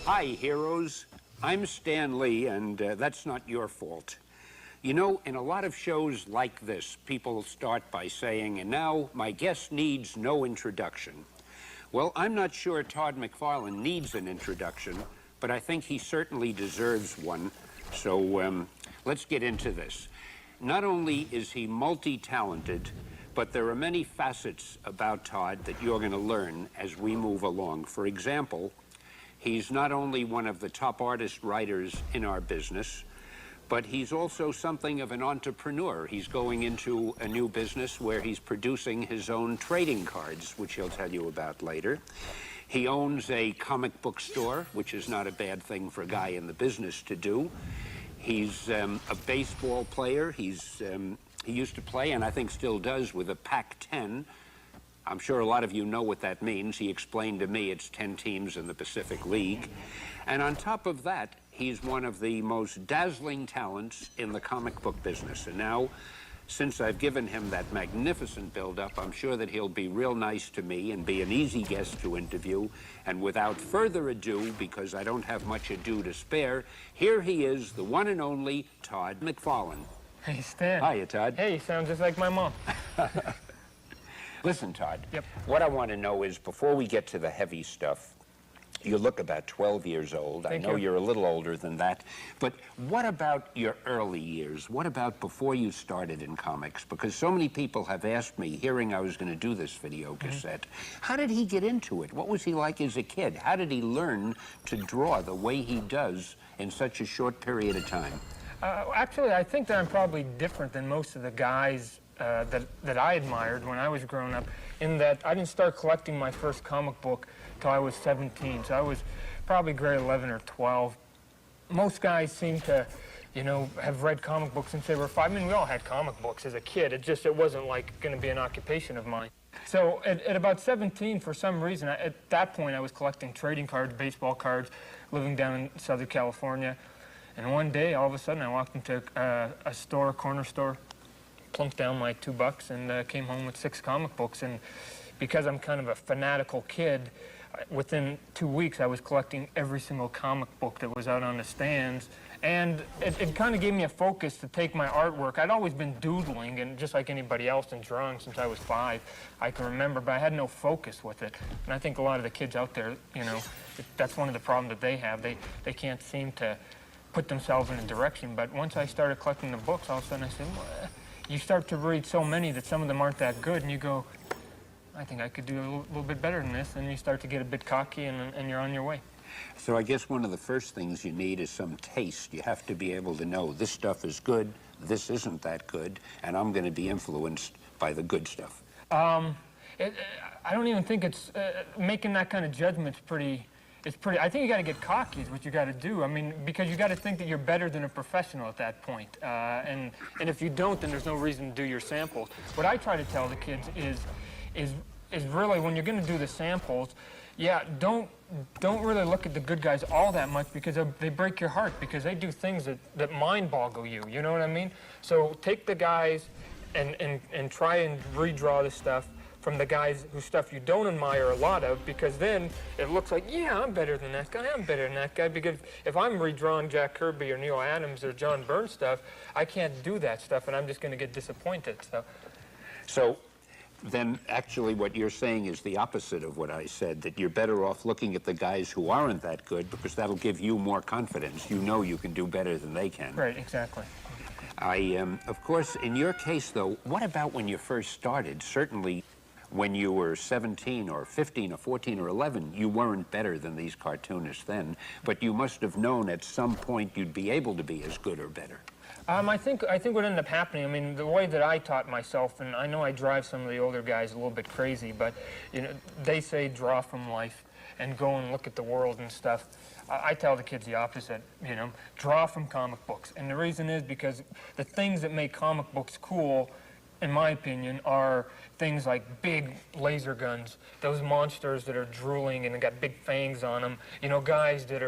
Hi, heroes. I'm Stan Lee, and that's not your fault. You know, in a lot of shows like this, people start by saying, and now my guest needs no introduction. Well, I'm not sure Todd McFarlane needs an introduction, but I think he certainly deserves one. So let's get into this. Not only is he multi-talented, but there are many facets about Todd that you're going to learn as we move along. For example, he's not only one of the top artist writers in our business, but he's also something of an entrepreneur. He's going into a new business where he's producing his own trading cards, which he'll tell you about later. He owns a comic book store, which is not a bad thing for a guy in the business to do. He's a baseball player. He used to play, and I think still does, with a Pac-10. I'm sure a lot of you know what that means. He explained to me it's 10 teams in the Pacific League. And on top of that, he's one of the most dazzling talents in the comic book business. And now, since I've given him that magnificent build-up, I'm sure that he'll be real nice to me and be an easy guest to interview. And without further ado, because I don't have much ado to spare, here he is, the one and only Todd McFarlane. Hey, Stan. Hiya, Todd. Hey, you sound just like my mom. Listen, Todd, Yep. What I want to know is, before we get to the heavy stuff, you look about 12 years old. Thank I know you. you're a little older than that. But what about your early years? What about before you started in comics? Because so many people have asked me, hearing I was going to do this video cassette, how did he get into it? What was he like as a kid? How did he learn to draw the way he does in such a short period of time? Actually, I think that I'm probably different than most of the guys that I admired when I was growing up, in that I didn't start collecting my first comic book till I was 17, so I was probably grade 11 or 12. Most guys seem to, you know, have read comic books since they were 5. I mean, we all had comic books as a kid. It wasn't like going to be an occupation of mine. So at about 17, for some reason, at that point, I was collecting trading cards, baseball cards, living down in Southern California. And one day, all of a sudden, I walked into a store, a corner store, plunked down my $2 and came home with 6 comic books. And because I'm kind of a fanatical kid, within 2 weeks I was collecting every single comic book that was out on the stands. And it kind of gave me a focus to take my artwork. I'd always been doodling, and just like anybody else, and drawing since I was 5, I can remember, but I had no focus with it. And I think a lot of the kids out there, you know, that's one of the problems that they have. They can't seem to put themselves in a direction. But once I started collecting the books, all of a sudden I said, well, you start to read so many that some of them aren't that good, and you go, I think I could do a little bit better than this, and you start to get a bit cocky, and you're on your way. So I guess one of the first things you need is some taste. You have to be able to know this stuff is good, this isn't that good, and I'm going to be influenced by the good stuff. I don't even think it's, making that kind of judgment's pretty, I think you got to get cocky is what you got to do. I mean, because you got to think that you're better than a professional at that point. And if you don't, then there's no reason to do your samples. What I try to tell the kids is really, when you're going to do the samples, yeah, don't really look at the good guys all that much, because they break your heart, because they do things that mind boggle you. You know what I mean? So take the guys and try and redraw the stuff from the guys whose stuff you don't admire a lot of, because then it looks like, yeah, I'm better than that guy, I'm better than that guy. Because if I'm redrawing Jack Kirby or Neil Adams or John Byrne stuff, I can't do that stuff, and I'm just going to get disappointed. So then actually what you're saying is the opposite of what I said, that you're better off looking at the guys who aren't that good, because that'll give you more confidence. You know you can do better than they can. Right, exactly. Of course, in your case, though, what about when you first started? Certainly, when you were 17 or 15 or 14 or 11, you weren't better than these cartoonists then, but you must have known at some point you'd be able to be as good or better. I think what ended up happening, I mean, the way that I taught myself, and I know I drive some of the older guys a little bit crazy, but, you know, they say draw from life and go and look at the world and stuff. I tell the kids the opposite, you know, draw from comic books. And the reason is because the things that make comic books cool, in my opinion, are things like big laser guns, those monsters that are drooling and got big fangs on them, you know, guys that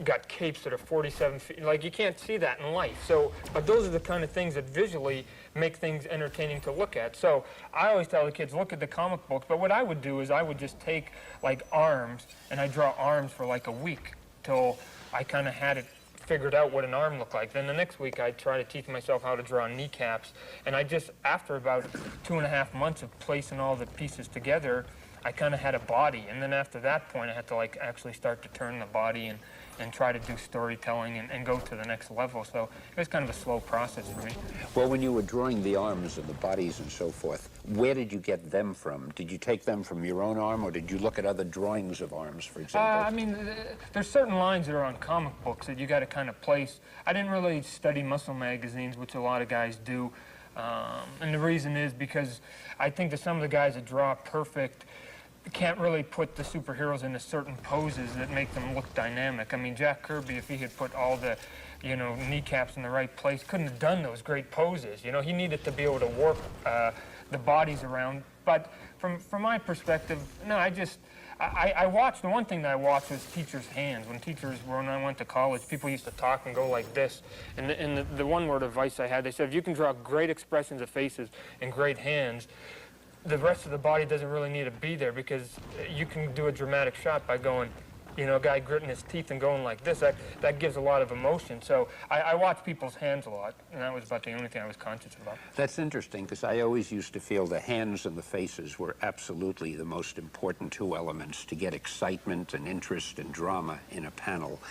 got capes that are 47 feet, like you can't see that in life. So, but those are the kind of things that visually make things entertaining to look at. So I always tell the kids, look at the comic books, but what I would do is I would just take like arms, and I draw arms for like a week. till I kind of had it figured out what an arm looked like. Then the next week I'd try to teach myself how to draw kneecaps, and I just, after about 2.5 months of placing all the pieces together, I kind of had a body. And then after that point I had to like actually start to turn the body and try to do storytelling and go to the next level. So it was kind of a slow process for me. Well, when you were drawing the arms and the bodies and so forth, where did you get them from? Did you take them from your own arm, or did you look at other drawings of arms, for example? I mean, there's certain lines that are on comic books that you got to kind of place. I didn't really study muscle magazines, which a lot of guys do. And the reason is because I think that some of the guys that draw perfect can't really put the superheroes into certain poses that make them look dynamic. I mean, Jack Kirby, if he had put all the, you know, kneecaps in the right place, couldn't have done those great poses. You know, he needed to be able to warp the bodies around. But from my perspective, no, I watched, the one thing that I watched was teachers' hands. When I went to college, people used to talk and go like this. And the one word of advice I had, they said, if you can draw great expressions of faces and great hands, the rest of the body doesn't really need to be there, because you can do a dramatic shot by going, you know, a guy gritting his teeth and going like this. That gives a lot of emotion. So I watch people's hands a lot, and that was about the only thing I was conscious about. That's interesting, because I always used to feel the hands and the faces were absolutely the most important two elements to get excitement and interest and drama in a panel.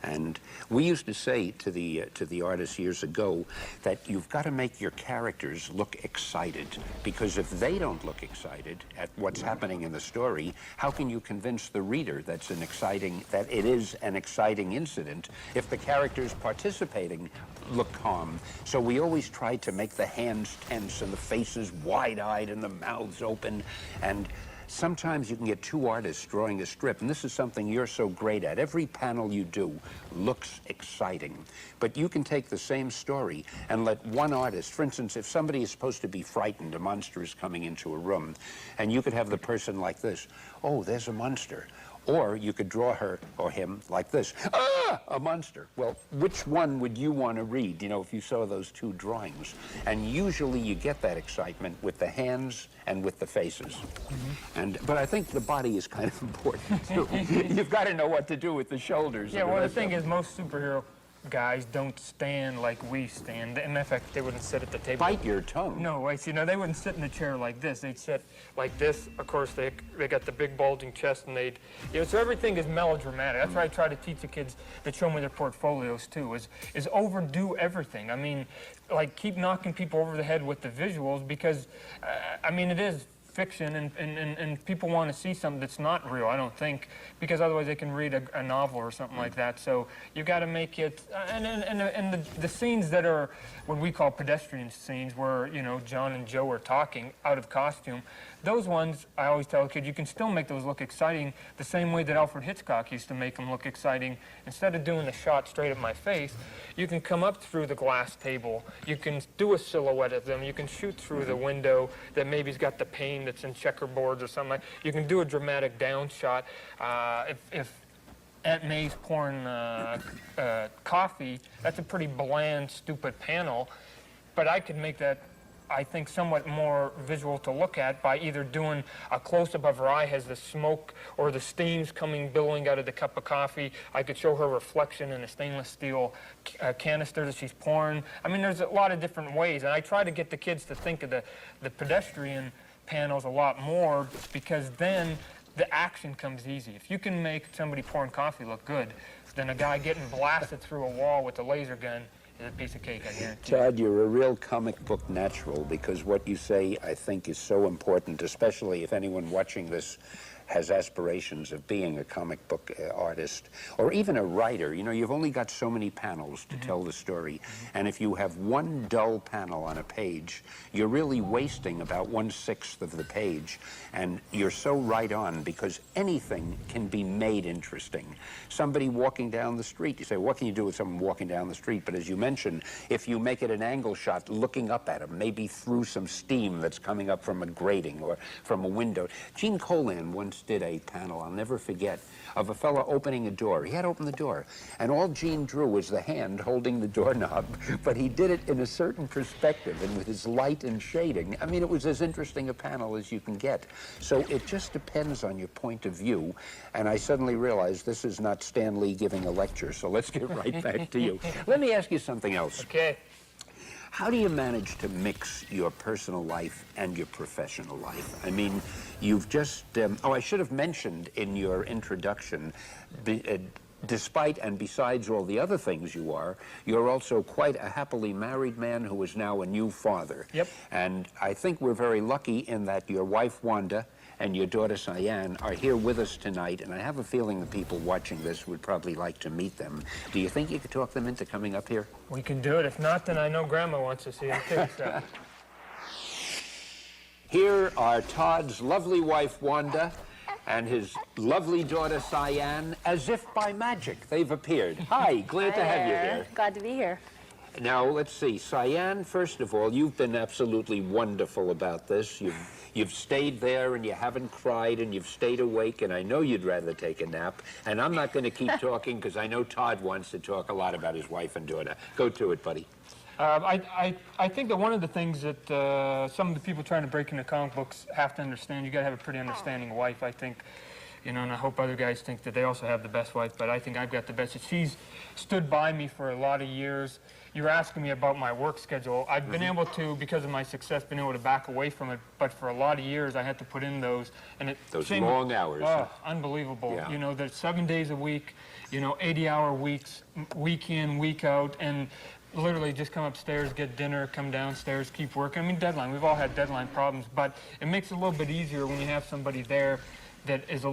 And we used to say to the artists years ago that you've got to make your characters look excited, because if they don't look excited at what's happening in the story, how can you convince the reader that it is an exciting incident if the characters participating look calm? So we always tried to make the hands tense and the faces wide-eyed and the mouths open. And sometimes you can get two artists drawing a strip, and this is something you're so great at. Every panel you do looks exciting. But you can take the same story and let one artist, for instance, if somebody is supposed to be frightened, a monster is coming into a room, and you could have the person like this, oh, there's a monster. Or you could draw her or him like this, ah, a monster. Well, which one would you want to read, you know, if you saw those two drawings? And usually you get that excitement with the hands and with the faces. But I think the body is kind of important, too. You've got to know what to do with the shoulders. Yeah, well, the thing is, most superhero guys don't stand like we stand. In fact, they wouldn't sit at the table. Bite your tongue. No, wait, you know, they wouldn't sit in the chair like this. They'd sit like this. Of course, they got the big bulging chest, and they'd, you know, so everything is melodramatic. That's why I try to teach the kids that show me their portfolios too, is overdo everything. I mean, like, keep knocking people over the head with the visuals, because, I mean, it is fiction, and people want to see something that's not real, I don't think, because otherwise they can read a novel or something like that. So you got to make it, and the scenes that are what we call pedestrian scenes, where, you know, John and Joe are talking out of costume, those ones, I always tell the kids, you can still make those look exciting the same way that Alfred Hitchcock used to make them look exciting. Instead of doing the shot straight at my face, you can come up through the glass table, you can do a silhouette of them, you can shoot through the window that maybe's got the pane that's in checkerboards or something like. You can do a dramatic down shot. If Aunt May's pouring coffee, that's a pretty bland, stupid panel, but I could make that, I think, somewhat more visual to look at by either doing a close-up of her eye as the smoke or the steam's coming, billowing out of the cup of coffee. I could show her reflection in a stainless steel canister that she's pouring. I mean, there's a lot of different ways, and I try to get the kids to think of the pedestrian panels a lot more, because then the action comes easy. If you can make somebody pouring coffee look good, then a guy getting blasted through a wall with a laser gun is a piece of cake, I guarantee. Todd, you're a real comic book natural, because what you say, I think, is so important, especially if anyone watching this has aspirations of being a comic book artist, or even a writer. You know, you've only got so many panels to tell the story, and if you have one dull panel on a page, you're really wasting about 1/6 of the page, and you're so right on, because anything can be made interesting. Somebody walking down the street, you say, what can you do with someone walking down the street? But as you mentioned, if you make it an angle shot looking up at them, maybe through some steam that's coming up from a grating or from a window. Gene Colan once once did a panel, I'll never forget, of a fellow opening a door. He had opened the door, and all Gene drew was the hand holding the doorknob, but he did it in a certain perspective and with his light and shading. I mean, it was as interesting a panel as you can get. So it just depends on your point of view, and I suddenly realized this is not Stan Lee giving a lecture, so let's get right back to you. Let me ask you something else. Okay. How do you manage to mix your personal life and your professional life? I mean, you've just, oh, I should have mentioned in your introduction, despite and besides all the other things you are, you're also quite a happily married man who is now a new father. Yep. And I think we're very lucky in that your wife, Wanda, and your daughter, Cyan, are here with us tonight, and I have a feeling the people watching this would probably like to meet them. Do you think you could talk them into coming up here? We can do it. If not, then I know Grandma wants to see him too. So. Here are Todd's lovely wife, Wanda, and his lovely daughter, Cyan. As if by magic, they've appeared. Hi, glad to have you here. Glad to be here. Now, let's see. Cyan, first of all, you've been absolutely wonderful about this. You've stayed there and you haven't cried and you've stayed awake, and I know you'd rather take a nap. And I'm not going to keep talking because I know Todd wants to talk a lot about his wife and daughter. Go to it, buddy. I think that one of the things that some of the people trying to break into comic books have to understand, you got to have a pretty understanding wife, I think. You know, and I hope other guys think that they also have the best wife, but I think I've got the best. She's stood by me for a lot of years. You were asking me about my work schedule. I've been able to, because of my success, been able to back away from it, but for a lot of years I had to put in those. And those long hours. Oh, unbelievable. Yeah. You know, there's 7 days a week, you know, 80-hour weeks, week in, week out, and literally just come upstairs, get dinner, come downstairs, keep working. I mean, deadline. We've all had deadline problems, but it makes it a little bit easier when you have somebody there that is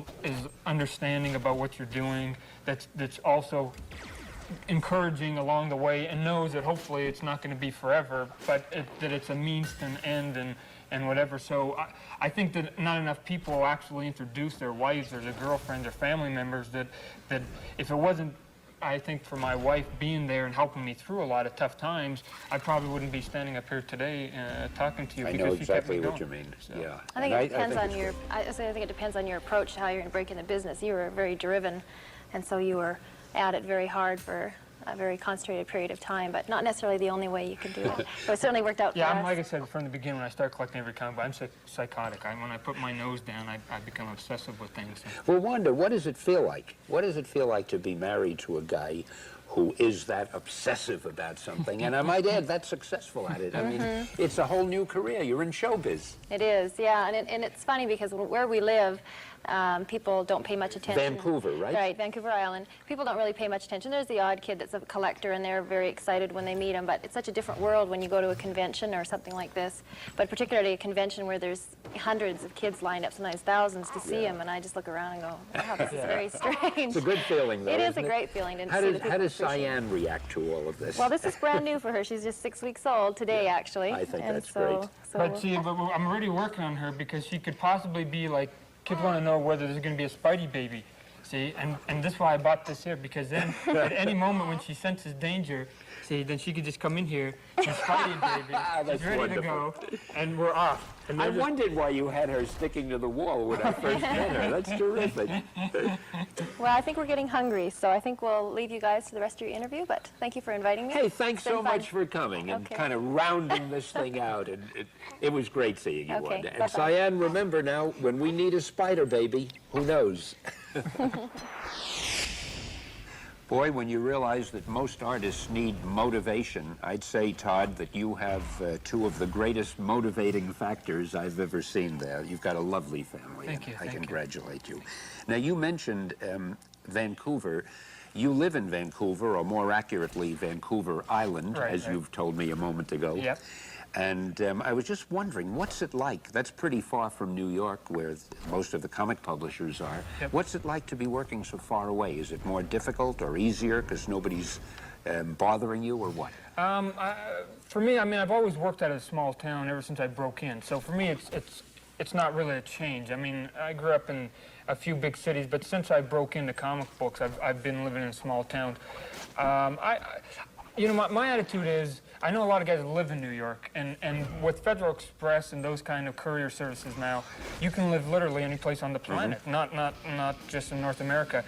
understanding about what you're doing, that's also encouraging along the way, and knows that hopefully it's not going to be forever, but that it's a means to an end and whatever. So I think that not enough people actually introduce their wives or their girlfriends or family members that if it wasn't, I think, for my wife being there and helping me through a lot of tough times, I probably wouldn't be standing up here today talking to you. I because know she kept me exactly what going. you mean. So. Yeah. I think it depends on your. I think it depends on your approach to how you're going to break in the business. You were very driven, and so you were at it very hard for a very concentrated period of time, but not necessarily the only way you can do it. But it certainly worked out Yeah, for I'm, us. like I said from the beginning, when I start collecting every comic book, I'm psychotic. When I put my nose down, I become obsessive with things. Well, Wanda, what does it feel like? What does it feel like to be married to a guy who is that obsessive about something? And I might add, that's successful at it. I mean, it's a whole new career. You're in showbiz. It is, yeah, and it's funny because where we live, people don't pay much attention. Vancouver, right? Right, Vancouver Island. People don't really pay much attention. There's the odd kid that's a collector, and they're very excited when they meet him, but it's such a different world when you go to a convention or something like this. But particularly a convention where there's hundreds of kids lined up, sometimes thousands, to see him, and I just look around and go, wow, this is very strange. It's a good feeling, though. It is isn't a great feeling. How does Cyan react to all of this? Well, this is brand new for her. She's just 6 weeks old today, actually. I think and that's so, great. So But see, I'm already working on her because she could possibly be like, kids want to know whether there's going to be a Spidey baby. See, and this is why I bought this here, because then at any moment when she senses danger, see, then she could just come in here, she's Spidey baby, she's ready wonderful. to go, and we're off. And I then wondered why you had her sticking to the wall when I first met her. That's terrific. Well, I think we're getting hungry, so I think we'll leave you guys to the rest of your interview, but thank you for inviting me. Hey, thanks It's been so fun. much for coming and Okay. kind of rounding this thing out. And it was great seeing you, Okay, Wanda. And bye-bye. Cyan, remember now, when we need a spider baby, who knows? Boy, when you realize that most artists need motivation, I'd say, Todd, that you have two of the greatest motivating factors I've ever seen there. You've got a lovely family. Thank you, and I thank you. congratulate you. Now, you mentioned Vancouver. You live in Vancouver, or more accurately, Vancouver Island, Right, as right. you've told me a moment ago. Yep. And I was just wondering, what's it like? That's pretty far from New York, where most of the comic publishers are. Yep. What's it like to be working so far away? Is it more difficult or easier because nobody's bothering you, or what? for me, I mean, I've always worked out of a small town ever since I broke in. So for me, it's not really a change. I mean, I grew up in a few big cities, but since I broke into comic books, I've been living in a small town. You know, my attitude is, I know a lot of guys live in New York, and with Federal Express and those kind of courier services now, you can live literally any place on the planet, not just in North America.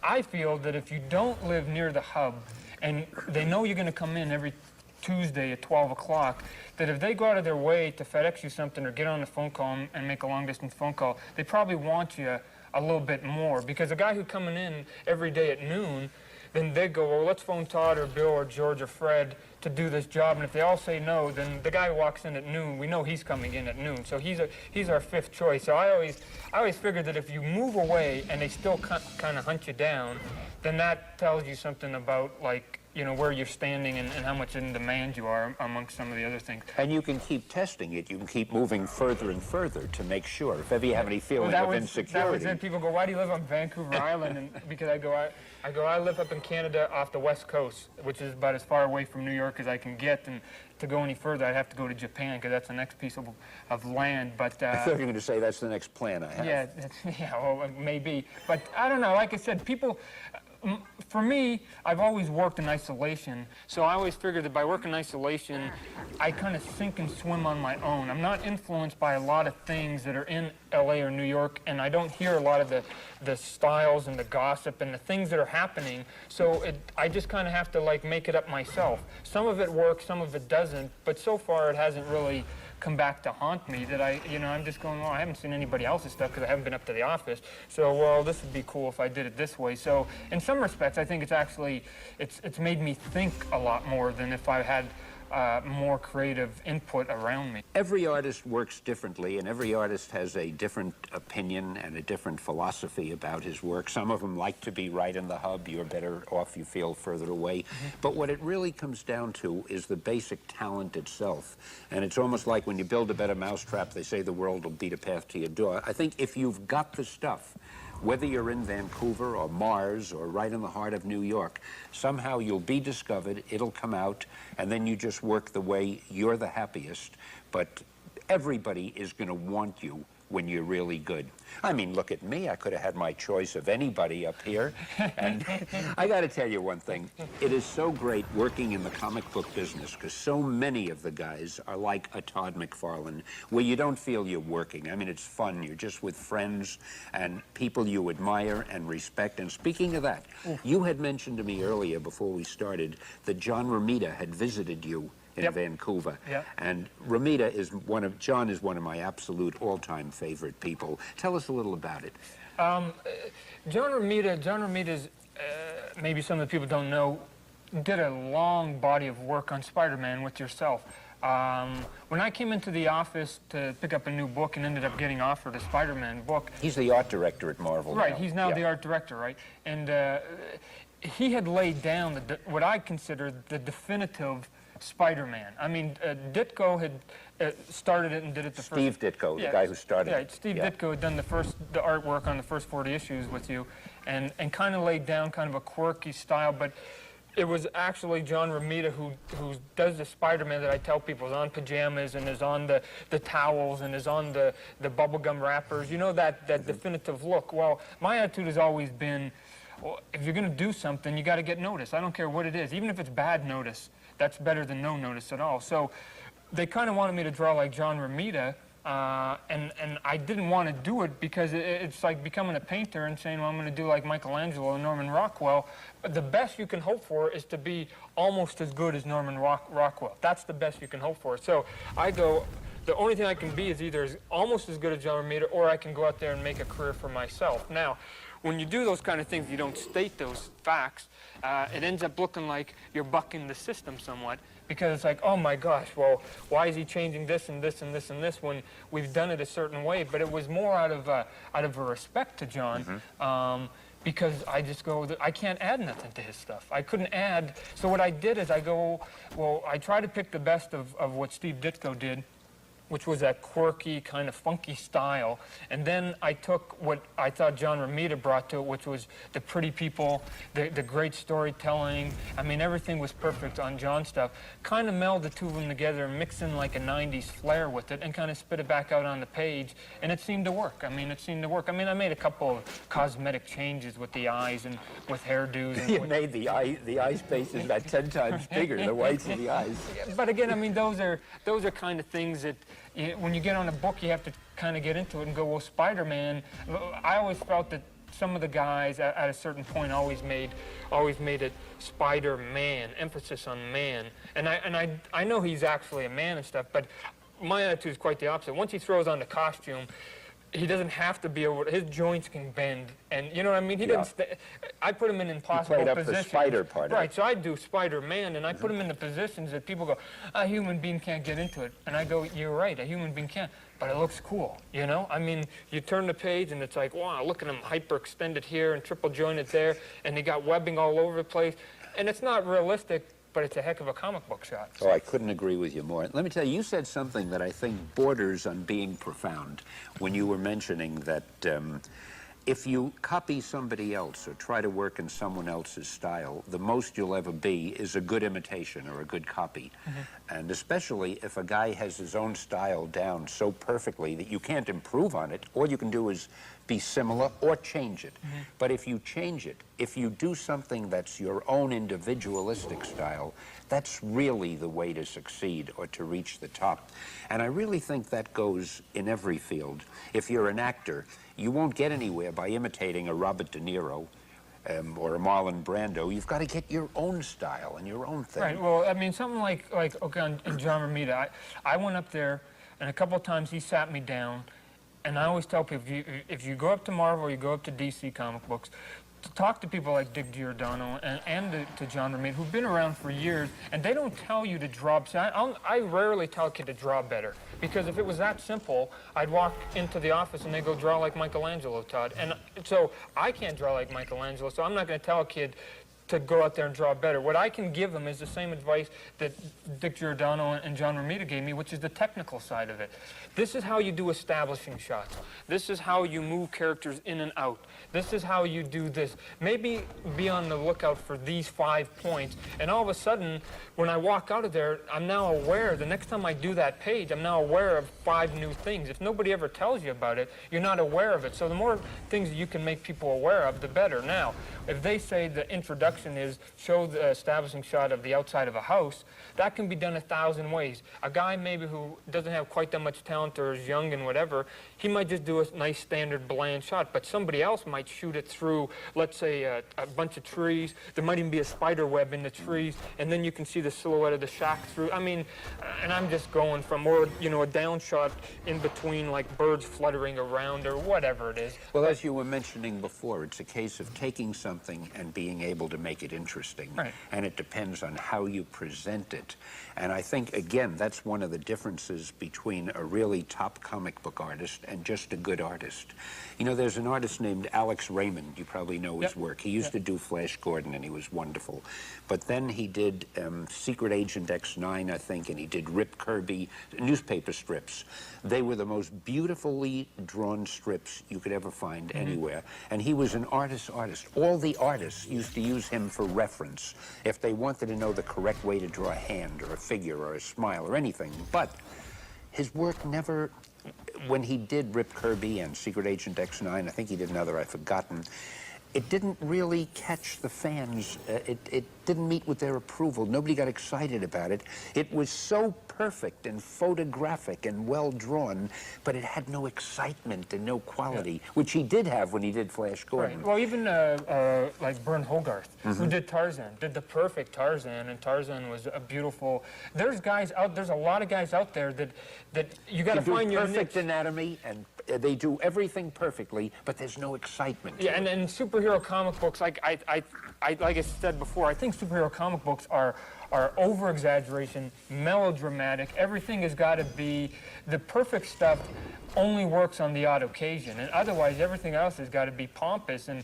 I feel that if you don't live near the hub, and they know you're going to come in every Tuesday at 12 o'clock, that if they go out of their way to FedEx you something or get on a phone call and make a long-distance phone call, they probably want you a little bit more. Because a guy who's coming in every day at noon, then they go, well, let's phone Todd or Bill or George or Fred to do this job. And if they all say no, then the guy who walks in at noon, we know he's coming in at noon. So he's our fifth choice. So I always figured that if you move away and they still kind of hunt you down, then that tells you something about, like, you know, where you're standing and how much in demand you are amongst some of the other things. And you can keep testing it. You can keep moving further and further to make sure. If ever you have any feeling of insecurity. That was it. People go, why do you live on Vancouver Island? And because I live up in Canada off the West Coast, which is about as far away from New York as I can get. And to go any further, I'd have to go to Japan, because that's the next piece of land. But I thought you were going to say that's the next plan I have. Yeah, well, maybe. But I don't know. Like I said, people... For me, I've always worked in isolation, so I always figured that by working in isolation, I kind of sink and swim on my own. I'm not influenced by a lot of things that are in LA or New York, and I don't hear a lot of the styles and the gossip and the things that are happening, so I just kind of have to, like, make it up myself. Some of it works, some of it doesn't, but so far it hasn't really come back to haunt me, that I'm just going, well, I haven't seen anybody else's stuff because I haven't been up to the office. So, well, this would be cool if I did it this way. So in some respects, I think it's actually, it's made me think a lot more than if I had more creative input around me. Every artist works differently, and every artist has a different opinion and a different philosophy about his work. Some of them like to be right in the hub. You're better off, you feel, further away. But what it really comes down to is the basic talent itself. And it's almost like when you build a better mousetrap, they say the world will beat a path to your door. I think if you've got the stuff, whether you're in Vancouver or Mars or right in the heart of New York, somehow you'll be discovered, it'll come out, and then you just work the way you're the happiest. But everybody is going to want you when you're really good. I mean, look at me. I could have had my choice of anybody up here. And I got to tell you one thing. It is so great working in the comic book business, because so many of the guys are like a Todd McFarlane, where you don't feel you're working. I mean, it's fun. You're just with friends and people you admire and respect. And speaking of that, you had mentioned to me earlier before we started that John Romita had visited you in Vancouver. And Romita is John is one of my absolute all-time favorite people. Tell us a little about it. John Romita's, maybe some of the people don't know, did a long body of work on Spider-Man with yourself. When I came into the office to pick up a new book and ended up getting offered a Spider-Man book. He's the art director at Marvel Right, now. he's now the art director, right? And he had laid down what I consider the definitive Spider-Man. I mean, Ditko had started it and did it the Steve first... Ditko, the guy who started it. Steve Ditko had done the artwork on the first 40 issues with you, and kind of laid down kind of a quirky style, but it was actually John Romita who does the Spider-Man that I tell people is on pajamas and is on the towels and is on the bubblegum wrappers. You know, that definitive look. Well, my attitude has always been, well, if you're going to do something, you got to get notice. I don't care what it is. Even if it's bad notice, that's better than no notice at all. So they kind of wanted me to draw like John Romita, and I didn't want to do it because it's like becoming a painter and saying, well, I'm going to do like Michelangelo or Norman Rockwell. But the best you can hope for is to be almost as good as Norman Rockwell. That's the best you can hope for. So I go, the only thing I can be is either almost as good as John Romita, or I can go out there and make a career for myself. Now, when you do those kind of things, you don't state those facts. It ends up looking like you're bucking the system somewhat, because it's like, oh my gosh, well, why is he changing this and this and this and this when we've done it a certain way? But it was more out of a respect to John, because I just go, I can't add nothing to his stuff. I couldn't add. So what I did is I go, well, I try to pick the best of what Steve Ditko did, which was that quirky, kind of funky style. And then I took what I thought John Romita brought to it, which was the pretty people, the great storytelling. I mean, everything was perfect on John's stuff. Kind of meld the two of them together and mix in like a 90s flair with it and kind of spit it back out on the page. And it seemed to work. I mean, it seemed to work. I mean, I made a couple of cosmetic changes with the eyes and with hairdos. And You made the eye space is about 10 times bigger, the whites of the eyes. But again, I mean, those are kind of things that when you get on a book, you have to kind of get into it and go, well, Spider-Man. I always felt that some of the guys at a certain point always made it Spider-Man, emphasis on man. And I know he's actually a man and stuff, but my attitude is quite the opposite. Once he throws on the costume, he doesn't have to be able to, his joints can bend, and you know what I mean? He didn't I put him in impossible played up positions. the spider part. Right, so I do Spider-Man, and I put him in the positions that people go, a human being can't get into it. And I go, you're right, a human being can't, but it looks cool, you know? I mean, you turn the page, and it's like, wow, look at him hyper-extended here and triple-jointed there, and they got webbing all over the place. And it's not realistic, but it's a heck of a comic book shot. Oh, I couldn't agree with you more. Let me tell you, you said something that I think borders on being profound when you were mentioning that if you copy somebody else or try to work in someone else's style, the most you'll ever be is a good imitation or a good copy. And especially if a guy has his own style down so perfectly that you can't improve on it, all you can do is be similar or change it. But if you change it, if you do something that's your own individualistic style, that's really the way to succeed or to reach the top. And I really think that goes in every field. If you're an actor, you won't get anywhere by imitating a Robert De Niro or a Marlon Brando. You've got to get your own style and your own thing. Right, well, I mean, something like okay, in John Romita, I went up there, and a couple of times he sat me down, and I always tell people, if you go up to Marvel or you go up to DC comic books, to talk to people like Dick Giordano and to John Romita, who've been around for years, and they don't tell you to draw. I rarely tell a kid to draw better, because if it was that simple, I'd walk into the office and they go, draw like Michelangelo, Todd. And so I can't draw like Michelangelo, so I'm not going to tell a kid to go out there and draw better. What I can give them is the same advice that Dick Giordano and John Romita gave me, which is the technical side of it. This is how you do establishing shots. This is how you move characters in and out. This is how you do this. Maybe be on the lookout for these 5 points, and all of a sudden, when I walk out of there, I'm now aware, the next time I do that page, I'm now aware of 5 new things. If nobody ever tells you about it, you're not aware of it. So the more things that you can make people aware of, the better. Now, if they say the introduction is show the establishing shot of the outside of a house, that can be done 1,000 ways. A guy maybe who doesn't have quite that much talent or is young and whatever, he might just do a nice standard bland shot, but somebody else might shoot it through, let's say, a bunch of trees. There might even be a spider web in the trees, and then you can see the silhouette of the shack through. I mean, and I'm just going from, or, you know, a down shot in between, like birds fluttering around or whatever it is. Well, as you were mentioning before, it's a case of taking something and being able to make it interesting. Right. And it depends on how you present it. And I think, again, that's one of the differences between a really top comic book artist and just a good artist. You know, there's an artist named Alex Raymond. You probably know his work. He used to do Flash Gordon, and he was wonderful. But then he did Secret Agent X9, I think, and he did Rip Kirby newspaper strips. They were the most beautifully drawn strips you could ever find anywhere. And he was an artist. All the artists used to use him for reference if they wanted to know the correct way to draw a hand or a figure or a smile or anything. But his work never, when he did Rip Kirby and Secret Agent X9, I think he did another, I've forgotten, it didn't really catch the fans. It didn't meet with their approval. Nobody got excited about it. It was so perfect and photographic and well drawn, but it had no excitement and no quality, which he did have when he did Flash Gordon. Right. Well, even like Bern Hogarth, who did Tarzan, did the perfect Tarzan, and Tarzan was a beautiful. There's a lot of guys out there that you got to find your perfect niche. anatomy, and they do everything perfectly, but there's no excitement. Yeah, and superhero comic books, like I said before, I think superhero comic books are are over-exaggeration, melodramatic. Everything has got to be the perfect stuff. Only works on the odd occasion, and otherwise everything else has got to be pompous and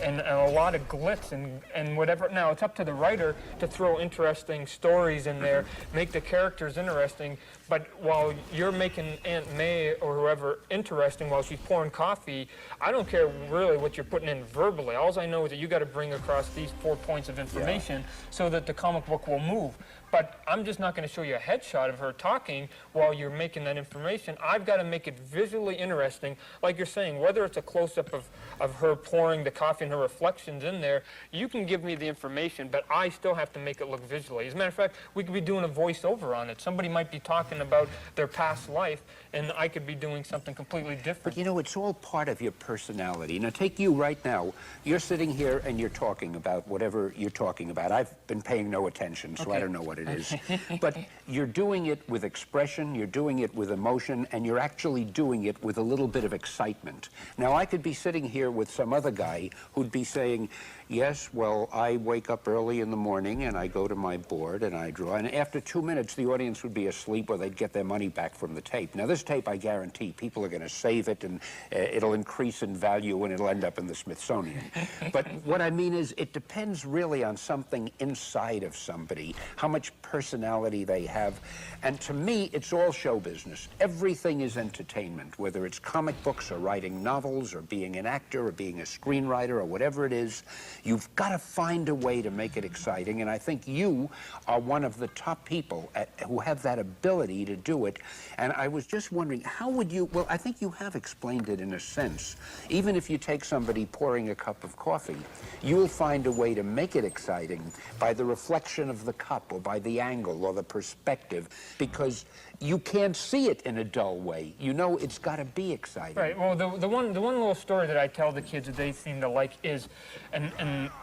a lot of glitz and whatever. Now it's up to the writer to throw interesting stories in there, make the characters interesting, but while you're making Aunt May or whoever interesting while she's pouring coffee, I don't care really what you're putting in verbally. All I know is that you got to bring across these 4 points of information so that the comic book will move. But I'm just not going to show you a headshot of her talking while you're making that information. I've got to make it visually interesting, like you're saying, whether it's a close-up of her pouring the coffee and her reflections in there, you can give me the information, but I still have to make it look visually. As a matter of fact, we could be doing a voiceover on it. Somebody might be talking about their past life, and I could be doing something completely different. But you know, it's all part of your personality. Now, take you right now. You're sitting here and you're talking about whatever you're talking about. I've been paying no attention, so I don't know what it is. But you're doing it with expression, you're doing it with emotion, and you're actually doing it with a little bit of excitement. Now, I could be sitting here with some other guy who'd be saying, yes, well, I wake up early in the morning and I go to my board and I draw. And after 2 minutes, the audience would be asleep or they'd get their money back from the tape. Now, this tape, I guarantee, people are going to save it and it'll increase in value and it'll end up in the Smithsonian. But what I mean is, it depends really on something inside of somebody, how much personality they have. And to me, it's all show business. Everything is entertainment, whether it's comic books or writing novels or being an actor or being a screenwriter or whatever it is. You've got to find a way to make it exciting, and I think you are one of the top people who have that ability to do it. And I was just wondering, how would you, well, I think you have explained it in a sense. Even if you take somebody pouring a cup of coffee, you'll find a way to make it exciting by the reflection of the cup or by the angle or the perspective, because you can't see it in a dull way. You know it's got to be exciting. Right. Well, the one little story that I tell the kids that they seem to like is, and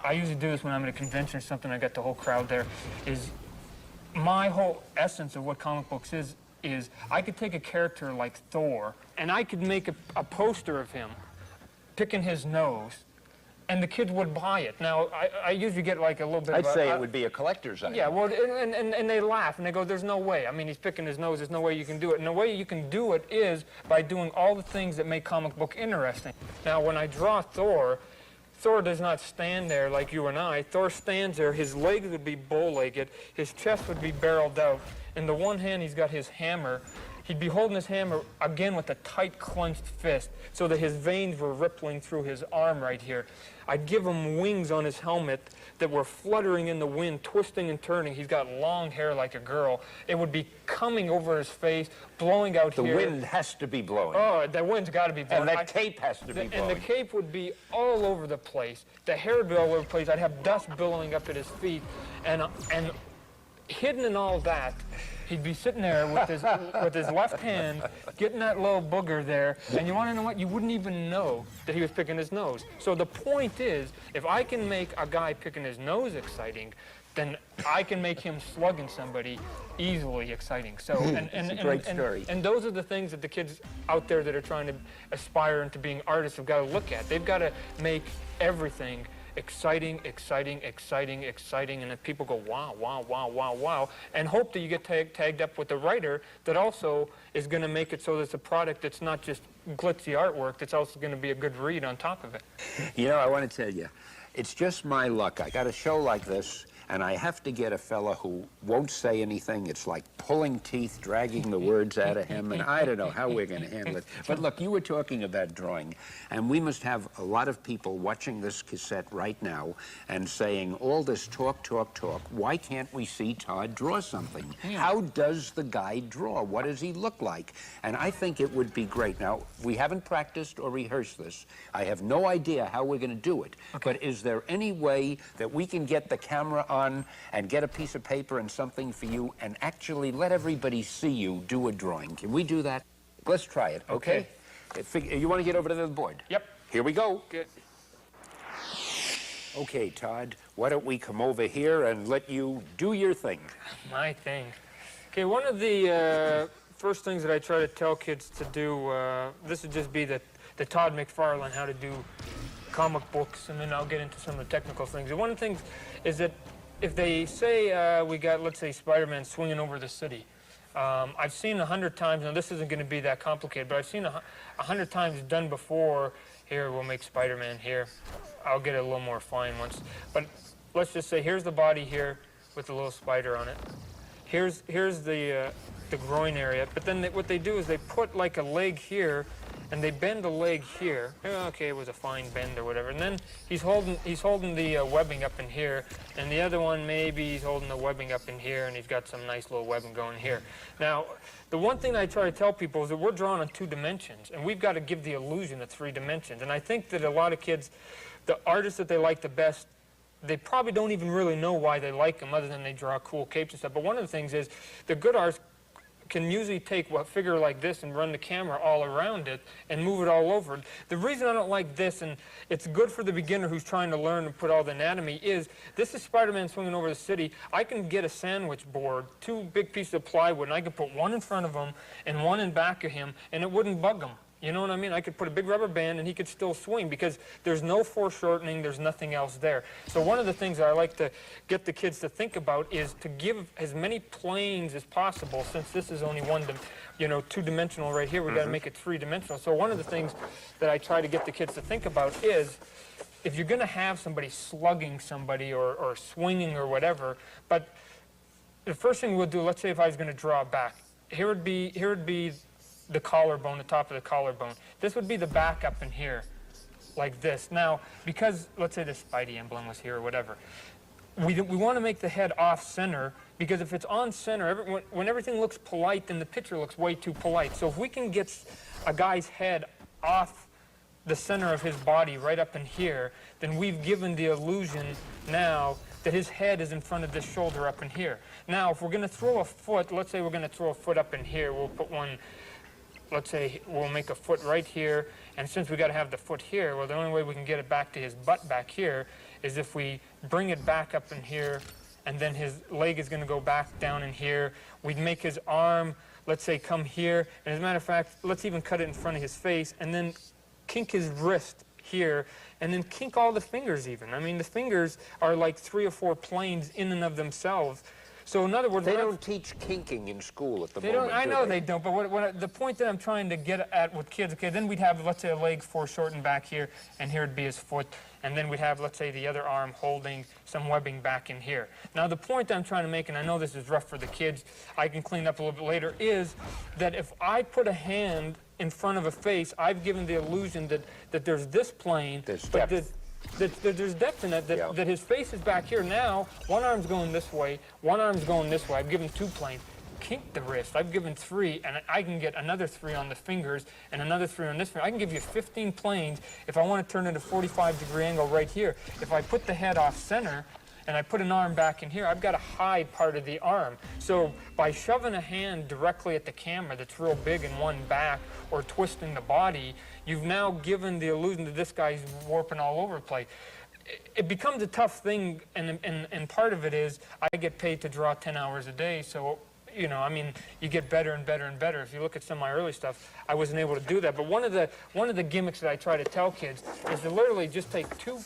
I usually do this when I'm at a convention or something, I got the whole crowd there, is my whole essence of what comic books is I could take a character like Thor, and I could make a poster of him picking his nose, and the kids would buy it. Now, I usually get like a little bit I'd of say it would be a collector's item. Yeah, well, and they laugh, and they go, there's no way. I mean, he's picking his nose, there's no way you can do it. And the way you can do it is by doing all the things that make comic book interesting. Now, when I draw Thor, Thor does not stand there like you and I. Thor stands there, his legs would be bow-legged, his chest would be barreled out. In the one hand, he's got his hammer. He'd be holding his hammer, again, with a tight, clenched fist, so that his veins were rippling through his arm right here. I'd give him wings on his helmet that were fluttering in the wind, twisting and turning. He's got long hair like a girl. It would be coming over his face, blowing out here. The wind has to be blowing. Oh, the wind's got to be blowing. And that cape has to be blowing. And the cape would be all over the place. The hair would be all over the place. I'd have dust billowing up at his feet. And hidden in all that, he'd be sitting there with his left hand, getting that little booger there, and you want to know what? You wouldn't even know that he was picking his nose. So the point is, if I can make a guy picking his nose exciting, then I can make him slugging somebody easily exciting. So, it's a great story. And those are the things that the kids out there that are trying to aspire into being artists have got to look at. They've got to make everything exciting, exciting, exciting, exciting, and then people go, wow, wow, wow, wow, wow, and hope that you get tagged up with a writer that also is going to make it so that it's a product that's not just glitzy artwork, that's also going to be a good read on top of it. You know, I want to tell you, it's just my luck. I got a show like this, and I have to get a fella who won't say anything. It's like pulling teeth, dragging the words out of him, and I don't know how we're going to handle it. But look, you were talking about drawing, and we must have a lot of people watching this cassette right now and saying, all this talk, talk, talk, why can't we see Todd draw something? Yeah. How does the guy draw? What does he look like? And I think it would be great. Now, we haven't practiced or rehearsed this. I have no idea how we're going to do it. Okay. But is there any way that we can get the camera on and get a piece of paper and something for you and actually let everybody see you do a drawing? Can we do that? Let's try it, okay? You want to get over to the board? Yep. Here we go. Good. Okay, Todd, why don't we come over here and let you do your thing? My thing. Okay, one of the first things that I try to tell kids to do, this would just be the Todd McFarlane, how to do comic books, and then I'll get into some of the technical things. And one of the things is that if they say we got, let's say, Spider-Man swinging over the city, I've seen 100 times, now this isn't going to be that complicated, but I've seen 100 times done before. Here, we'll make Spider-Man here. I'll get it a little more fine once. But let's just say here's the body here with a little spider on it. Here's the groin area. But then what they do is they put like a leg here, and they bend the leg here. Okay, it was a fine bend or whatever. And then he's holding the webbing up in here, and the other one maybe he's holding the webbing up in here, and he's got some nice little webbing going here. Now, the one thing I try to tell people is that we're drawn on 2 dimensions, and we've got to give the illusion of 3 dimensions. And I think that a lot of kids, the artists that they like the best, they probably don't even really know why they like them other than they draw cool capes and stuff. But one of the things is the good artists can usually take a figure like this and run the camera all around it and move it all over. The reason I don't like this, and it's good for the beginner who's trying to learn and put all the anatomy, is this is Spider-Man swinging over the city. I can get a sandwich board, 2 big pieces of plywood, and I can put one in front of him and one in back of him, and it wouldn't bug him. You know what I mean? I could put a big rubber band and he could still swing because there's no foreshortening, there's nothing else there. So one of the things that I like to get the kids to think about is to give as many planes as possible, since this is only two-dimensional right here, we've got to make it 3-dimensional. So one of the things that I try to get the kids to think about is if you're going to have somebody slugging somebody or swinging or whatever, but the first thing we'll do, let's say if I was going to draw back, here would be the collarbone, the top of the collarbone. This would be the back up in here, like this. Now, because, let's say the Spidey emblem was here or whatever, we want to make the head off-center, because if it's on-center, when everything looks polite, then the picture looks way too polite. So if we can get a guy's head off the center of his body right up in here, then we've given the illusion now that his head is in front of this shoulder up in here. Now, if we're going to throw a foot, let's say we're going to throw a foot up in here, we'll put one. Let's say we'll make a foot right here, and since we got to have the foot here, well, the only way we can get it back to his butt back here is if we bring it back up in here, and then his leg is going to go back down in here. We'd make his arm, let's say, come here, and as a matter of fact, let's even cut it in front of his face, and then kink his wrist here, and then kink all the fingers even. I mean, the fingers are like 3 or 4 planes in and of themselves. So in other words, they don't teach kinking in school at the moment. I know they don't, but the point that I'm trying to get at with kids, okay, then we'd have, let's say, a leg foreshortened back here, and here would be his foot, and then we'd have, let's say, the other arm holding some webbing back in here. Now, the point that I'm trying to make, and I know this is rough for the kids, I can clean up a little bit later, is that if I put a hand in front of a face, I've given the illusion that there's this plane, there's depth in it, that his face is back here. Now, one arm's going this way, one arm's going this way. I've given 2 planes. Kink the wrist. I've given 3, and I can get another 3 on the fingers and another 3 on this finger. I can give you 15 planes if I want to turn it a 45-degree angle right here. If I put the head off center and I put an arm back in here, I've got to hide part of the arm. So by shoving a hand directly at the camera that's real big in one back or twisting the body, you've now given the illusion that this guy's warping all over the place. It becomes a tough thing, and part of it is I get paid to draw 10 hours a day, so I mean, you get better and better and better. If you look at some of my early stuff, I wasn't able to do that. But one of the gimmicks that I try to tell kids is to literally just take two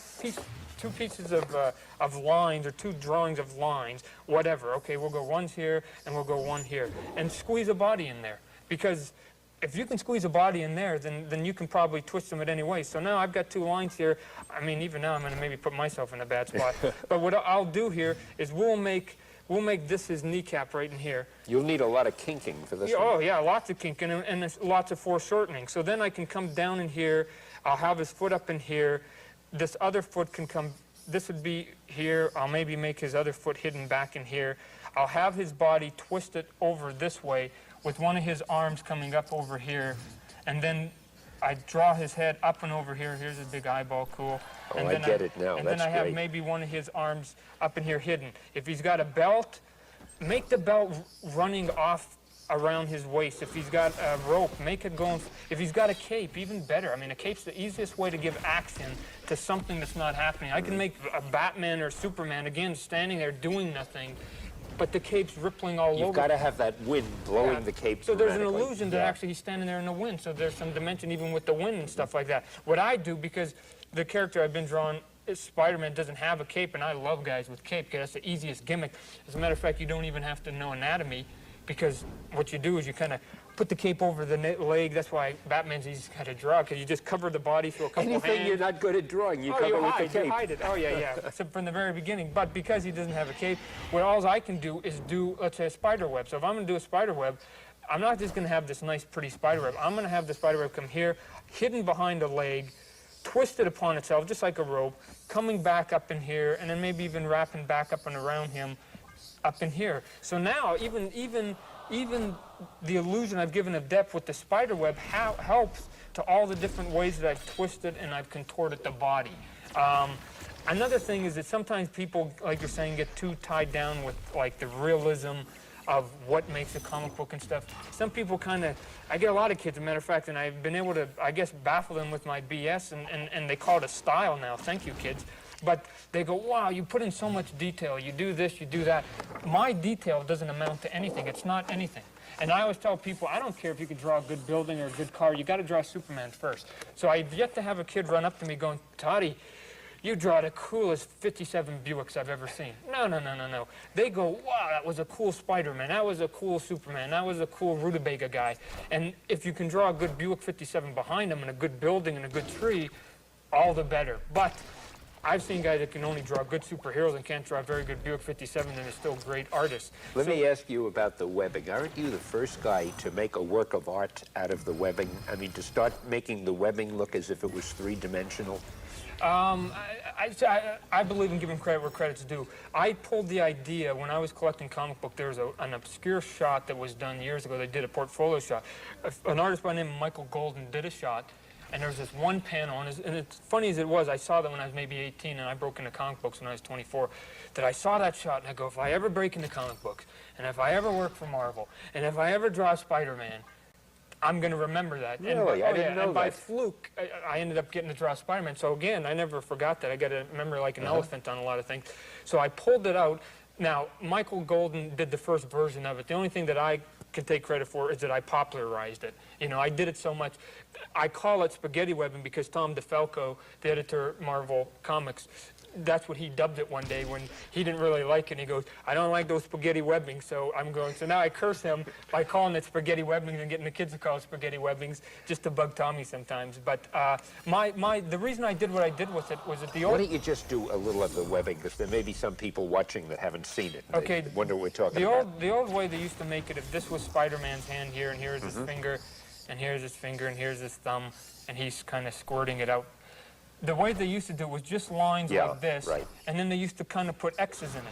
pieces of lines, or 2 drawings of lines, whatever. Okay, we'll go one's here and we'll go one here, and squeeze a body in there. Because if you can squeeze a body in there, then you can probably twist them at any way. So now I've got 2 lines here. I mean, even now I'm going to maybe put myself in a bad spot. But what I'll do here is we'll make this his kneecap right in here. You'll need a lot of kinking for this one. Oh, yeah, lots of kinking and lots of foreshortening. So then I can come down in here. I'll have his foot up in here. This other foot can come, this would be here. I'll maybe make his other foot hidden back in here. I'll have his body twisted over this way with one of his arms coming up over here. And then I draw his head up and over here. Here's his big eyeball, cool. Oh, and I get it now. And That's then I have great. maybe one of his arms up in here hidden. If he's got a belt, make the belt running off around his waist. If he's got a rope, make it going. If he's got a cape, even better. I mean, a cape's the easiest way to give action to something that's not happening. I can make a Batman or Superman, again, standing there doing nothing, but the cape's rippling all over. You've got to have that wind blowing the cape. So there's an dramatically. illusion that actually he's standing there in the wind. So there's some dimension even with the wind and stuff like that. What I do, because the character I've been drawing Spider-Man doesn't have a cape, and I love guys with cape because that's the easiest gimmick. As a matter of fact, you don't even have to know anatomy, because what you do is you kind of put the cape over the leg. That's why Batman's easy to kind of draw, because you just cover the body through a couple of Anything hands. you're not good at drawing, you cover you with hide, the cape. You hide it. Oh, yeah. Except from the very beginning. But because he doesn't have a cape, what all I can do is do, let's say, a spider web. So if I'm going to do a spider web, I'm not just going to have this nice, pretty spider web. I'm going to have the spider web come here, hidden behind a leg, twisted upon itself, just like a rope, coming back up in here, and then maybe even wrapping back up and around him up in here. So now, even the illusion I've given of depth with the spider web helps to all the different ways that I've twisted and I've contorted the body. Another thing is that sometimes people, like you're saying, get too tied down with like the realism of what makes a comic book and stuff. Some people kind of, I get a lot of kids, as a matter of fact, and I've been able to, I guess, baffle them with my BS, and they call it a style now. Thank you, kids. But they go, wow, you put in so much detail. You do this, you do that. My detail doesn't amount to anything. It's not anything. And I always tell people, I don't care if you can draw a good building or a good car. You got to draw Superman first. So I've yet to have a kid run up to me going, Toddy, you draw the coolest 57 Buicks I've ever seen. No. They go, wow, that was a cool Spider-Man. That was a cool Superman. That was a cool Rutabaga guy. And if you can draw a good Buick 57 behind them and a good building and a good tree, all the better. But I've seen guys that can only draw good superheroes and can't draw a very good Buick 57 and are still great artists. Let me ask you about the webbing. Aren't you the first guy to make a work of art out of the webbing? I mean, to start making the webbing look as if it was three-dimensional? I believe in giving credit where credit's due. I pulled the idea when I was collecting comic book. There was an obscure shot that was done years ago. They did a portfolio shot. An artist by the name of Michael Golden did a shot, and there was this one panel, and it's funny as it was, I saw that when I was maybe 18, and I broke into comic books when I was 24, that I saw that shot, and I go, if I ever break into comic books, and if I ever work for Marvel, and if I ever draw Spider-Man, I'm going to remember that. Really? I didn't know and by that. fluke, I ended up getting to draw Spider-Man. So again, I never forgot that. I got to remember like an elephant on a lot of things. So I pulled it out. Now, Michael Golden did the first version of it. The only thing that I can take credit for is that I popularized it. You know, I did it so much. I call it spaghetti webbing because Tom DeFalco, the editor of Marvel Comics, that's what he dubbed it one day when he didn't really like it. And he goes, I don't like those spaghetti webbings. So I'm going, so now I curse him by calling it spaghetti webbings and getting the kids to call it spaghetti webbings just to bug Tommy sometimes. But the reason I did what I did with it was that the old... Why don't you just do a little of the webbing, because there may be some people watching that haven't seen it. Okay. They wonder what we're talking about. The old way they used to make it, if this was Spider-Man's hand here, and here's his finger, and here's his finger, and here's his thumb, and he's kind of squirting it out. The way they used to do it was just lines like this, right. And then they used to kind of put X's in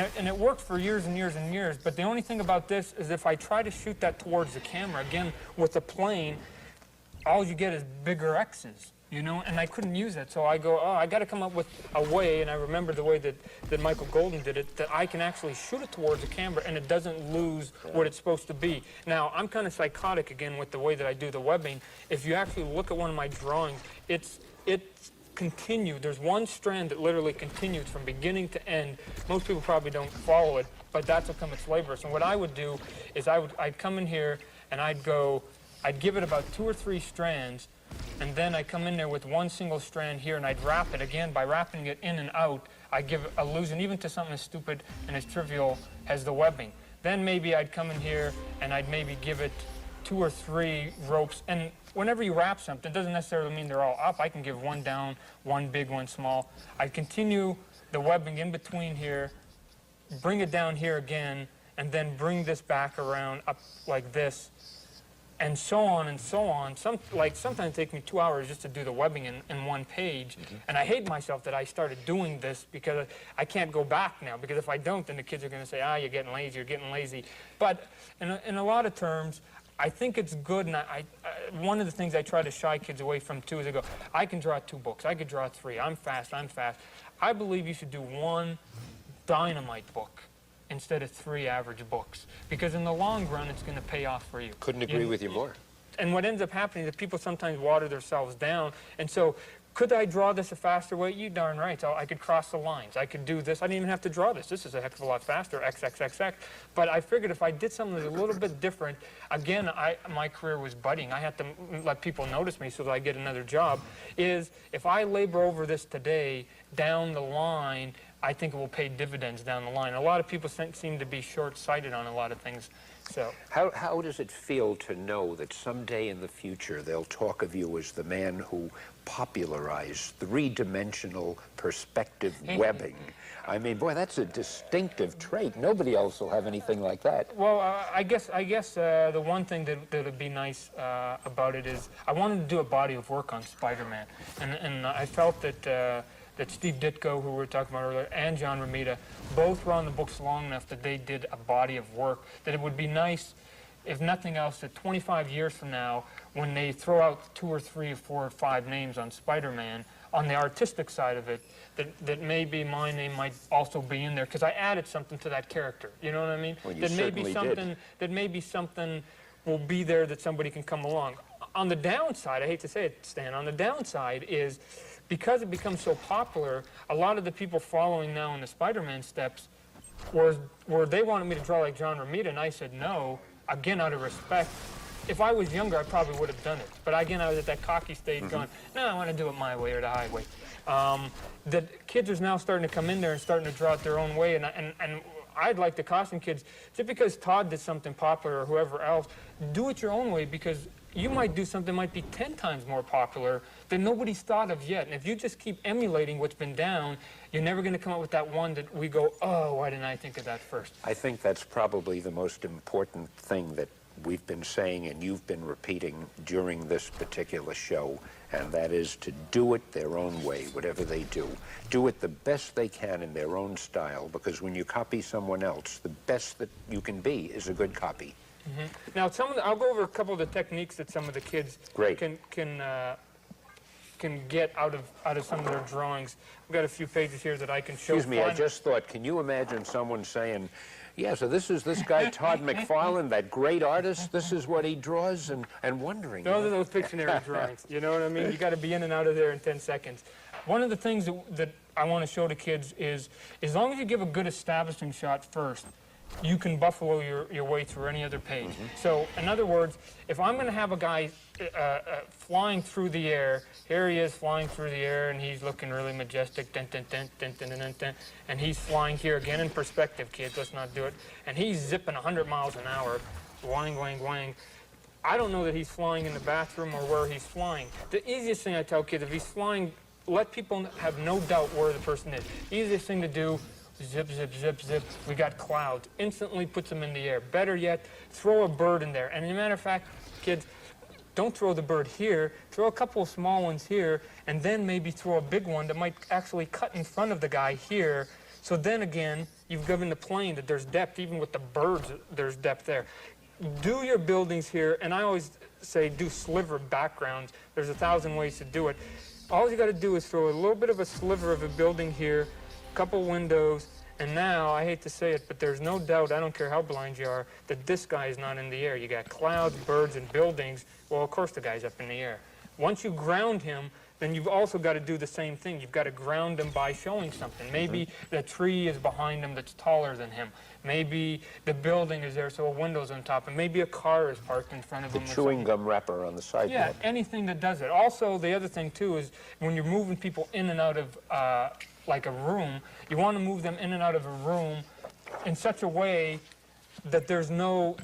it. And it worked for years and years and years, but the only thing about this is if I try to shoot that towards the camera, again, with a plane, all you get is bigger X's, you know, and I couldn't use it. So I go, oh, I got to come up with a way, and I remember the way that Michael Golden did it, that I can actually shoot it towards the camera and it doesn't lose what it's supposed to be. Now, I'm kind of psychotic, again, with the way that I do the webbing. If you actually look at one of my drawings, it's continued. There's one strand that literally continues from beginning to end. Most people probably don't follow it, but that's what comes its laborious. And what I would do is I'd come in here and I'd give it about 2 or 3 strands, and then I'd come in there with one single strand here and I'd wrap it again. By wrapping it in and out, I give illusion even to something as stupid and as trivial as the webbing. Then maybe I'd come in here and I'd maybe give it 2 or 3 ropes. And whenever you wrap something, it doesn't necessarily mean they're all up. I can give one down, one big, one small. I continue the webbing in between here, bring it down here again, and then bring this back around up like this, and so on and so on. Sometimes it takes me 2 hours just to do the webbing in one page. And I hate myself that I started doing this because I can't go back now, because if I don't, then the kids are going to say, you're getting lazy, you're getting lazy. But in a lot of terms, I think it's good, and one of the things I try to shy kids away from too is I go, I can draw 2 books, I could draw 3, I'm fast. I believe you should do 1 dynamite book instead of 3 average books, because in the long run it's going to pay off for you. Couldn't agree with you more. And what ends up happening is that people sometimes water themselves down, and so Could I draw this a faster way? You darn right. So I could cross the lines. I could do this. I didn't even have to draw this. This is a heck of a lot faster, X, X, X, X. But I figured if I did something that was a little bit different, again, my career was budding. I had to let people notice me so that I get another job, is if I labor over this today, down the line, I think it will pay dividends down the line. A lot of people seem to be short-sighted on a lot of things. So, how does it feel to know that someday in the future they'll talk of you as the man who popularized three-dimensional perspective webbing? I mean, boy, that's a distinctive trait. Nobody else will have anything like that. well, I guess the one thing that would be nice about it is I wanted to do a body of work on Spider-Man, and I felt that Steve Ditko, who we were talking about earlier, and John Romita, both were on the books long enough that they did a body of work, that it would be nice, if nothing else, that 25 years from now, when they throw out 2 or 3 or 4 or 5 names on Spider-Man, on the artistic side of it, that maybe my name might also be in there, because I added something to that character, you know what I mean? Well, you that certainly did. That maybe something will be there that somebody can come along. On the downside, I hate to say it, Stan, on the downside is, because it becomes so popular, a lot of the people following now in the Spider-Man steps were they wanted me to draw like John Romita, and I said no, again, out of respect. If I was younger, I probably would have done it. But again, I was at that cocky stage going, no, I want to do it my way or the highway. That kids are now starting to come in there and starting to draw it their own way, and I'd like to caution kids, just because Todd did something popular or whoever else, do it your own way, because you might do something that might be 10 times more popular that nobody's thought of yet. And if you just keep emulating what's been down, you're never going to come up with that one that we go, oh, why didn't I think of that first? I think that's probably the most important thing that we've been saying and you've been repeating during this particular show, and that is to do it their own way, whatever they do. Do it the best they can in their own style, because when you copy someone else, the best that you can be is a good copy. Now, I'll go over a couple of the techniques that some of the kids can get out of some of their drawings. We've got a few pages here that I can show. Excuse me, I just thought, can you imagine someone saying, yeah, so this is this guy Todd McFarlane, that great artist, this is what he draws, and wondering. Those are those Pictionary drawings, you know what I mean? You got to be in and out of there in 10 seconds. One of the things that I want to show to kids is, as long as you give a good establishing shot first, you can buffalo your way through any other page. So, in other words, if I'm going to have a guy flying through the air, here he is flying through the air, and he's looking really majestic, dun, dun, dun, dun, dun, dun, dun, dun, and he's flying here again in perspective, kids, let's not do it, and he's zipping 100 miles an hour, wang, wang, wang. I don't know that he's flying in the bathroom or where he's flying. The easiest thing I tell kids, if he's flying, let people have no doubt where the person is. Easiest thing to do, zip, zip, zip, zip, we got clouds. Instantly puts them in the air. Better yet, throw a bird in there. And as a matter of fact, kids, don't throw the bird here. Throw a couple of small ones here, and then maybe throw a big one that might actually cut in front of the guy here. So then again, you've given the plane that there's depth. Even with the birds, there's depth there. Do your buildings here, and I always say do sliver backgrounds. There's 1,000 ways to do it. All you got to do is throw a little bit of a sliver of a building here, couple windows, and now, I hate to say it, but there's no doubt, I don't care how blind you are, that this guy is not in the air. You got clouds, birds, and buildings. Well, of course the guy's up in the air. Once you ground him, then you've also got to do the same thing. You've got to ground him by showing something. Maybe the tree is behind him that's taller than him. Maybe the building is there, so a window's on top, and maybe a car is parked in front of him. The chewing gum wrapper on the sidewalk. Yeah, anything that does it. Also, the other thing, too, is when you're moving people in and out of like a room, you want to move them in and out of a room in such a way that there's no,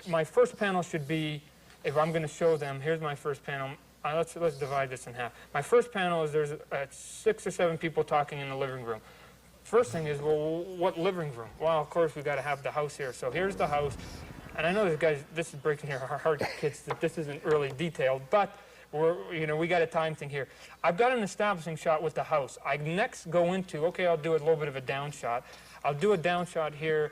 my first panel should be, if I'm going to show them, here's my first panel. Let's divide this in half. My first panel is there's 6 or 7 people talking in the living room. First thing is, well, what living room? Well, of course, we've got to have the house here. So here's the house. And I know this is breaking your heart, kids, that this isn't really detailed, but we got a time thing here. I've got an establishing shot with the house. I next go into, okay, I'll do a little bit of a down shot. I'll do a down shot here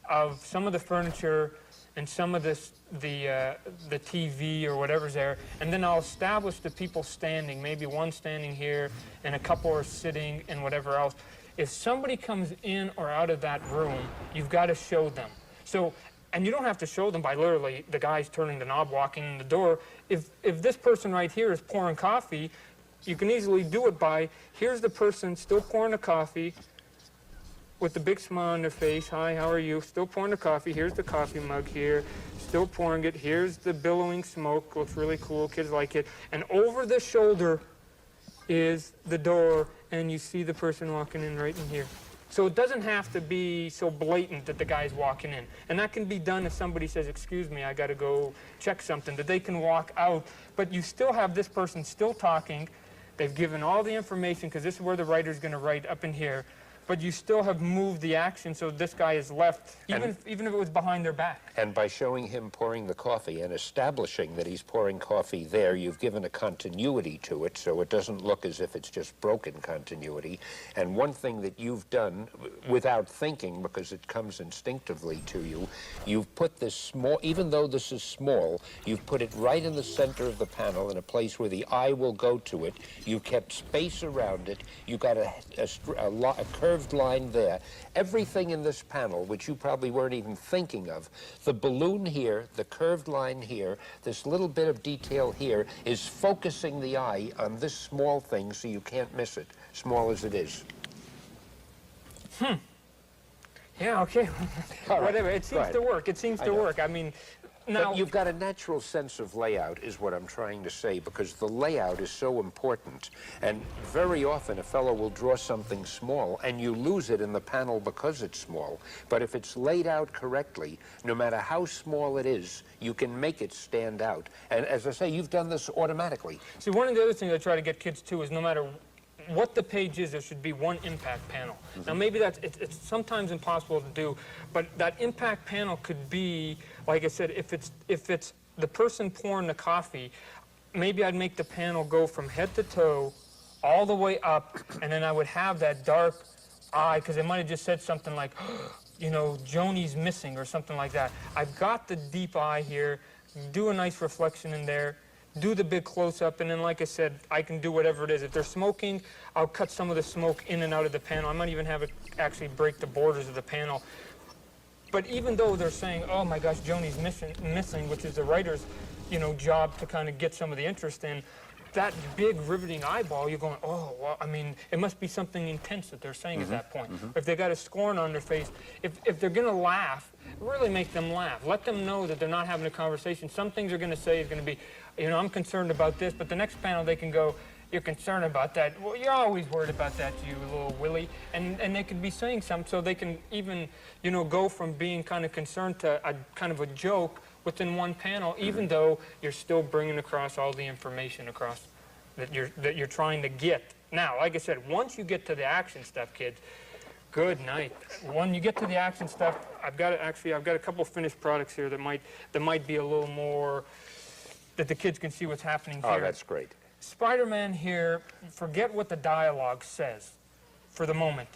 of some of the furniture and some of the TV or whatever's there, and then I'll establish the people standing, maybe one standing here and a couple are sitting and whatever else. If somebody comes in or out of that room, you've got to show them. So, and you don't have to show them by literally the guy's turning the knob, walking in the door. If this person right here is pouring coffee, you can easily do it by, here's the person still pouring the coffee with the big smile on their face. Hi, how are you? Still pouring the coffee. Here's the coffee mug here. Still pouring it. Here's the billowing smoke. Looks really cool. Kids like it. And over the shoulder is the door, and you see the person walking in right in here. So it doesn't have to be so blatant that the guy's walking in. And that can be done if somebody says, excuse me, I got to go check something, that they can walk out. But you still have this person still talking. They've given all the information, because this is where the writer's going to write up in here. But you still have moved the action so this guy is left, even if it was behind their back. And by showing him pouring the coffee and establishing that he's pouring coffee there, you've given a continuity to it, so it doesn't look as if it's just broken continuity. And one thing that you've done without thinking, because it comes instinctively to you, you've put this small, even though this is small, you've put it right in the center of the panel in a place where the eye will go to it. You've kept space around it. You've got a curved line there. Everything in this panel, which you probably weren't even thinking of, the balloon here, the curved line here, this little bit of detail here, is focusing the eye on this small thing so you can't miss it, small as it is. Yeah, okay. All right. Whatever. It seems to work. It seems to work. I mean, now... But you've got a natural sense of layout, is what I'm trying to say, because the layout is so important. And very often a fellow will draw something small, and you lose it in the panel because it's small. But if it's laid out correctly, no matter how small it is, you can make it stand out. And as I say, you've done this automatically. See, one of the other things I try to get kids to is no matter what the page is, there should be one impact panel. Now, maybe it's sometimes impossible to do, but that impact panel could be, like I said, if it's the person pouring the coffee, maybe I'd make the panel go from head to toe all the way up, and then I would have that dark eye, because it might have just said something like, you know, Joni's missing or something like that. I've got the deep eye here, do a nice reflection in there, do the big close-up, and then, like I said, I can do whatever it is. If they're smoking, I'll cut some of the smoke in and out of the panel. I might even have it actually break the borders of the panel. But even though they're saying, oh my gosh, Joni's missing, which is the writer's, you know, job to kind of get some of the interest in, that big riveting eyeball, you're going, oh, well, I mean, it must be something intense that they're saying at that point. If they got a scorn on their face, if they're going to laugh, really make them laugh. Let them know that they're not having a conversation. Some things they're going to say is going to be, you know, I'm concerned about this, but the next panel they can go, you're concerned about that. Well, you're always worried about that, you little Willie. And they could be saying something so they can even, you know, go from being kind of concerned to a kind of a joke within one panel, even though you're still bringing across all the information across that you're trying to get. Now, like I said, once you get to the action stuff, kids, good night. When you get to the action stuff, I've got a couple finished products here that might be a little more, that the kids can see what's happening here. Oh, that's great. Spider-Man here, forget what the dialogue says for the moment.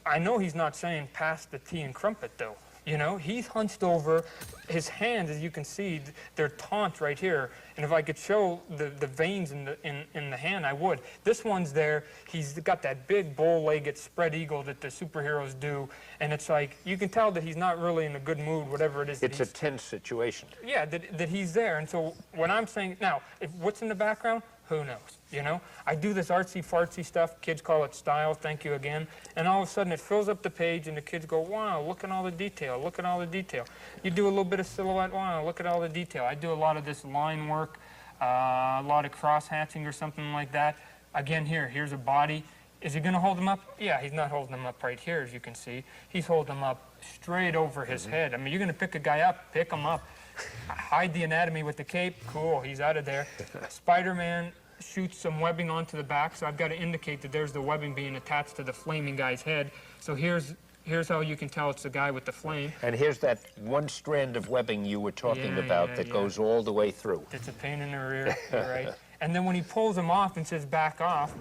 I know he's not saying pass the tea and crumpet, though. You know, he's hunched over. His hands, as you can see, they're taut right here. And if I could show the veins in the hand, I would. This one's there. He's got that big bow-legged spread eagle that the superheroes do. And it's like, you can tell that he's not really in a good mood, whatever it is. It's a tense situation. Yeah, that he's there. And so when I'm saying, now, what's in the background? Who knows, you know? I do this artsy-fartsy stuff. Kids call it style, thank you again. And all of a sudden it fills up the page and the kids go, wow, look at all the detail, look at all the detail. You do a little bit of silhouette, wow, look at all the detail. I do a lot of this line work, a lot of cross-hatching or something like that. Again, here's a body. Is he going to hold them up? Yeah, he's not holding them up right here, as you can see. He's holding them up straight over his head. I mean, you're going to pick a guy up, pick him up. Hide the anatomy with the cape. Cool, he's out of there. Spider-Man shoots some webbing onto the back, so I've got to indicate that there's the webbing being attached to the flaming guy's head. So here's how you can tell it's the guy with the flame. And here's that one strand of webbing you were talking about that goes all the way through. It's a pain in the rear, right? And then when he pulls him off and says back off,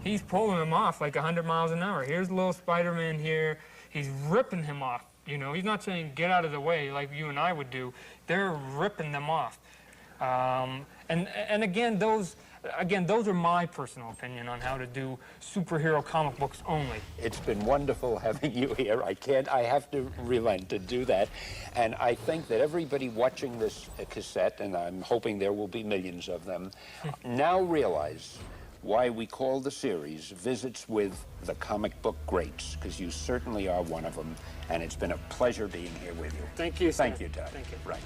he's pulling him off like 100 miles an hour. Here's little Spider-Man here. He's ripping him off. You know, he's not saying get out of the way like you and I would do. They're ripping them off. And again, those are my personal opinion on how to do superhero comic books only. It's been wonderful having you here. I have to relent to do that. And I think that everybody watching this cassette, and I'm hoping there will be millions of them, now realize why we call the series Visits with the Comic Book Greats, because you certainly are one of them, and it's been a pleasure being here with you. Thank you, sir. Thank you, Todd. Thank you. Right.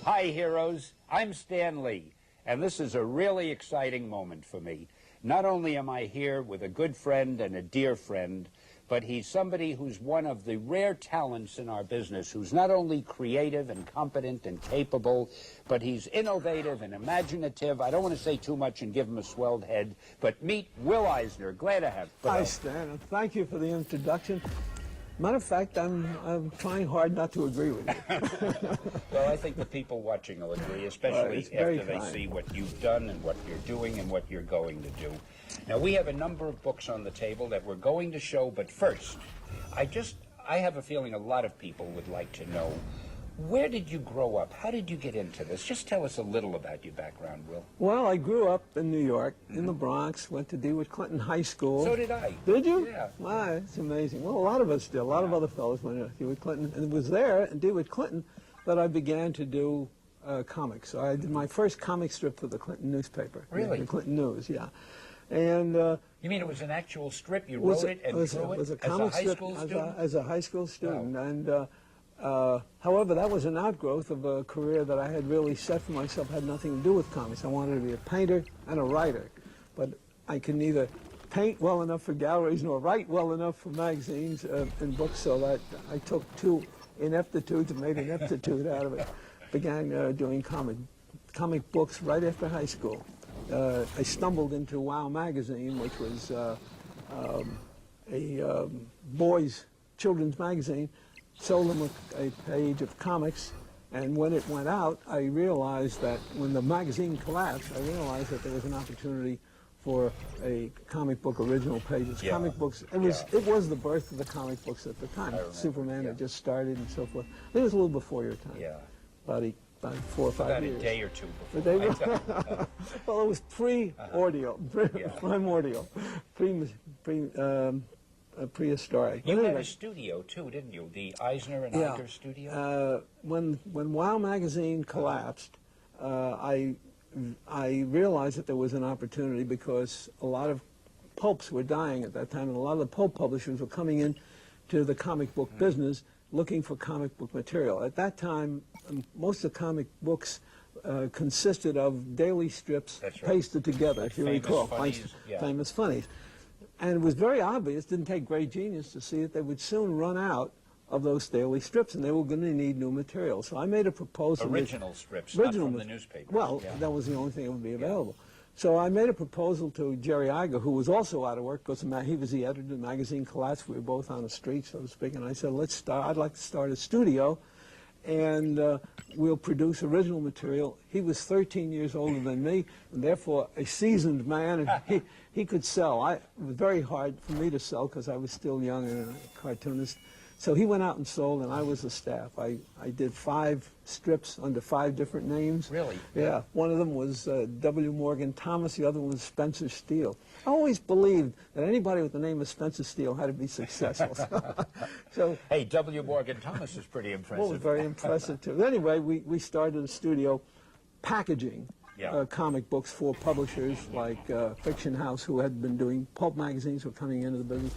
Hi, heroes. I'm Stan Lee, and this is a really exciting moment for me. Not only am I here with a good friend and a dear friend, but he's somebody who's one of the rare talents in our business, who's not only creative and competent and capable, but he's innovative and imaginative. I don't want to say too much and give him a swelled head, but meet Will Eisner. Glad to have you. Hi, Stan, and thank you for the introduction. Matter of fact, I'm trying hard not to agree with you. Well, I think the people watching will agree, especially it's very after they kind. see what you've done and what you're doing and what you're going to do. Now, we have a number of books on the table that we're going to show, but first, I have a feeling a lot of people would like to know, where did you grow up? How did you get into this? Just tell us a little about your background, Will. Well, I grew up in New York, in the Bronx, went to DeWitt Clinton High School. So did I. Did you? Yeah. Wow, it's amazing. Well, a lot of us did. A lot of other fellows went to DeWitt Clinton. And it was there in DeWitt Clinton that I began to do comics. So I did my first comic strip for the Clinton newspaper. Really? The Clinton News, yeah. And You mean it was an actual strip? You wrote it and drew it was a as a comic high strip school student? as a high school student. Wow. And however, that was an outgrowth of a career that I had really set for myself, had nothing to do with comics. I wanted to be a painter and a writer, but I could neither paint well enough for galleries nor write well enough for magazines and books, so that I took two ineptitudes and made an aptitude out of it. Began doing comic books right after high school. I stumbled into Wow magazine, which was a boys' children's magazine. Sold them a page of comics, and when it went out, I realized that when the magazine collapsed, I realized that there was an opportunity for a comic book original pages. Yeah. Comic books, it was the birth of the comic books at the time. remember, Superman yeah. had just started and so forth. It was a little before your time. Yeah. About 4 or 5 About years. a day or two A before. day- well, it was pre-ordeal, Yeah. primordial, prehistoric. You But had anyway, a studio too, didn't you? The Eisner and Yeah. Iger studio? when Wow magazine collapsed, I realized that there was an opportunity because a lot of pulps were dying at that time, and a lot of the pulp publishers were coming in to the comic book business looking for comic book material. At that time, most of the comic books consisted of daily strips That's right. pasted together, Like if you famous recall. funnies, yeah. Famous funnies. And it was very obvious, didn't take great genius to see that they would soon run out of those daily strips, and they were going to need new material. So I made a proposal. Original strips, not from the newspaper. Well, Yeah. that was the only thing that would be available. So I made a proposal to Jerry Iger, who was also out of work because he was the editor of the magazine collapsed. We were both on the street, so to speak. And I said, I'd like to start a studio, and we'll produce original material. He was 13 years older than me, and therefore a seasoned man, and he could sell. It was very hard for me to sell because I was still young and a cartoonist. So he went out and sold, and I was the staff. I did 5 strips under 5 different names. Really? Yeah. One of them was W. Morgan Thomas. The other one was Spencer Steele. I always believed that anybody with the name of Spencer Steele had to be successful. So Hey, W. Morgan Thomas is pretty impressive. well, it was very impressive, too. Anyway, we started a studio packaging comic books for publishers like Fiction House, who had been doing pulp magazines, were coming into the business,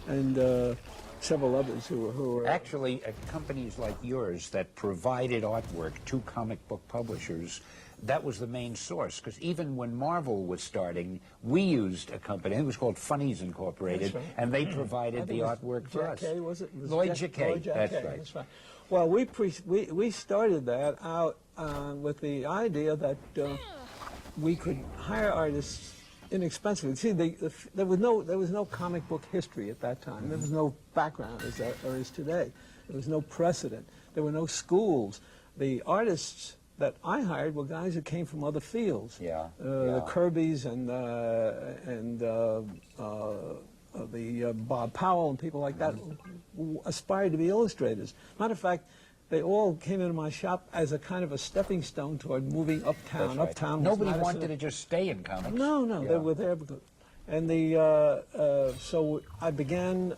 and several others who were... Actually, companies like yours that provided artwork to comic book publishers, that was the main source, because even when Marvel was starting, we used a company, it was called Funnies Incorporated, Right. and they provided the artwork for us. Jack Kay, was it? Lloyd Jackay, that's right. That's right. Well, we started that out with the idea that we could hire artists inexpensively. See, there was no comic book history at that time. There was no background as there is today. There was no precedent. There were no schools. The artists that I hired were guys that came from other fields. The Kirbys and the Bob Powell and people like that who aspired to be illustrators. Matter of fact, they all came into my shop as a kind of a stepping stone toward moving uptown. Right. Uptown. Was Nobody Madison. wanted to just stay in comics. No, they were there because, and so I began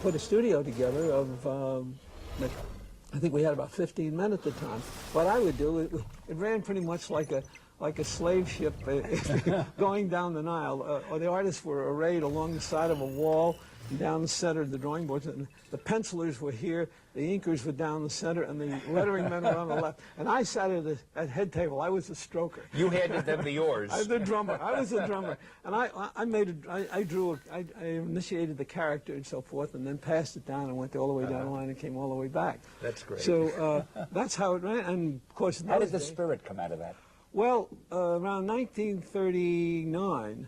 put a studio together of. I think we had about 15 men at the time. What I would do, it ran pretty much like a slave ship going down the Nile. Or the artists were arrayed along the side of a wall, and down the center of the drawing boards. And the pencilers were here, the inkers were down the center, and the lettering men were on the left. And I sat at head table. I was the stroker. You handed them the oars. I was the drummer. I was the drummer. And I drew, I initiated the character and so forth, and then passed it down and went all the way down the line and came all the way back. That's great. So that's how it ran. And of course, how did the spirit come out of that? Well, around 1939,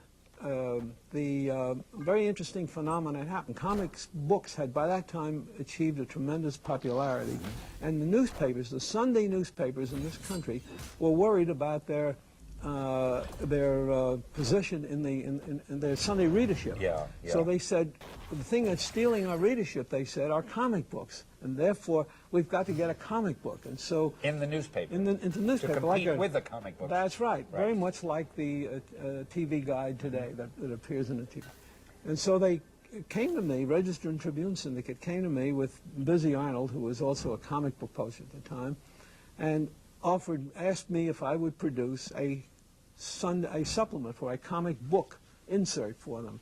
the very interesting phenomenon happened. Comics books had by that time achieved a tremendous popularity, and the newspapers, the Sunday newspapers in this country, were worried about their position in their Sunday readership. So they said, the thing that's stealing our readership, they said, are comic books, and therefore we've got to get a comic book. And so in the newspaper. In the newspaper, to compete with the comic books. That's right. Very much like the TV guide today that appears in the TV. And so they came to me, Register and Tribune Syndicate came to me with Busy Arnold, who was also a comic book poster at the time, and asked me if I would produce a supplement for a comic book insert for them.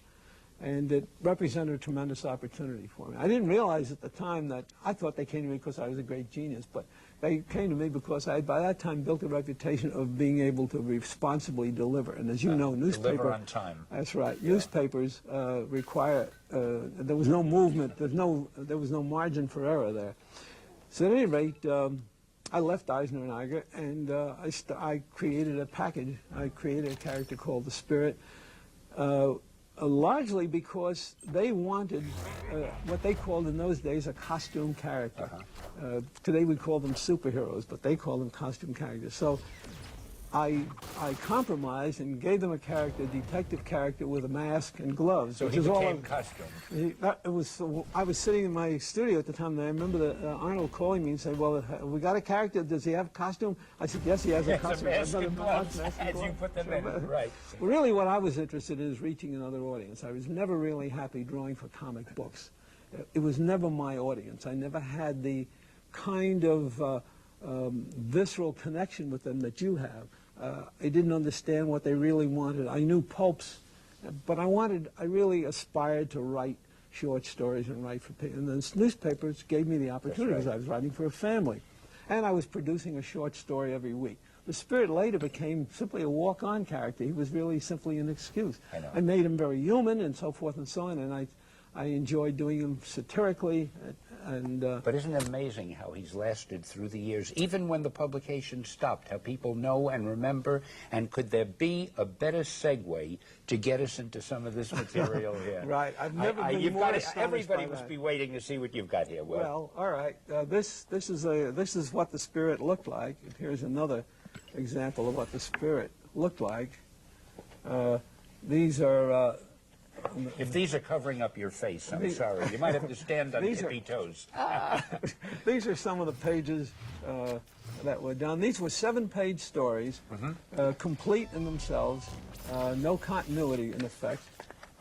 And it represented a tremendous opportunity for me. I didn't realize at the time that I thought they came to me because I was a great genius, but they came to me because I had by that time built a reputation of being able to responsibly deliver. And as you know, deliver on time. That's right. Yeah. Newspapers require. There was no movement. There was no margin for error there. So at any rate, I left Eisner and Iger, and I created a package. I created a character called the Spirit. Largely because they wanted what they called in those days a costume character. Today we call them superheroes, but they call them costume characters. So I compromised and gave them a character, a detective character with a mask and gloves. So which he is became costume. I was sitting in my studio at the time, and I remember Arnold calling me and saying, well, we got a character. Does he have a costume? I said, yes, he has a costume. Mask and gloves, as you put them in, right. Well, really what I was interested in is reaching another audience. I was never really happy drawing for comic books. It was never my audience. I never had the kind of visceral connection with them that you have. I didn't understand what they really wanted. I knew pulps, but I really aspired to write short stories and write for people. And the newspapers gave me the opportunity because I was writing for a family. And I was producing a short story every week. The Spirit later became simply a walk-on character. He was really simply an excuse. I made him very human and so forth and so on, and I enjoyed doing him satirically. But isn't it amazing how he's lasted through the years, even when the publication stopped, how people know and remember, and could there be a better segue to get us into some of this material here? Right. I've never been more astonished everybody by must that. be waiting to see what you've got here, Will. Well, all right. This is what the Spirit looked like. Here's another example of what the Spirit looked like. These are If these are covering up your face, I'm sorry. You might have to stand on tippy toes. These are some of the pages that were done. These were 7-page stories, complete in themselves, no continuity in effect.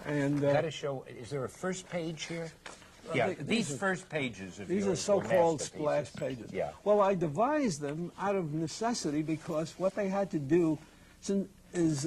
And Got to show. Is there a first page here? Yeah, these first pages of these are yours so-called were splash masterpieces. pages. Yeah. Well, I devised them out of necessity because what they had to do is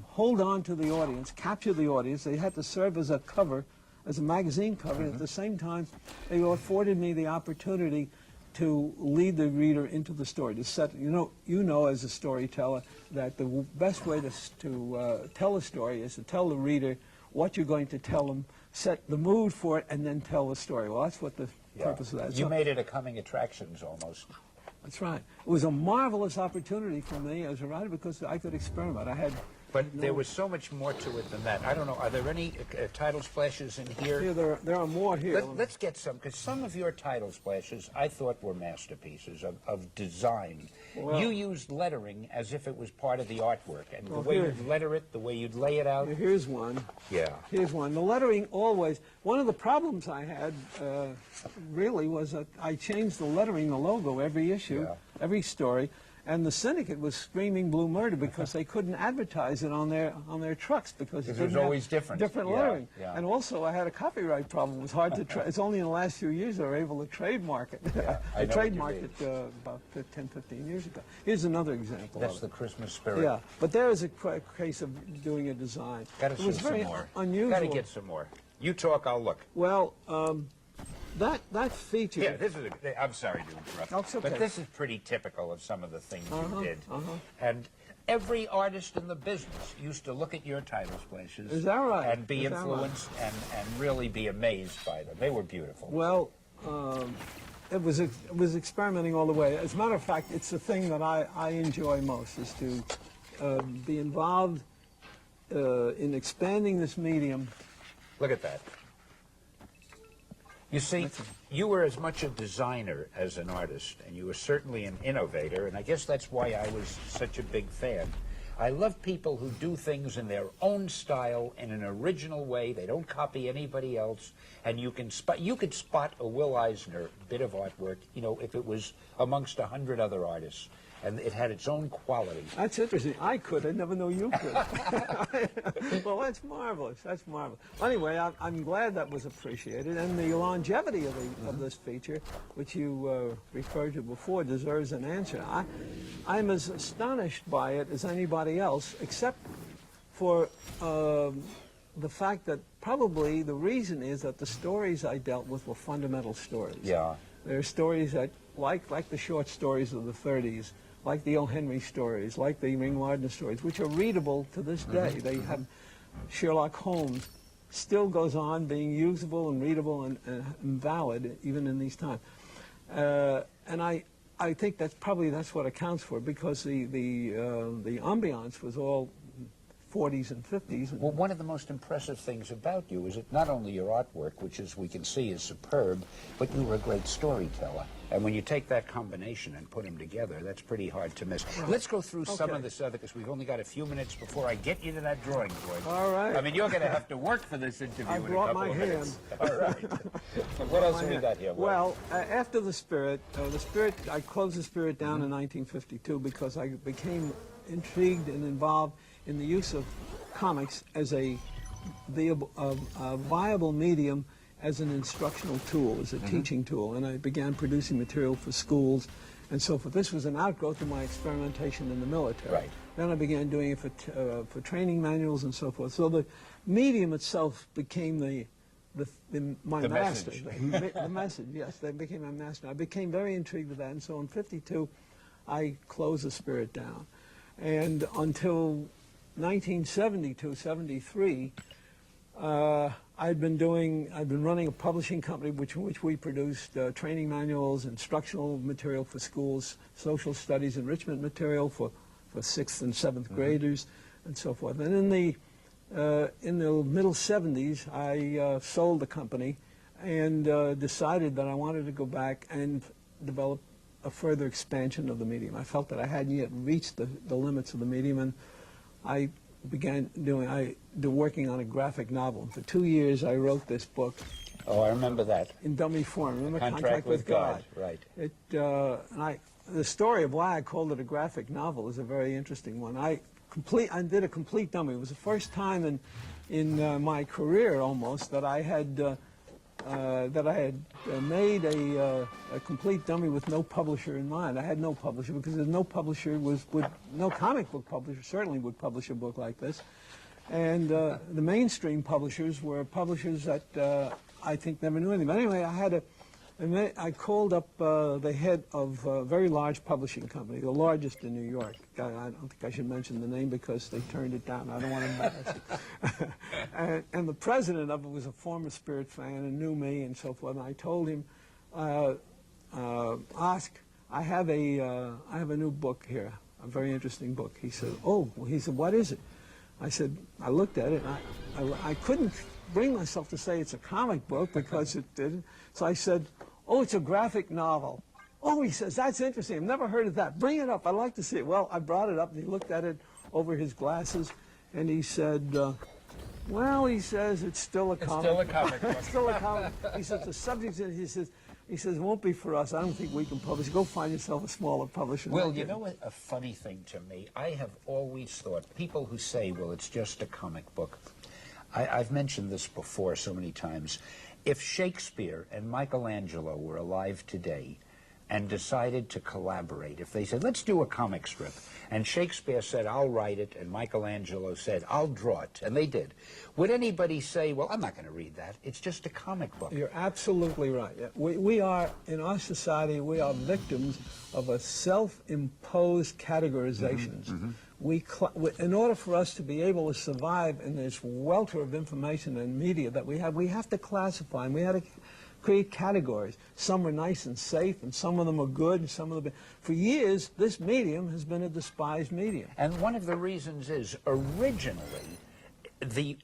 hold on to the audience, capture the audience. They had to serve as a cover, as a magazine cover. At the same time, they afforded me the opportunity to lead the reader into the story. To set, you know, as a storyteller, that the best way to tell a story is to tell the reader what you're going to tell them, set the mood for it, and then tell the story. Well, that's what the purpose of that is. You made it a coming attractions almost. That's right. It was a marvelous opportunity for me as a writer because I could experiment. But there was so much more to it than that. I don't know. Are there any title splashes in here? Here, there are more here. Let's get some, because some of your title splashes I thought were masterpieces of design. Well, you used lettering as if it was part of the artwork, and the way here. you'd letter it, the way you'd lay it out. Here's one. Yeah. Here's one. The lettering always, one of the problems I had really was that I changed the lettering, the logo, every issue, every story. And the syndicate was screaming blue murder because they couldn't advertise it on their trucks because it was always different. lettering. Yeah. And also, I had a copyright problem. It was hard to. It's only in the last few years they were able to trademark it. Yeah, I trademarked it about 10, 15 years ago. Here's another example. That's the Christmas spirit. Yeah, but there is a case of doing a design. Got to It was see very some more. unusual. Got to get some more. You talk, I'll look. Well, that feature. Yeah, this is. I'm sorry to interrupt, That's okay. but this is pretty typical of some of the things you did. And every artist in the business used to look at your title splashes. Is that right? And be Is that influenced and really be amazed by them. They were beautiful. Well, it was experimenting all the way. As a matter of fact, it's the thing that I enjoy most is to be involved in expanding this medium. Look at that. You see, you were as much a designer as an artist, and you were certainly an innovator, and I guess that's why I was such a big fan. I love people who do things in their own style, in an original way. They don't copy anybody else, and you could spot a Will Eisner bit of artwork, you know, if it was amongst 100 other artists. And it had its own quality. That's interesting. I could. I never knew you could. Well, that's marvelous. That's marvelous. Anyway, I'm glad that was appreciated. And the longevity of this feature, which you referred to before, deserves an answer. I'm as astonished by it as anybody else, except for the fact that probably the reason is that the stories I dealt with were fundamental stories. Yeah. They're stories that, like the short stories of the 30s, like the O. Henry stories, like the Ring Lardner stories, which are readable to this day. They have Sherlock Holmes still goes on being usable and readable and valid even in these times. And I think that's what accounts for it, because the ambiance was all 40s and 50s. Well, one of the most impressive things about you is that not only your artwork, which, as we can see, is superb, but you were a great storyteller. And when you take that combination and put them together, that's pretty hard to miss. Let's go through some of this other, because we've only got a few minutes before I get you to that drawing board. All right. I mean, you're going to have to work for this interview I in a brought couple my of hand. minutes. All right. What else have we got here? Well, after the Spirit, I closed the Spirit down in 1952 because I became intrigued and involved in the use of comics as a viable medium, as an instructional tool, as a teaching tool, and I began producing material for schools and so forth. This was an outgrowth of my experimentation in the military. Right. Then I began doing it for training manuals and so forth. So the medium itself became my master. Message. The message, yes, that became my master. I became very intrigued with that, and so in '52, I closed the Spirit down. And until 1972, 73, I'd been running a publishing company which we produced training manuals, instructional material for schools, social studies, enrichment material for 6th and 7th graders, and so forth. And in the middle 70s, I sold the company and decided that I wanted to go back and develop a further expansion of the medium. I felt that I hadn't yet reached the limits of the medium, and I began working on a graphic novel. For 2 years, I wrote this book. Oh, I remember that. In dummy form. Remember Contract with God. Right. The story of why I called it a graphic novel is a very interesting one. I did a complete dummy. It was the first time in my career almost that I had made a complete dummy with no publisher in mind. I had no publisher because no publisher no comic book publisher certainly would publish a book like this. And the mainstream publishers were publishers that I think never knew anything. But anyway, I called up the head of a very large publishing company, the largest in New York. I don't think I should mention the name because they turned it down. I don't want to embarrass it. and the president of it was a former Spirit fan and knew me and so forth. And I told him, I have a new book here, a very interesting book. He said, what is it? I said, I looked at it, and I couldn't bring myself to say it's a comic book because it didn't. So I said, oh, it's a graphic novel. Oh, he says, that's interesting. I've never heard of that. Bring it up. I'd like to see it. Well, I brought it up, and he looked at it over his glasses, and he said, well, he says, it's still a comic book. It's still a comic book. It's still a comic book. He says, the subject, he says, it won't be for us. I don't think we can publish. Go find yourself a smaller publisher. Well, you know what, a funny thing to me, I have always thought, people who say, well, it's just a comic book, I've mentioned this before so many times. If Shakespeare and Michelangelo were alive today and decided to collaborate, if they said, let's do a comic strip, and Shakespeare said, I'll write it, and Michelangelo said, I'll draw it, and they did, would anybody say, well, I'm not going to read that, it's just a comic book? You're absolutely right. We are, in our society, we are victims of a self-imposed categorizations. In order for us to be able to survive in this welter of information and media that we have to classify, and we have to create categories. Some are nice and safe, and some of them are good, and some of them... For years, this medium has been a despised medium. And one of the reasons is, originally, the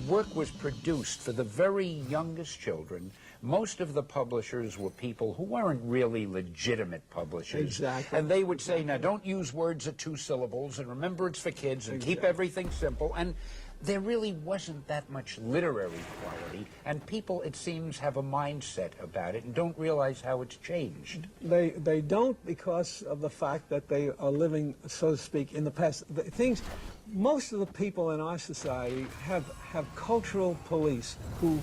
work was produced for the very youngest children. Most of the publishers were people who weren't really legitimate publishers. Exactly. And they would say, now, don't use words of 2 syllables, and remember it's for kids, and keep everything simple. And there really wasn't that much literary quality, and people, it seems, have a mindset about it and don't realize how it's changed. They don't because of the fact that they are living, so to speak, in the past. Most of the people in our society have cultural police who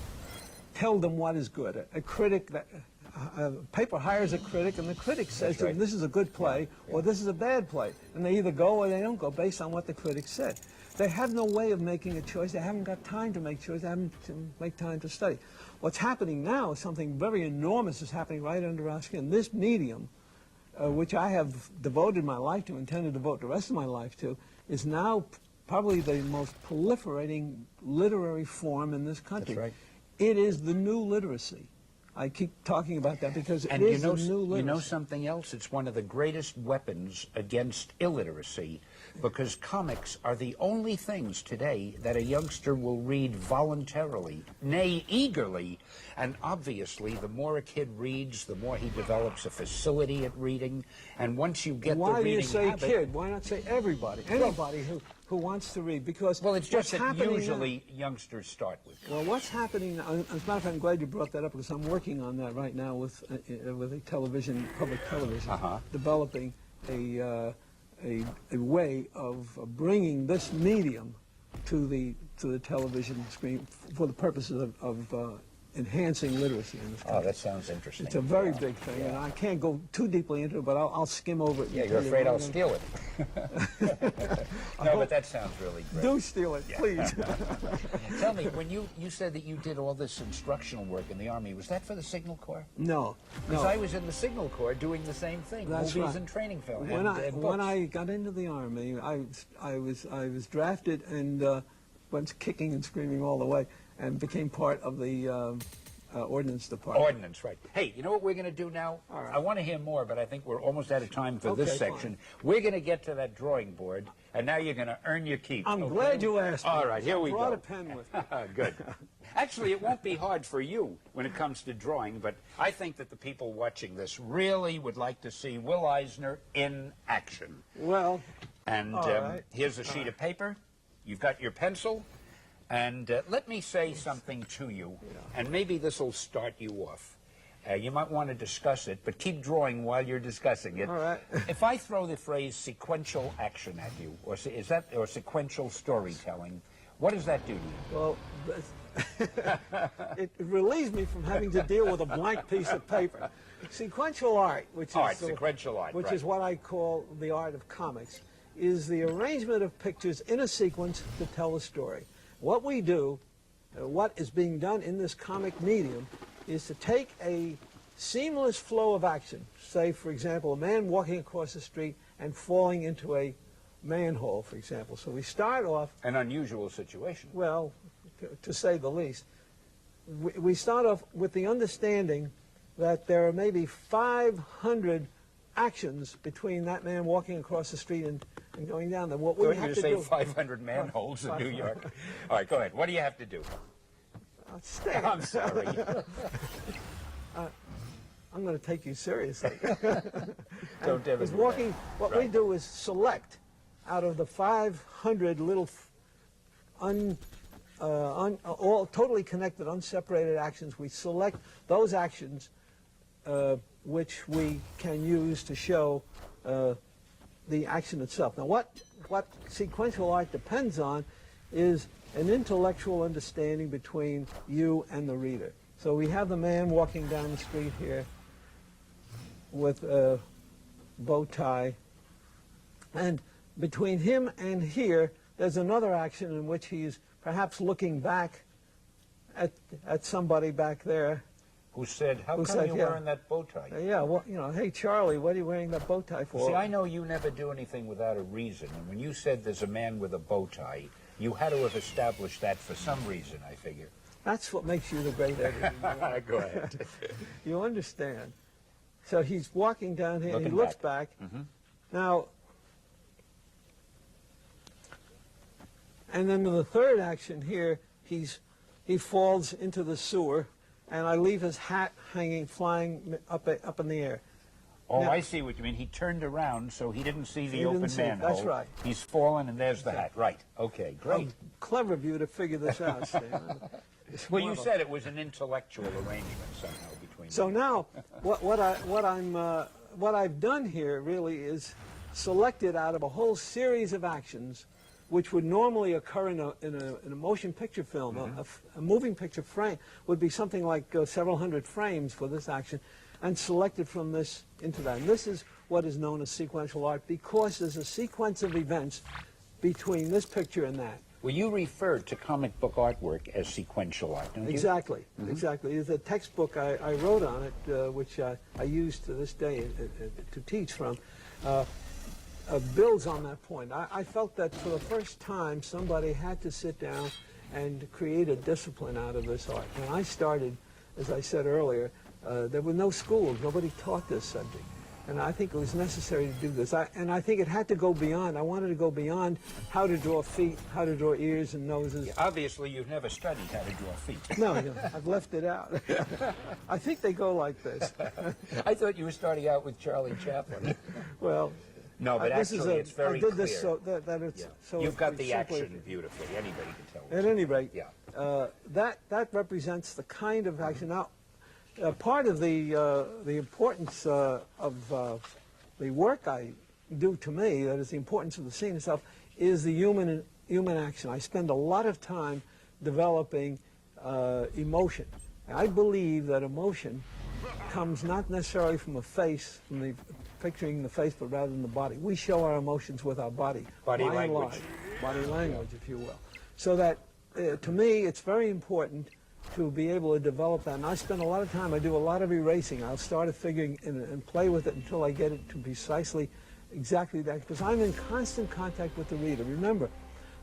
tell them what is good. A critic, a paper hires a critic, and the critic says to them, this is a good play, or this is a bad play. And they either go or they don't go based on what the critic said. They have no way of making a choice. They haven't got time to make choices. They haven't make time to study. What's happening now is something very enormous is happening right under our skin. This medium, which I have devoted my life to, intend to devote the rest of my life to, is now probably the most proliferating literary form in this country. That's right. It is the new literacy. I keep talking about that because it is the new literacy. You know something else? It's one of the greatest weapons against illiteracy, because comics are the only things today that a youngster will read voluntarily, nay, eagerly. And obviously, the more a kid reads, the more he develops a facility at reading. And once you get the reading habit... Why do you say kid? Why not say everybody? Anybody who wants to read, because well, it's just that usually youngsters start with. Well, what's happening, as a matter of fact, I'm glad you brought that up, because I'm working on that right now with a television, public television, developing a way of bringing this medium to the television screen for the purposes of enhancing literacy in this country. Oh, that sounds interesting. It's a very big thing, and I can't go too deeply into it, but I'll skim over it. Yeah, you're afraid I'll steal it. No, but that sounds really great. Do steal it, please. Tell me, when you said that you did all this instructional work in the Army, was that for the Signal Corps? No. Because I was in the Signal Corps doing the same thing, That's movies right. and training films. When I got into the Army, I was drafted and went kicking and screaming all the way, and became part of the Ordnance Department. Ordnance, right. Hey, you know what we're going to do now? All right. I want to hear more, but I think we're almost out of time for this section. Fine. We're going to get to that drawing board, and now you're going to earn your keep. I'm glad you asked me. All right, here we go. I brought a pen with me. Good. Actually, it won't be hard for you when it comes to drawing, but I think that the people watching this really would like to see Will Eisner in action. Well, And all right. here's a sheet of paper. You've got your pencil, and let me say something to you, and maybe this will start you off. You might want to discuss it, but keep drawing while you're discussing it. All right. If I throw the phrase sequential action at you, or sequential storytelling, what does that do to you? Well, it relieves me from having to deal with a blank piece of paper. Sequential art, which is what I call the art of comics, is the arrangement of pictures in a sequence to tell a story. What we do, what is being done in this comic medium, is to take a seamless flow of action. Say, for example, a man walking across the street and falling into a manhole, for example. So we start off... An unusual situation. Well, to say the least. We start off with the understanding that there are maybe 500 actions between that man walking across the street and going down there. What we have to do... 500 manholes in New York. All right, go ahead. What do you have to do? I'm sorry. I'm going to take you seriously. Don't ever do walking, that. What we do is select out of the 500 little all totally connected, unseparated actions. We select those actions which we can use to show the action itself. Now, what sequential art depends on is an intellectual understanding between you and the reader. So we have the man walking down the street here with a bow tie, and between him and here, there's another action in which he's perhaps looking back at somebody back there. Who said, how come you're wearing that bow tie? Yeah, well, you know, hey, Charlie, what are you wearing that bow tie for? See, I know you never do anything without a reason, and when you said there's a man with a bow tie, you had to have established that for some reason, I figure. That's what makes you the great editor. Go ahead. You understand. So he's walking down here, and he looks back. Mm-hmm. Now, and then the third action here, he falls into the sewer, and I leave his hat hanging, flying up in the air. Oh, now, I see what you mean. He turned around so he didn't see the open manhole. That's right. He's fallen, and there's the hat. Right. Okay, great. Clever of you to figure this out, Steevn. Well, you said it was an intellectual arrangement somehow between So you. now, what I've done here really is selected out of a whole series of actions which would normally occur in a motion picture film. Mm-hmm. A moving picture frame would be something like several hundred frames for this action, and selected from this into that. And this is what is known as sequential art, because there's a sequence of events between this picture and that. Well, you referred to comic book artwork as sequential art, don't you? Exactly, exactly. There's a textbook I wrote on it, which I use to this day to teach from, builds on that point. I felt that for the first time somebody had to sit down and create a discipline out of this art. When I started, as I said earlier, there were no schools. Nobody taught this subject. And I think it was necessary to do this. And I think it had to go beyond. I wanted to go beyond how to draw feet, how to draw ears and noses. Yeah, obviously, you've never studied how to draw feet. No, I've left it out. I think they go like this. I thought you were starting out with Charlie Chaplin. Well, no, but actually, it's very clear. I did this so that it's so. You've got the action beautifully. Anybody can tell. At any rate, yeah. That represents the kind of action. Now, part of the importance of the work I do, to me, that is the importance of the scene itself, is the human action. I spend a lot of time developing emotion. I believe that emotion comes not necessarily from a face, from picturing the face, but rather than the body. We show our emotions with our body. Body language. Body language, if you will. So that, to me, it's very important to be able to develop that. And I spend a lot of time, I do a lot of erasing. I'll start figuring and play with it until I get it to precisely exactly that, because I'm in constant contact with the reader. Remember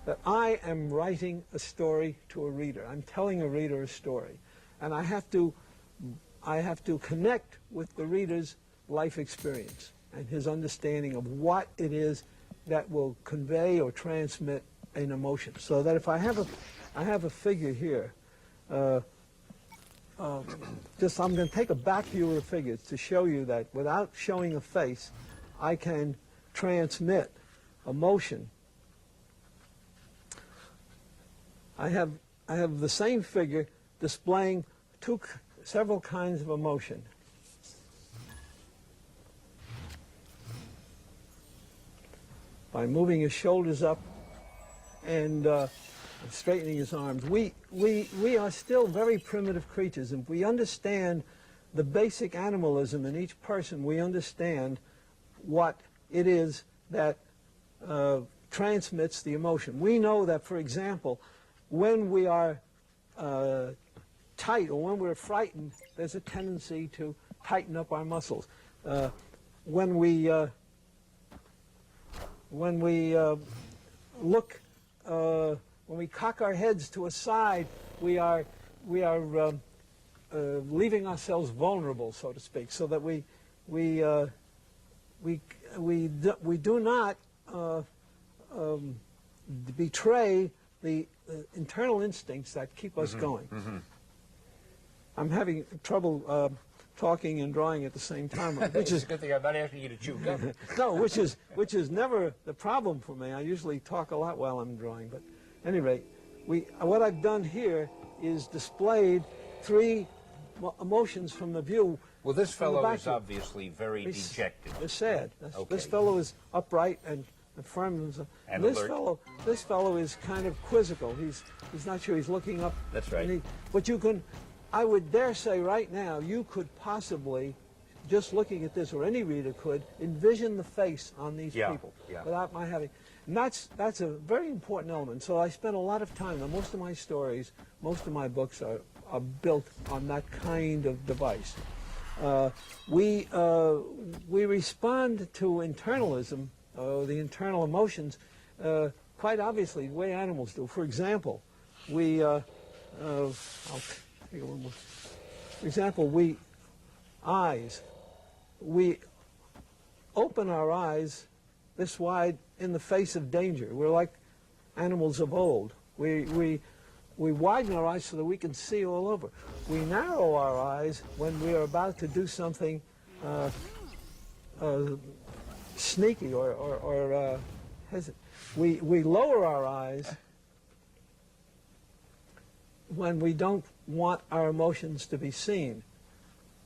that I am writing a story to a reader. I'm telling a reader a story. And I have to connect with the reader's life experience and his understanding of what it is that will convey or transmit an emotion. So that if I have a figure here, I'm going to take a back view of the figures to show you that without showing a face, I can transmit emotion I have the same figure displaying several kinds of emotion. By moving his shoulders up and straightening his arms. We are still very primitive creatures. If we understand the basic animalism in each person, we understand what it is that transmits the emotion. We know that, for example, when we are tight or when we're frightened, there's a tendency to tighten up our muscles. When we look, when we cock our heads to a side, we are leaving ourselves vulnerable, so to speak, so that we do not betray the internal instincts that keep us going. I'm having trouble talking and drawing at the same time, which is a good thing I'm not asking you to chew gum. no, which is never the problem for me. I usually talk a lot while I'm drawing, but at any rate, what I've done here is displayed three emotions from the view. Well, this fellow is obviously very dejected. They're sad. Okay. This fellow is upright and firm. And this alert. this fellow is kind of quizzical. He's not sure. He's looking up. That's right. But I would dare say right now, you could possibly, just looking at this, or any reader could, envision the face on these people without my having. And that's a very important element. So I spent a lot of time, and most of my stories, most of my books are built on that kind of device. We respond to internalism, the internal emotions, quite obviously the way animals do. For example, eyes. We open our eyes this wide in the face of danger. We're like animals of old. We widen our eyes so that we can see all over. We narrow our eyes when we are about to do something sneaky or hesitant. We lower our eyes when we don't want our emotions to be seen.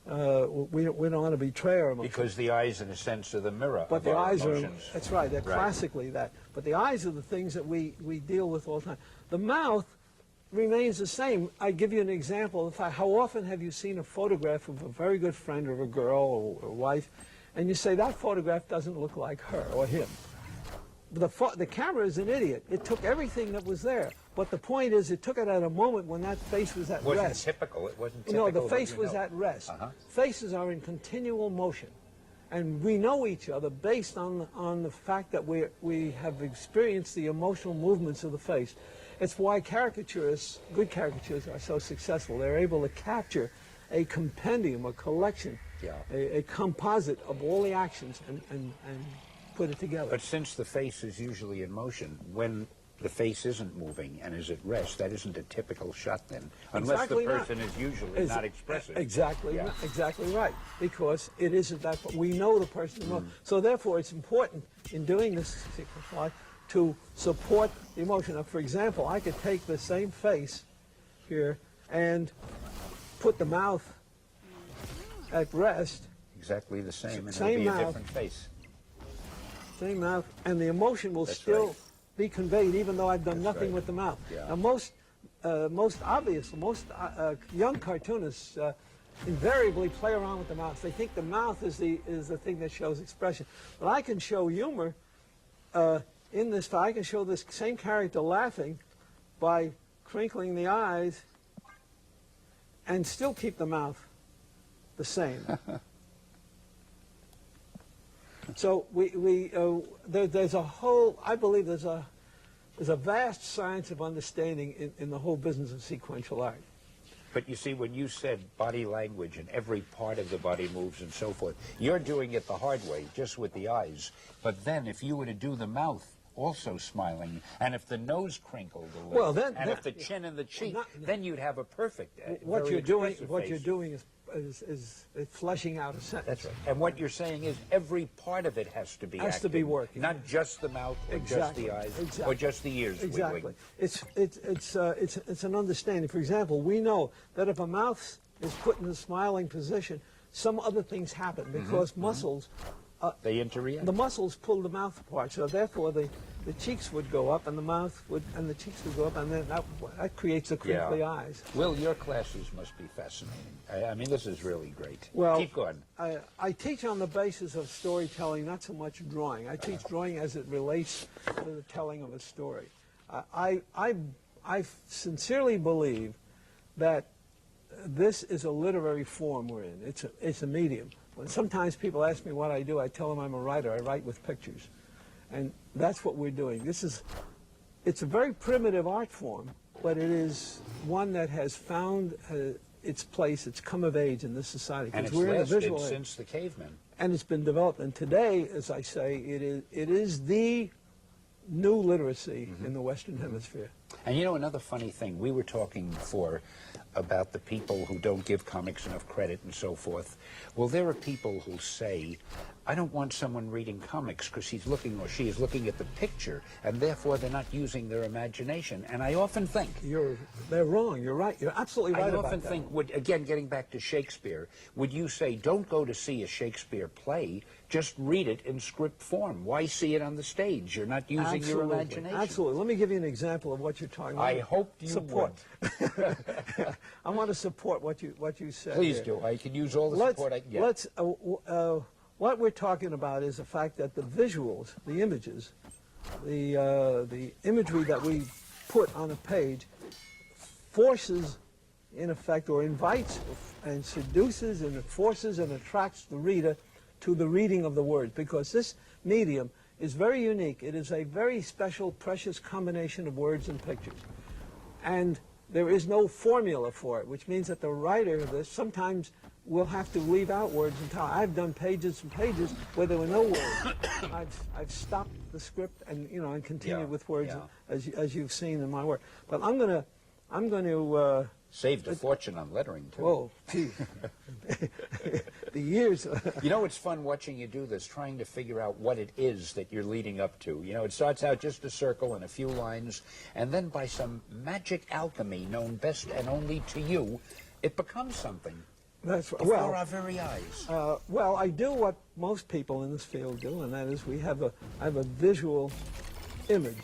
We don't want to betray our emotions. Because the eyes, in a sense, are the mirror But of the our eyes emotions. that's right, they're classically that. But the eyes are the things that we deal with all the time. The mouth remains the same. I give you an example of how often have you seen a photograph of a very good friend or a girl or a wife, and you say, that photograph doesn't look like her or him. The camera is an idiot. It took everything that was there. But the point is, it took it at a moment when that face was at It rest. typical. It wasn't typical. No, the face was at rest. Faces are in continual motion. And we know each other based on the fact that we have experienced the emotional movements of the face. It's why caricaturists, good caricaturists, are so successful. They're able to capture a compendium, a collection, a composite of all the actions and put it together. But since the face is usually in motion, when the face isn't moving and is at rest, that isn't a typical shot then, unless Exactly the person is usually not expressive. Exactly, exactly right, because it isn't that. We know the person. So therefore, it's important in doing this sequence to support the emotion. Now, for example, I could take the same face here and put the mouth at rest. Exactly the same, and Same it'll be a mouth. different face. Same mouth, and the emotion will still be conveyed, even though I've done nothing with the mouth. Now, most young cartoonists invariably play around with the mouth. They think the mouth is the thing that shows expression. But I can show humor in this. I can show this same character laughing by crinkling the eyes and still keep the mouth the same. So there's a whole, I believe there's a vast science of understanding in the whole business of sequential art. But you see, when you said body language and every part of the body moves and so forth, you're doing it the hard way, just with the eyes. But then if you were to do the mouth also smiling. And if the nose crinkled a little, Well, then, and if the chin and the cheek, then you'd have a perfect, what very you're doing, expressive what face. you're doing is fleshing out a sentence. That's right. And what you're saying is every part of it has to be Has to be acting, working. not just the mouth or Exactly. just the eyes Exactly. or just the ears Exactly. wiggling. It's an understanding. For example, we know that if a mouth is put in a smiling position, some other things happen because muscles, They interact. the muscles pull the mouth apart. So therefore, the cheeks would go up, and the mouth would, and the cheeks would go up, and then that creates the crinkly eyes. Will, your classes must be fascinating. I mean, this is really great. Well, Keep going. I teach on the basis of storytelling, not so much drawing. I teach drawing as it relates to the telling of a story. I sincerely believe that this is a literary form we're in. It's a medium. When sometimes people ask me what I do, I tell them I'm a writer. I write with pictures. And that's what we're doing. It's a very primitive art form, but it is one that has found its place, it's come of age in this society. And it's we're in a lasted visual age. since the cavemen. And it's been developed. And today, as I say, it is the new literacy in the Western Hemisphere. And you know, another funny thing, we were talking before about the people who don't give comics enough credit and so forth. Well, there are people who say, I don't want someone reading comics because he's looking or she is looking at the picture, and therefore they're not using their imagination. And I often think... They're wrong. You're right. You're absolutely right about that. I often think, again, getting back to Shakespeare, would you say, don't go to see a Shakespeare play, just read it in script form. Why see it on the stage? You're not using your imagination. Absolutely. Let me give you an example of what you're talking about. I hope you support. I want to support what you said. Please here. do. I can use all the support I can get. What we're talking about is the fact that the visuals, the images, the imagery that we put on a page forces, in effect, or invites and seduces and forces and attracts the reader to the reading of the words, because this medium is very unique. It is a very special, precious combination of words and pictures. And there is no formula for it, which means that the writer of this sometimes will have to leave out words and I've done pages and pages where there were no words. I've stopped the script and and continued with words as you've seen in my work. But I'm going to saved a fortune on lettering too. Whoa, gee. The years. You know, it's fun watching you do this, trying to figure out what it is that you're leading up to. You know, it starts out just a circle and a few lines, and then by some magic alchemy known best and only to you, it becomes something. That's right. Before our very eyes. Well, I do what most people in this field do, and that is I have a visual image.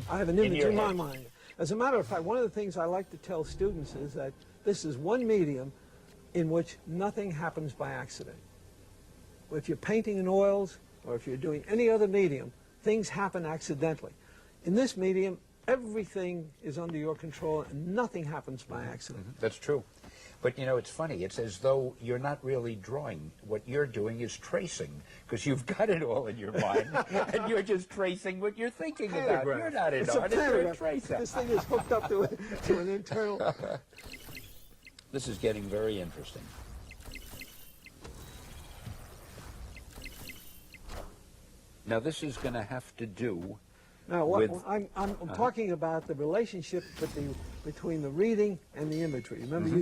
I have an image in my mind. As a matter of fact, one of the things I like to tell students is that this is one medium in which nothing happens by accident. If you're painting in oils, or if you're doing any other medium, things happen accidentally. In this medium, everything is under your control and nothing happens by accident. That's true. But, you know, it's funny. It's as though you're not really drawing. What you're doing is tracing, because you've got it all in your mind, and you're just tracing what you're thinking about. You're not an artist, you're a tracer. This thing is hooked up to an internal... This is getting very interesting. Now, this is going to have to do... Now, I'm talking about the relationship between the reading and the imagery. Remember, you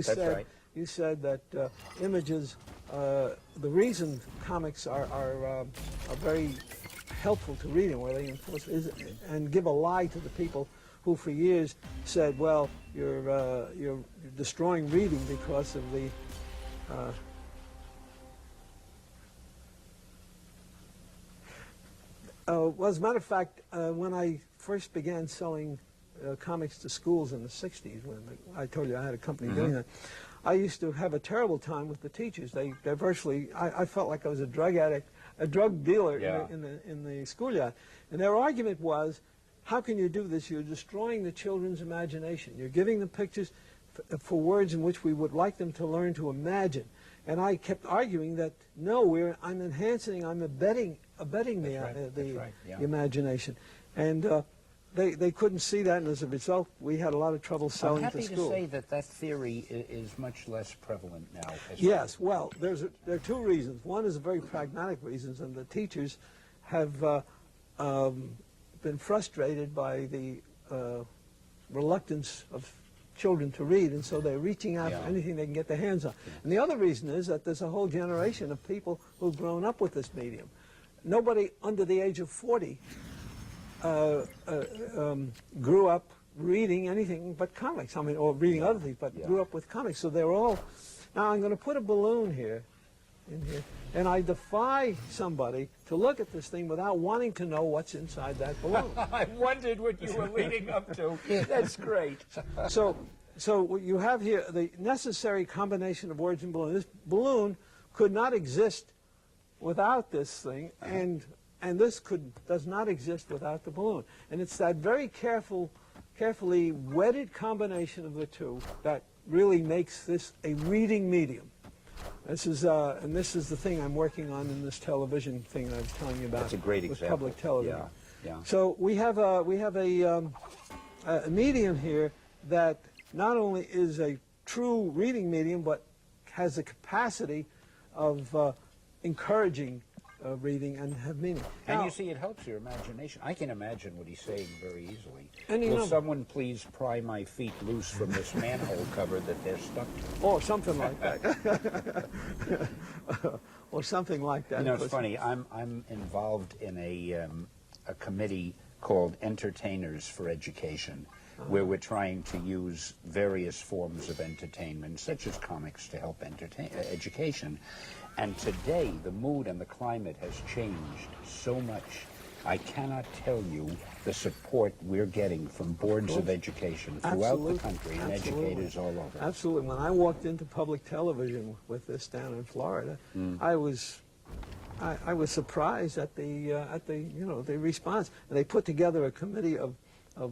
said that images, the reason comics are very helpful to reading, where they enforce and give a lie to the people who for years said, well, you're destroying reading because of the well, as a matter of fact, when I first began selling comics to schools in the 60s, when I told you I had a company doing that, I used to have a terrible time with the teachers. They virtually, I felt like I was a drug addict, a drug dealer in the schoolyard. And their argument was, how can you do this? You're destroying the children's imagination. You're giving them pictures for words in which we would like them to learn to imagine. And I kept arguing that, no, I'm enhancing, I'm abetting the imagination. And they couldn't see that, and as a result, we had a lot of trouble selling to schools. I'm happy to say that that theory is much less prevalent now. Yes, well, there are two reasons. One is a very pragmatic reasons, and the teachers have been frustrated by the reluctance of children to read, and so they're reaching out for anything they can get their hands on. And the other reason is that there's a whole generation of people who've grown up with this medium. Nobody under the age of 40 grew up reading anything but comics. I mean, or reading other things, but grew up with comics. So they're all... Now, I'm going to put a balloon here, in here, and I defy somebody to look at this thing without wanting to know what's inside that balloon. I wondered what you were leading up to. That's great. So you have here the necessary combination of words and balloon. This balloon could not exist without this thing, and this does not exist without the balloon. And it's that very carefully wedded combination of the two that really makes this a reading medium. This is the thing I'm working on in this television thing I was telling you about. That's a great with example. Public television. Yeah. So we have a medium here that not only is a true reading medium, but has the capacity of encouraging reading and have meaning. And Now, you see, it helps your imagination. I can imagine what he's saying very easily. And you Will know- someone please pry my feet loose from this manhole cover that they're stuck to? or something like that. Or something like that. You know, it's funny. I'm involved in a committee called Entertainers for Education, where we're trying to use various forms of entertainment, such as comics, to help education. And today, the mood and the climate has changed so much. I cannot tell you the support we're getting from boards of education throughout the country and educators all over. Absolutely. When I walked into public television with this down in Florida, I was surprised at the response. And they put together a committee of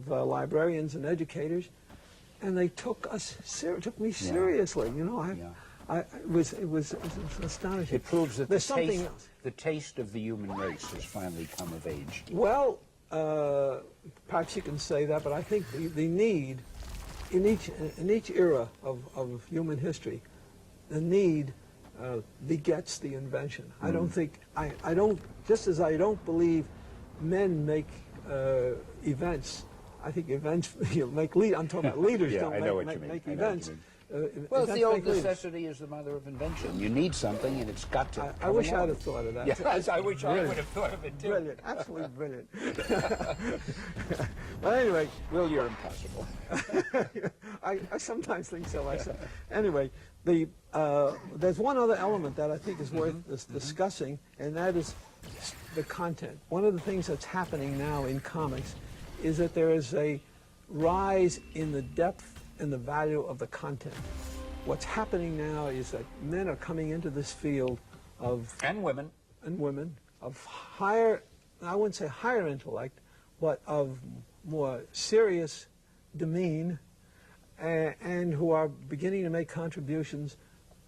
librarians and educators, and they took me seriously. You know, it was astonishing. It proves that there's something else. The taste of the human race has finally come of age. Well, perhaps you can say that, but I think the need in each era of human history, the need begets the invention. I don't think I don't just as I don't believe men make events. I think events make lead. I'm talking about leaders don't make events. Well, it's the old leaders. necessity is the mother of invention. You need something, and it's got to. I wish I'd have thought of that. Yes, I wish I would have thought of it too. Brilliant, absolutely brilliant. But anyway, Will, you're impossible. I sometimes think so myself. Anyway, there's one other element that I think is worth discussing, and that is the content. One of the things that's happening now in comics is that there is a rise in the depth and the value of the content. What's happening now is that men are coming into this field of... And women. And women, of higher, I wouldn't say higher intellect, but of more serious demean, and who are beginning to make contributions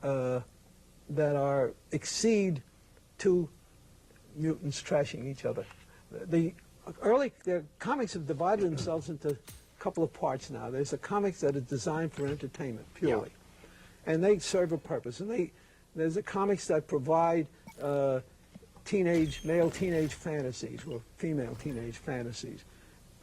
that exceed to mutants trashing each other. The comics have divided themselves into couple of parts now. There's the comics that are designed for entertainment purely, and they serve a purpose. And there's the comics that provide male teenage fantasies or female teenage fantasies,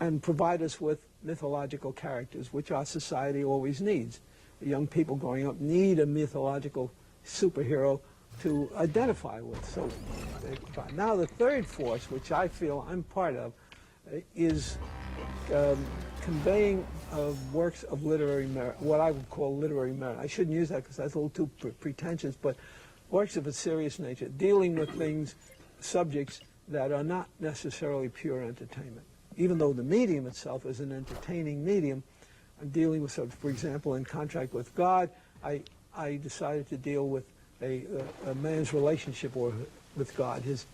and provide us with mythological characters, which our society always needs. The young people growing up need a mythological superhero to identify with. So now the third force, which I feel I'm part of, is conveying works of literary merit, what I would call literary merit. I shouldn't use that because that's a little too pretentious, but works of a serious nature, dealing with things, subjects that are not necessarily pure entertainment. Even though the medium itself is an entertaining medium, I'm dealing with, for example, in Contract with God, I decided to deal with a man's relationship with God, his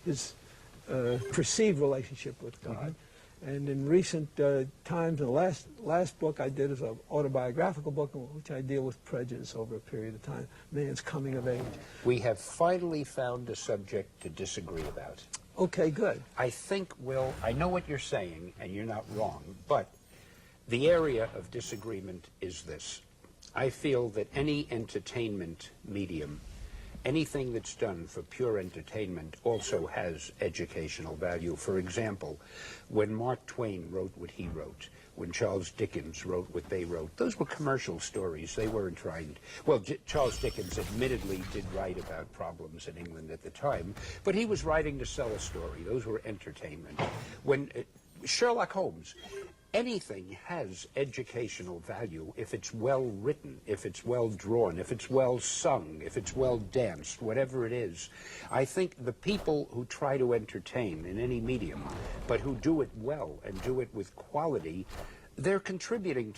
perceived relationship with God. And in recent times, the last book I did is an autobiographical book in which I deal with prejudice over a period of time, man's coming of age. We have finally found a subject to disagree about. Okay, good. I think, Will, I know what you're saying, and you're not wrong, but the area of disagreement is this. I feel that any entertainment medium, anything that's done for pure entertainment also has educational value. For example, when Mark Twain wrote what he wrote, when Charles Dickens wrote what they wrote, those were commercial stories. They weren't trying. Well, Charles Dickens admittedly did write about problems in England at the time, but he was writing to sell a story. Those were entertainment. When Sherlock Holmes, anything has educational value if it's well written, if it's well drawn, if it's well sung, if it's well danced, whatever it is. I think the people who try to entertain in any medium, but who do it well and do it with quality, they're contributing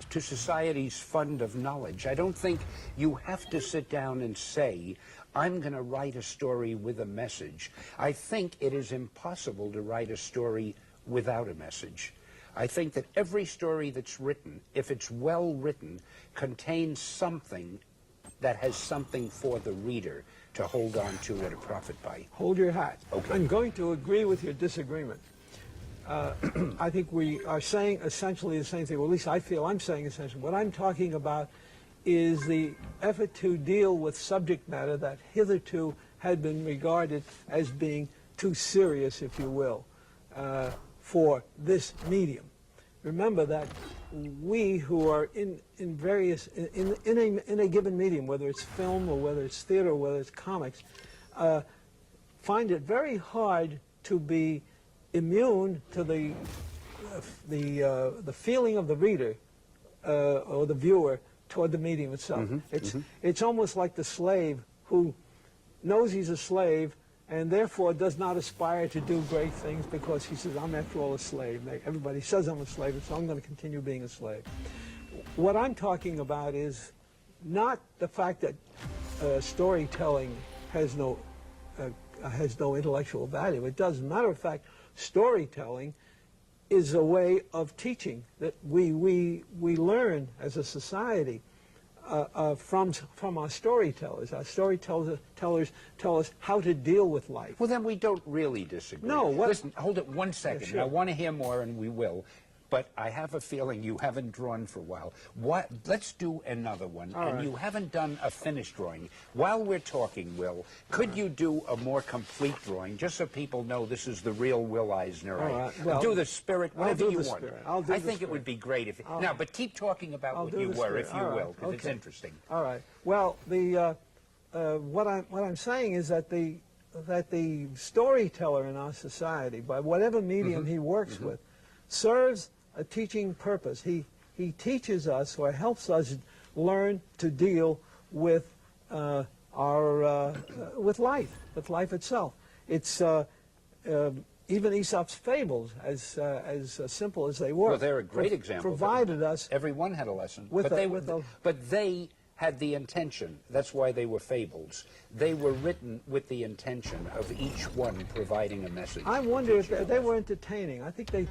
to society's fund of knowledge. I don't think you have to sit down and say, I'm going to write a story with a message. I think it is impossible to write a story without a message. I think that every story that's written, if it's well written, contains something that has something for the reader to hold on to and to profit by. Hold your hat. Okay. I'm going to agree with your disagreement. I think we are saying essentially the same thing, or at least I feel I'm saying essentially. What I'm talking about is the effort to deal with subject matter that hitherto had been regarded as being too serious, if you will, for this medium. Remember that we who are in a given medium, whether it's film or whether it's theater or whether it's comics, find it very hard to be immune to the feeling of the reader or the viewer toward the medium itself. It's almost like the slave who knows he's a slave and therefore does not aspire to do great things because he says, I'm after all a slave. Everybody says I'm a slave, so I'm going to continue being a slave. What I'm talking about is not the fact that storytelling has no intellectual value. It does. As a matter of fact, storytelling is a way of teaching that we learn as a society from our storytellers. Our storytellers tell us how to deal with life. Well, then we don't really disagree. No. Listen, hold it 1 second. Yeah, sure. I want to hear more, and we will. But I have a feeling you haven't drawn for a while. Let's do another one. All and right. you haven't done a finished drawing. While we're talking, Will, could you do a more complete drawing, just so people know this is the real Will Eisner? All right. Well, do the spirit, whatever I'll do you the want. spirit. I'll do I the think it spirit. would be great if... I'll- Now, but keep talking about I'll what do you the were, spirit. if you All right. will, because it's Okay. interesting. All right. Well, what I'm saying is that the storyteller in our society, by whatever medium he works with, serves a teaching purpose. He teaches us or helps us learn to deal with with life itself. It's even Aesop's fables, as simple as they were. Well, they're a great example. Provided us Everyone had a lesson, with but they had the intention. That's why they were fables. They were written with the intention of each one providing a message. I wonder if they were entertaining. I think they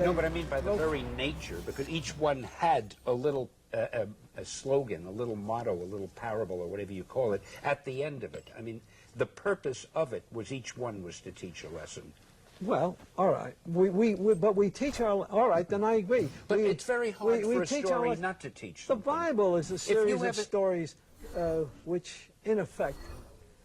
No, but I mean by the very nature, because each one had a little a slogan, a little motto, a little parable, or whatever you call it, at the end of it. I mean, the purpose of it was each one was to teach a lesson. Well, all right. But we teach our... All right, then I agree. But it's very hard for a teach story our, not to teach The something. Bible is a series of have a- stories which, in effect,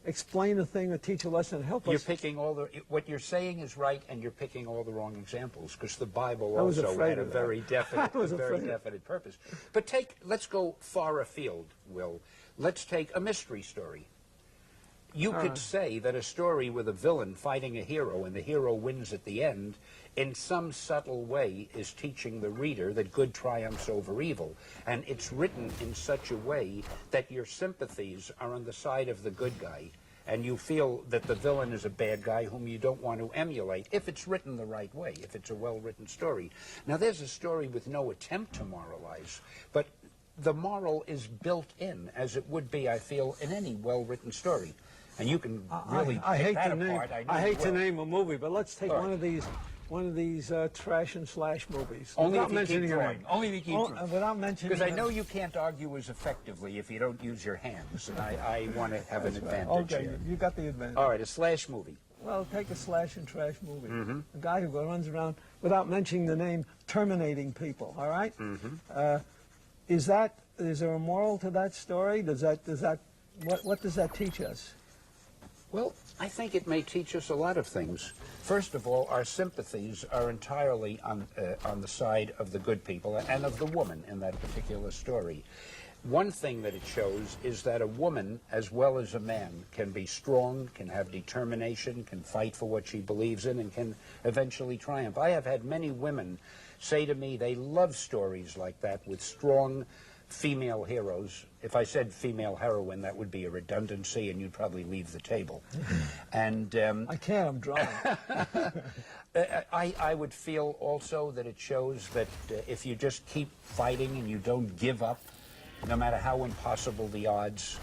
explain a thing or teach a lesson and help You're us. picking what you're saying is right, and you're picking all the wrong examples, because the Bible I was also afraid had a of that. very definite, I was a very afraid. definite purpose. But let's go far afield, Will. Let's take a mystery story. You could say that a story with a villain fighting a hero and the hero wins at the end, in some subtle way, is teaching the reader that good triumphs over evil. And it's written in such a way that your sympathies are on the side of the good guy, and you feel that the villain is a bad guy whom you don't want to emulate, if it's written the right way, if it's a well-written story. Now, there's a story with no attempt to moralize, but the moral is built in, as it would be, I feel, in any well-written story. And you can really I pick hate that to name. apart. I hate to will. name a movie, but let's take All one right. of these trash and slash movies. Only without if you mentioning keep your drawing. name. Only if you keep drawing. Without mentioning. Because I your know name. you can't argue as effectively if you don't use your hands, and I want to have an That's right. advantage Okay, here. you got the advantage. All right, a slash movie. Well, take a slash and trash movie. Mm-hmm. A guy who runs around without mentioning the name, terminating people. All right. Mm-hmm. Is there a moral to that story? Does that what does that teach us? Well, I think it may teach us a lot of things. First of all, our sympathies are entirely on the side of the good people and of the woman in that particular story. One thing that it shows is that a woman, as well as a man, can be strong, can have determination, can fight for what she believes in, and can eventually triumph. I have had many women say to me they love stories like that with strong female heroes. If I said female heroine, that would be a redundancy, and you'd probably leave the table. And I can't, I'm drawing. I would feel also that it shows that if you just keep fighting and you don't give up, no matter how impossible the odds,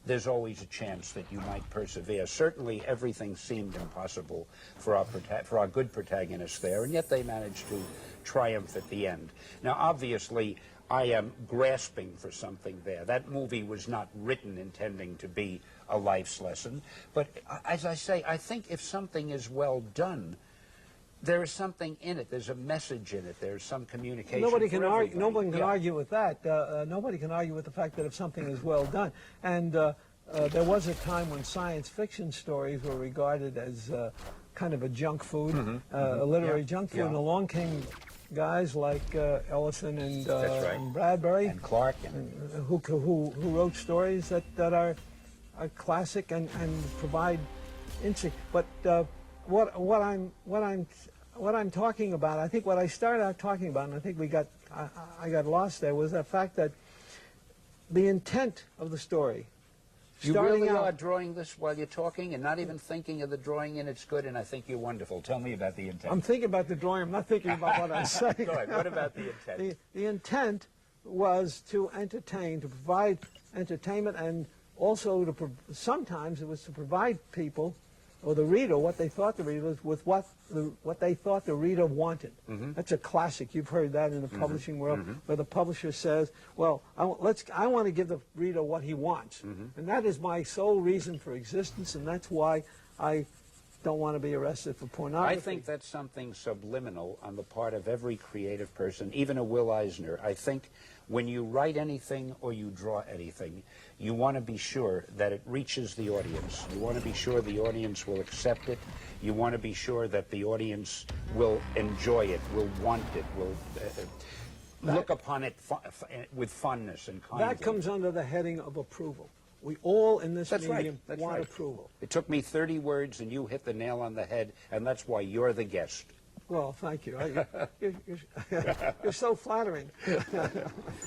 there's always a chance that you might persevere. Certainly everything seemed impossible for our good protagonists there, and yet they managed to triumph at the end. Now, obviously, I am grasping for something there. That movie was not written intending to be a life's lesson, but as I say, I think if something is well done, there is something in it. There's a message in it. There's some communication. Nobody can argue. Everybody. Nobody can argue with that. Nobody can argue with the fact that if something is well done. And there was a time when science fiction stories were regarded as kind of a junk food, a literary junk food. And along came guys like Ellison and, and Bradbury and Clark, who wrote stories that are classic and provide insight. But what I'm talking about, I think what I started out talking about, and I think I got lost there, was the fact that the intent of the story. You really are drawing this while you're talking and not even thinking of the drawing, and it's good, and I think you're wonderful. Tell me about the intent. I'm thinking about the drawing. I'm not thinking about what I'm saying. Go ahead. What about the intent? The intent was to entertain, to provide entertainment, and also sometimes it was to provide people or the reader what they thought the reader was with what they thought the reader wanted. That's a classic. You've heard that in the publishing world, where the publisher says, "Well, I want to give the reader what he wants," and that is my sole reason for existence, and that's why I don't want to be arrested for pornography. I think that's something subliminal on the part of every creative person, even a Will Eisner. I think when you write anything or you draw anything, you want to be sure that it reaches the audience. You want to be sure the audience will accept it. You want to be sure that the audience will enjoy it, will want it, will look upon it with fondness and kindness. That comes under the heading of approval. We all in this medium That's want right. approval. It took me 30 words, and you hit the nail on the head, and that's why you're the guest. Well, thank you. You're so flattering.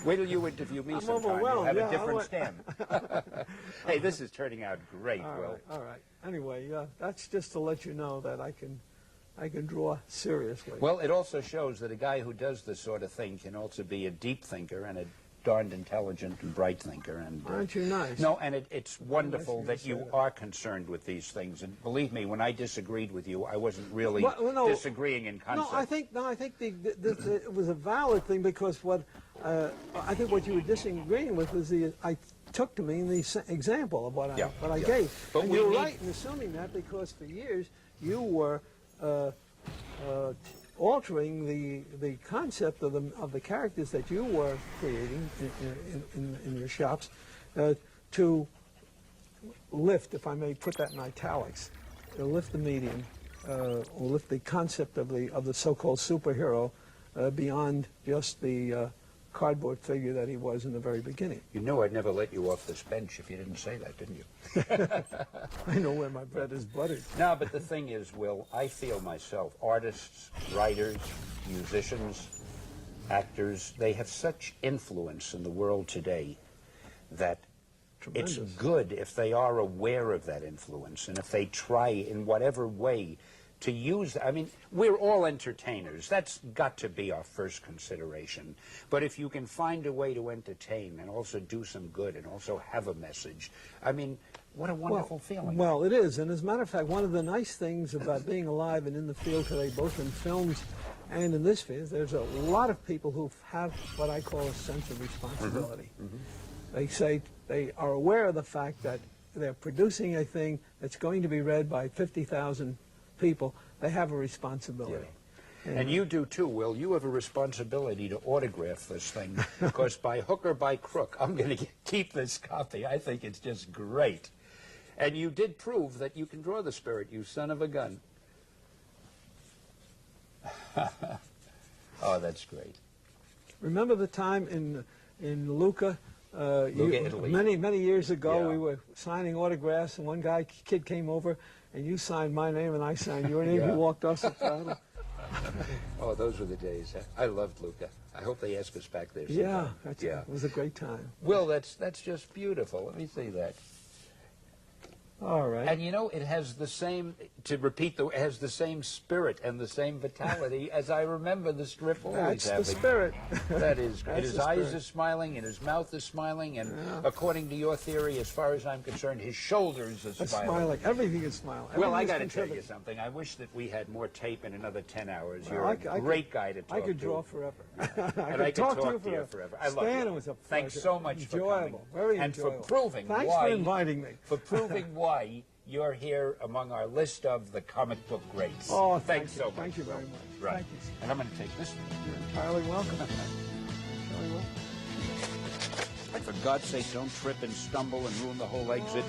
Wait till you interview me sometime. You'll overwhelmed. have Yeah, a different stamp. Hey, this is turning out great, Will. All right. Anyway, that's just to let you know that I can draw seriously. Well, it also shows that a guy who does this sort of thing can also be a deep thinker and a darned intelligent and bright thinker. And aren't you nice? No, and it's wonderful nice that you are concerned with these things. And believe me, when I disagreed with you, I wasn't really disagreeing in concept. No, I think it was a valid thing, because I think what you were disagreeing with was I took to mean the example of what I gave. But and you're right in assuming that, because for years you were altering the concept of the characters that you were creating in your shops to lift, if I may put that in italics, to lift the medium or lift the concept of the so-called superhero beyond just the cardboard figure that he was in the very beginning. You know I'd never let you off this bench if you didn't say that, didn't you? I know where my bread is buttered. No, but the thing is, Will, I feel myself, artists, writers, musicians, actors, they have such influence in the world today that Tremendous. it's good if they are aware of that influence, and if they try in whatever way to use, I mean, we're all entertainers. That's got to be our first consideration. But if you can find a way to entertain and also do some good and also have a message, I mean, what a wonderful feeling. Well, it is. And as a matter of fact, one of the nice things about being alive and in the field today, both in films and in this field, there's a lot of people who have what I call a sense of responsibility. They say they are aware of the fact that they're producing a thing that's going to be read by 50,000 people. They have a responsibility. And you do too, Will. You have a responsibility to autograph this thing, because by hook or by crook, I'm going to keep this copy. I think it's just great. And you did prove that you can draw the spirit, you son of a gun. Oh, that's great. Remember the time in Lucca? Italy. Many years ago, Yeah. we were signing autographs, and one kid came over, and you signed my name, and I signed your name. Yeah. He walked off the title. Oh, those were the days. I loved Lucca. I hope they ask us back there Yeah, sometime. it was a great time. Will, that's just beautiful. Let me see that. All right. And you know, it has the same, to repeat, it has the same spirit and the same vitality as I remember the strip always That's having. the spirit. That is great. That's His the eyes spirit. are smiling and his mouth is smiling, and Yeah. according to your theory, as far as I'm concerned, his shoulders are That's smiling. smiling. Everything is smiling. Well, I Everything is got to tell you contributing. something. I wish that we had more tape in another 10 hours. Well, You're I a could- great guy to talk to. I could draw forever. And I could talk to you forever. I love Stan, you. it was a Thanks pleasure. so much for Enjoyable. coming. Very and enjoyable. for proving Thanks why, for inviting me. for proving why you're here among our list of the comic book greats. Oh, thanks so much. Thank you very Will. much. Right. Thank you. And I'm going to take this one. You're entirely welcome. Entirely welcome. For God's sake, don't trip and stumble and ruin the whole exit.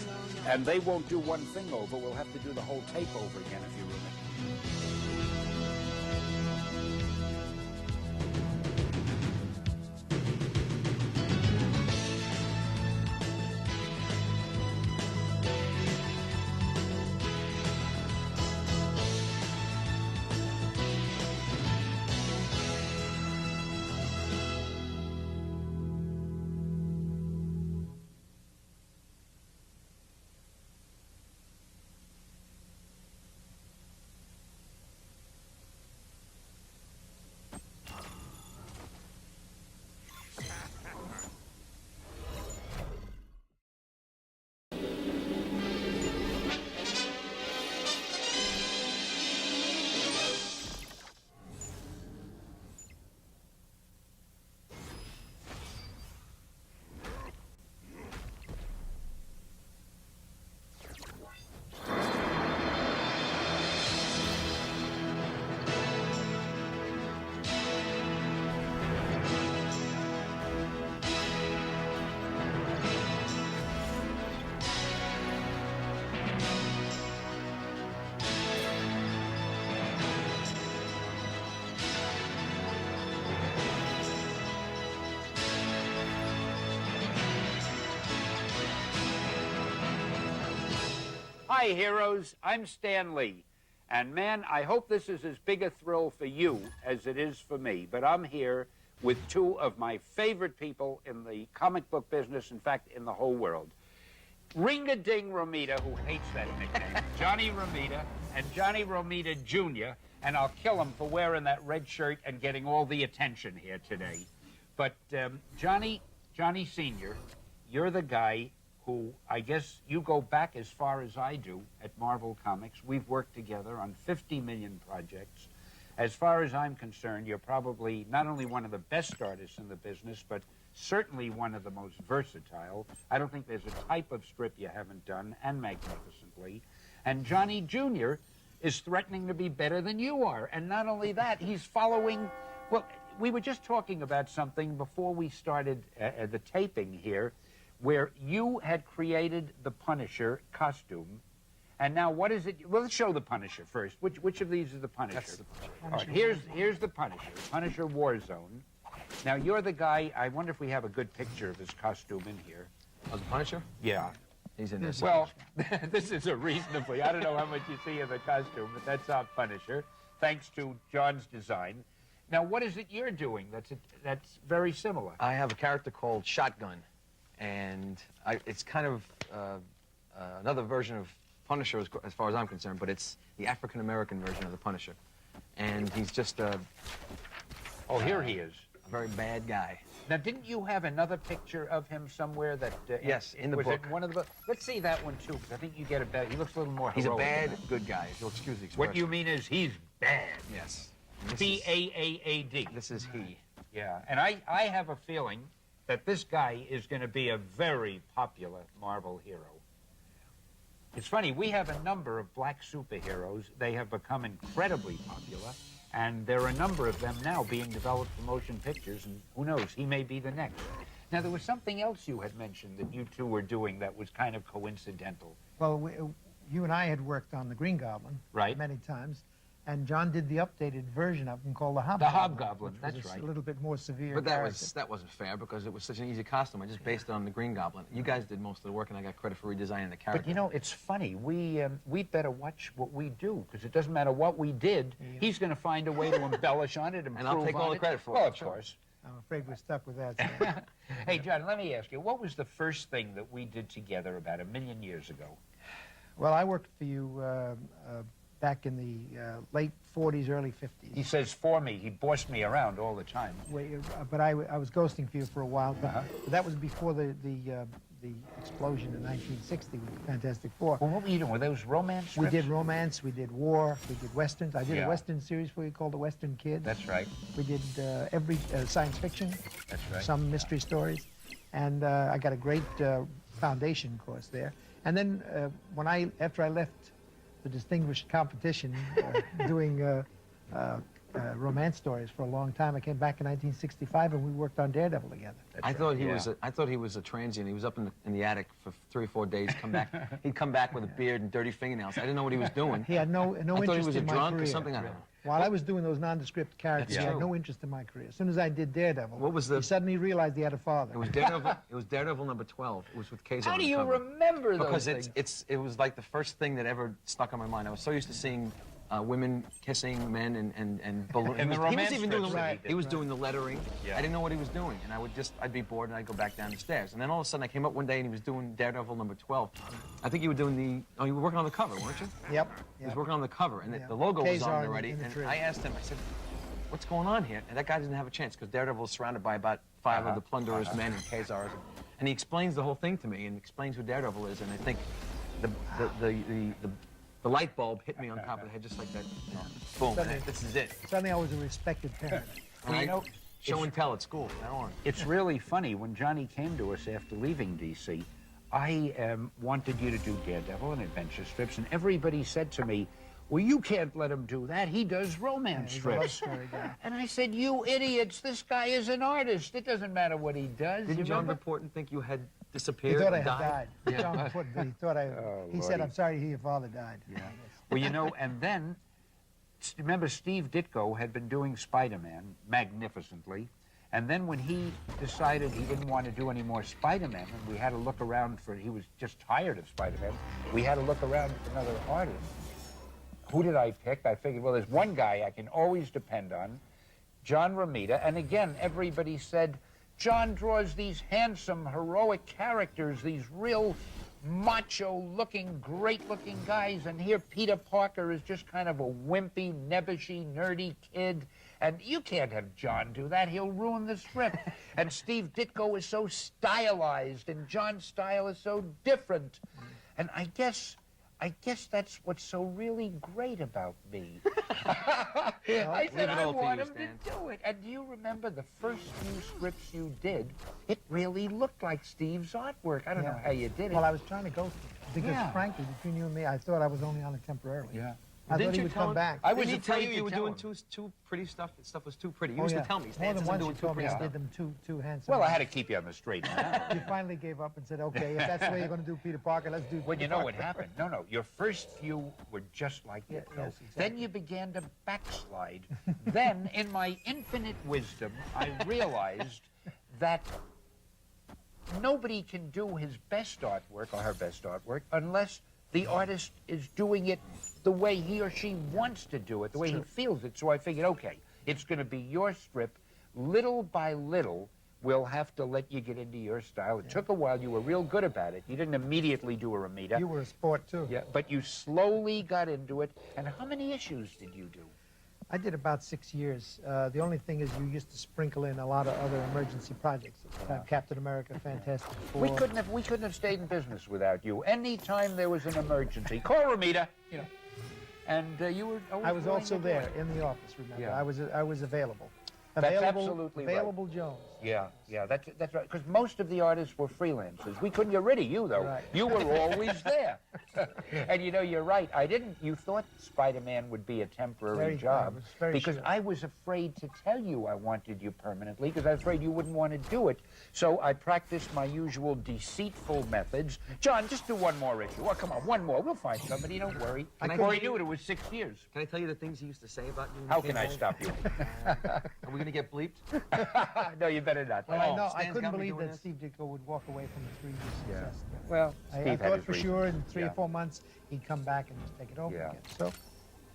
And they won't do one thing over. We'll have to do the whole tape over again if you ruin it. Hi, heroes. I'm Stan Lee. And man, I hope this is as big a thrill for you as it is for me. But I'm here with two of my favorite people in the comic book business, in fact, in the whole world. Ring-a-ding Romita, who hates that nickname, Johnny Romita, and Johnny Romita Jr., and I'll kill him for wearing that red shirt and getting all the attention here today. But Johnny Sr., you're the guy who, I guess you go back as far as I do at Marvel Comics. We've worked together on 50 million projects. As far as I'm concerned, you're probably not only one of the best artists in the business, but certainly one of the most versatile. I don't think there's a type of strip you haven't done, and magnificently. And Johnny Jr. is threatening to be better than you are. And not only that, he's following, well, we were just talking about something before we started the taping here, where you had created the Punisher costume. And now what is it? Well, let's show the Punisher first. Which of these is the Punisher? That's the Punisher. All right, here's the Punisher Warzone. Now, you're the guy, I wonder if we have a good picture of his costume in here. Oh, the Punisher? Yeah. He's in this. Well, this is a reasonably, I don't know how much you see of the costume, but that's our Punisher, thanks to John's design. Now, what is it you're doing that's very similar? I have a character called Shotgun, and it's kind of another version of Punisher as far as I'm concerned, but it's the African-American version of the Punisher. And he's just a Oh, here he is. very bad guy. Now, didn't you have another picture of him somewhere that... Yes, in the was book. It one of the books? Let's see that one, too, because I think you get a better... He looks a little more He's a heroic bad than that. good guy, if you'll excuse the expression. What you mean is he's bad. Yes. And this is- B-A-A-A-D. This is he. Yeah, and I have a feeling that this guy is going to be a very popular Marvel hero. It's funny, we have a number of black superheroes. They have become incredibly popular, And there are a number of them now being developed for motion pictures, and who knows, he may be the next. Now, there was something else you had mentioned that you two were doing that was kind of coincidental. Well, you and I had worked on the Green Goblin many times, and John did the updated version of him called the Hobgoblin. The Hobgoblin, that's which was right. A little bit more severe. But that wasn't fair because it was such an easy costume. I just based it on the Green Goblin. You guys did most of the work, and I got credit for redesigning the character. But you know, it's funny. We'd better watch what we do, because it doesn't matter what we did. Yeah. He's going to find a way to embellish on it, and I'll take all the credit for it. Well, of course. I'm afraid we're stuck with that. So. Hey, John, let me ask you, what was the first thing that we did together about 1,000,000 years ago? Well, I worked for you back in the late 40s, early 50s. He says for me. He bossed me around all the time. But I was ghosting for you for a while. But that was before the explosion in 1960 with the Fantastic Four. Well, what were you doing? Were those romance strips? We did romance, we did war, we did westerns. I did a western series for you called The Western Kid. That's right. We did every science fiction. That's right. Some mystery stories. And I got a great foundation course there. And then after I left the distinguished competition doing romance stories for a long time, I came back in 1965 and we worked on Daredevil together. I thought he was a transient. He was up in the attic for 3 or 4 days. He'd come back with a beard and dirty fingernails. I didn't know what he was doing. He had no interest in my career. I thought he was a drunk or something. I don't know. While I was doing those nondescript characters, he had no interest in my career. As soon as I did Daredevil, he suddenly realized he had a father. It was Daredevil. It was Daredevil number 12. It was with Kazar. How do you remember those things? Because it was like the first thing that ever stuck on my mind. I was so used to seeing women kissing men and balloons. He was doing the lettering. Yeah. I didn't know what he was doing, and I'd be bored and I'd go back down the stairs. And then all of a sudden I came up one day and he was doing Daredevil number 12. I think you were doing you were working on the cover, weren't you? Yep. He was working on the cover, and the logo was on it already. And I asked him, I said, "What's going on here?" And that guy didn't have a chance because Daredevil was surrounded by about 5 of the Plunderer's men and Kazars. And he explains the whole thing to me and explains who Daredevil is. And I think the light bulb hit me on top of the head just like that. Boom. This is it. Suddenly I was a respected parent. Show and tell at school from now on. It's really funny. When Johnny came to us after leaving D.C., I wanted you to do Daredevil and adventure strips, and everybody said to me, well, you can't let him do that. He does romance strips. And I said, you idiots, this guy is an artist. It doesn't matter what he does. Didn't John Report think you had disappeared? He thought I had died. Yeah. John Report, he thought he said, I'm sorry to hear your father died. Yeah. Well, you know, and then, remember Steve Ditko had been doing Spider-Man magnificently. And then when he decided he didn't want to do any more Spider-Man, and we had to look around he was just tired of Spider-Man, we had to look around for another artist. Who did I pick? I figured, well, there's one guy I can always depend on, John Romita. And again, everybody said, John draws these handsome, heroic characters, these real macho-looking, great-looking guys. And here Peter Parker is just kind of a wimpy, nebbishy, nerdy kid. And you can't have John do that. He'll ruin the script. And Steve Ditko is so stylized, and John's style is so different. And I guess that's what's so really great about me. I said I want him to do it. And do you remember the first few scripts you did? It really looked like Steve's artwork. I don't know how you did it. Well, I was trying to go because, frankly, between you and me, I thought I was only on it temporarily. Yeah. I thought he would come back. I was tell you were doing too pretty stuff. Stuff was too pretty. You used to tell me. More than once you told me I did them too handsome. Well, I had to keep you on the straight and narrow. You finally gave up and said, okay, if that's the way you're going to do Peter Parker, let's do Well, you know what happened? No. Your first few were just like that. Yes, exactly. Then you began to backslide. Then, in my infinite wisdom, I realized that nobody can do his best artwork or her best artwork unless the artist is doing it the way he or she wants to do it, the way he feels it. So I figured, okay, it's going to be your strip. Little by little, we'll have to let you get into your style. It took a while. You were real good about it. You didn't immediately do a Romita. You were a sport, too. Yeah, but you slowly got into it. And how many issues did you do? I did about 6 years. The only thing is you used to sprinkle in a lot of other emergency projects. Captain America, Fantastic Four. We couldn't have stayed in business without you. Anytime there was an emergency, call Romita. You know. And you were always I was also there in the office, remember. Yeah. I was available. That's absolutely Available Jones. Yeah, yeah, that's right. Because most of the artists were freelancers. We couldn't get rid of you, though. Right. You were always there. And you know, you're right. You thought Spider-Man would be a temporary job. Because sure. I was afraid to tell you I wanted you permanently, because I was afraid you wouldn't want to do it. So I practiced my usual deceitful methods. John, just do one more issue. Oh, come on, one more. We'll find somebody. Don't worry. Before he knew it, it was 6 years. Can I tell you the things he used to say about you? How can I stop you? Are we going to get bleeped? No, you better not. Well, I know, I Stan's couldn't got me believe doing that this. Steve Ditko would walk away from the 3 years success. Well, I Steve had thought his for reasons. sure in 3 Yeah. or 4 months he'd come back and just take it over Yeah. again. So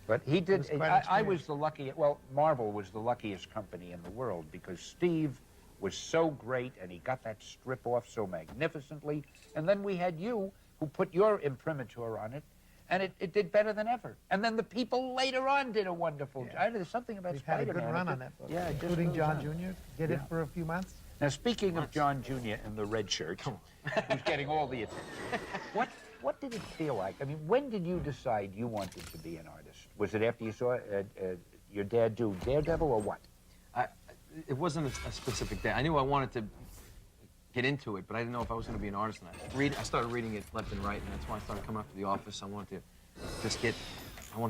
But he It did. was quite an I was experience. the lucky. Well, Marvel was the luckiest company in the world because Steve was so great and he got that strip off so magnificently. And then we had you who put your imprimatur on it, and it did better than ever. And then the people later on did a wonderful job. There's something about we've had a Spider-Man. good run on that book, Yeah, it just including goes John on. Jr. Did it for a few months. Now, speaking of John Jr. in the red shirt, who's getting all the attention, what did it feel like? I mean, when did you decide you wanted to be an artist? Was it after you saw your dad do Daredevil or what? It wasn't a specific day. I knew I wanted to get into it, but I didn't know if I was going to be an artist. And I started reading it left and right, and that's why I started coming up to the office. I wanted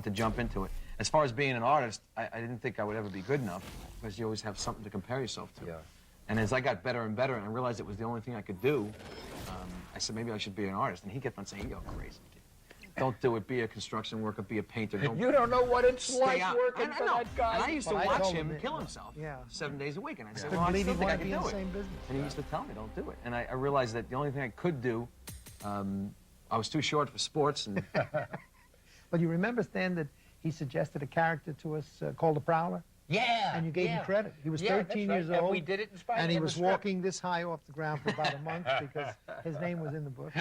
to jump into it. As far as being an artist, I didn't think I would ever be good enough because you always have something to compare yourself to. Yeah. And as I got better and better, and I realized it was the only thing I could do, I said maybe I should be an artist. And he kept on saying, "You're crazy, kid. Don't do it. Be a construction worker. Be a painter. Don't You don't know what it's stay like out." working for that guy. And I used to Well, I watch told him him kill that- himself yeah. 7 days a week. And I said, Couldn't well, I believe still he think I wanted to could be in do the it. same business. And he used to tell me, don't do it. And I realized that the only thing I could do, I was too short for sports. And But you remember, Stan, that he suggested a character to us called the Prowler? Yeah. And you gave him credit. He was Yeah, 13 that's years right. old. And we did it in Spider-Man. And he in the was strip. walking this high off the ground for about a month because his name was in the books.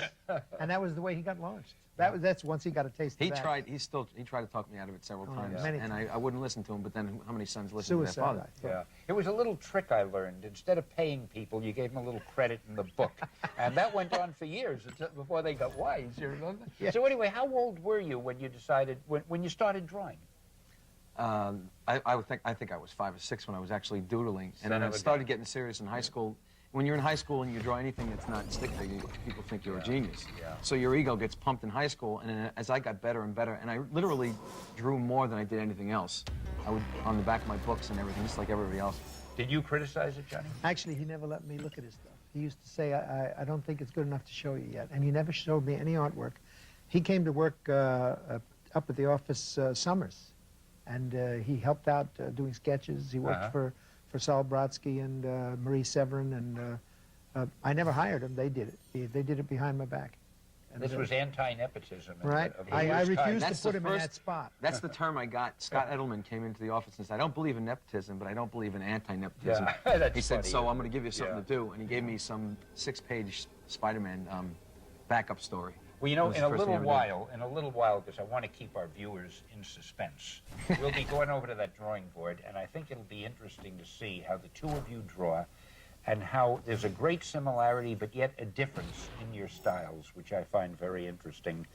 And that was the way he got launched. That's once he got a taste he of that. tried to talk me out of it several times. many And times. I wouldn't listen to him, but then how many sons listen to their Suicide, father? I thought. Yeah. It was a little trick I learned. Instead of paying people, you gave them a little credit in the book. And that went on for years before they got wise, you remember? Yeah. So anyway, how old were you when you decided, when you started drawing? I think I was 5 or 6 when I was actually doodling, and Son then I of a started getting serious in high school. When you're in high school and you draw anything that's not stick figure, people think you're a genius. Yeah. So your ego gets pumped in high school, and then as I got better and better, and I literally drew more than I did anything else. I would on the back of my books and everything, just like everybody else. Did you criticize it, Johnny? Actually, he never let me look at his stuff. He used to say, I don't think it's good enough to show you yet. And he never showed me any artwork. He came to work up at the office summers. And he helped out doing sketches. He worked for Saul Brodsky and Marie Severin. And I never hired him. They did it. They did it behind my back. And, This was anti-nepotism. right. of I his time. refused to That's put the him in first- that spot. That's the term I got. Scott Edelman came into the office and said, I don't believe in nepotism, but I don't believe in anti-nepotism. Yeah, that's He said, funny, so isn't I'm going to give you it? something Yeah. to do. And he gave me some 6-page Spider-Man backup story. Well, you know, It was in the a first thing little I ever did. while, because I want to keep our viewers in suspense, we'll be going over to that drawing board, and I think it'll be interesting to see how the two of you draw and how there's a great similarity, but yet a difference in your styles, which I find very interesting.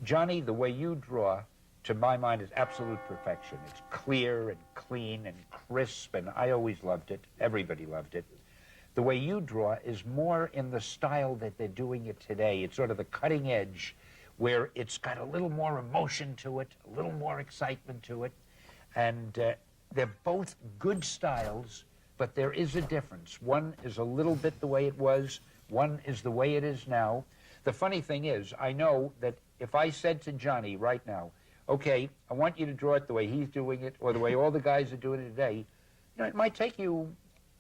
Johnny, the way you draw, to my mind, is absolute perfection. It's clear and clean and crisp, and I always loved it. Everybody loved it. The way you draw is more in the style that they're doing it today. It's sort of the cutting edge where it's got a little more emotion to it, a little more excitement to it. And they're both good styles, but there is a difference. One is a little bit the way it was. One is the way it is now. The funny thing is, I know that if I said to Johnny right now, okay, I want you to draw it the way he's doing it or the way all the guys are doing it today, you know, it might take you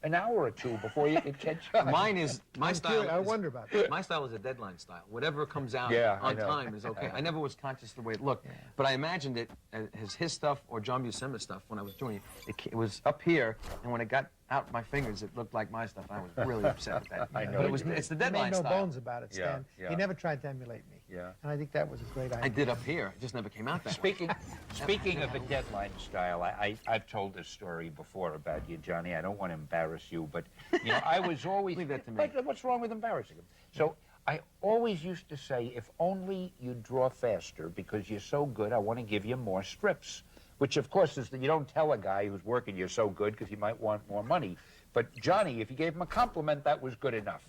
an hour or two before you can catch up. Mine is, my style I is- wonder about that. My style is a deadline style. Whatever comes out Yeah, I on know. time is okay. I never was conscious of the way it looked, but I imagined it as his stuff or John Buscema stuff when I was doing it. It was up here, and when it got out my fingers, it looked like my stuff. I was really upset with that. I know But you did. it's the He deadline made no style. bones about it, Stan. Yeah, yeah. He never tried to emulate me. Yeah. And I think that was a great idea. I did up here. It just never came out that way. Speaking of a deadline style, I've told this story before about you, Johnny. I don't want to embarrass you, but you know, I was always Leave that to me. But what's wrong with embarrassing him? So I always used to say, if only you draw faster because you're so good, I want to give you more strips. Which of course is that you don't tell a guy who's working you're so good because he might want more money. But Johnny, if you gave him a compliment, that was good enough.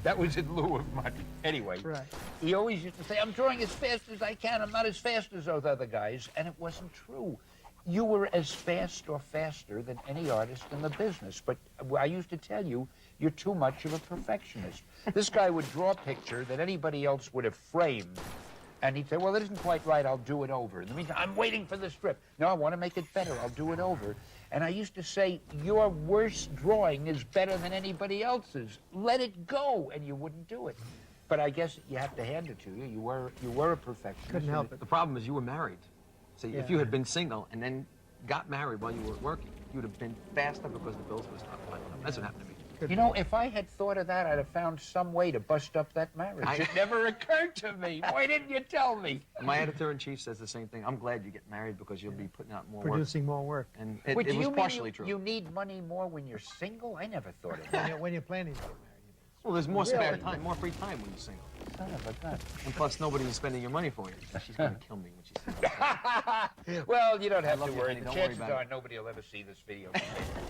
That was in lieu of money. Anyway, Right. he always used to say, I'm drawing as fast as I can. I'm not as fast as those other guys. And it wasn't true. You were as fast or faster than any artist in the business. But I used to tell you, you're too much of a perfectionist. This guy would draw a picture that anybody else would have framed. And he'd say, well, it isn't quite right. I'll do it over. In the meantime, I'm waiting for the strip. No, I want to make it better. I'll do it over. And I used to say, your worst drawing is better than anybody else's. Let it go. And you wouldn't do it. But I guess you have to hand it to you. You were a perfectionist. Couldn't help it. The problem is you were married. See, Yeah. if you had been single and then got married while you were working, you would have been faster because the bills would stop piling up. That's what happened to me. You know, if I had thought of that, I'd have found some way to bust up that marriage. It never occurred to me. Why didn't you tell me? My editor-in-chief says the same thing. I'm glad you get married because you'll be putting out more Producing more work. work. And it Wait, do was you mean partially true. you need money more when you're single? I never thought of that. When you're planning to get married. Well, there's more spare time, more free time when you're single. Son of a gun. And plus, nobody's spending your money for you. She's going to kill me when she sees it. Well, you don't have love to you, worry. honey. The Don't worry chances about are it. nobody will ever see this video.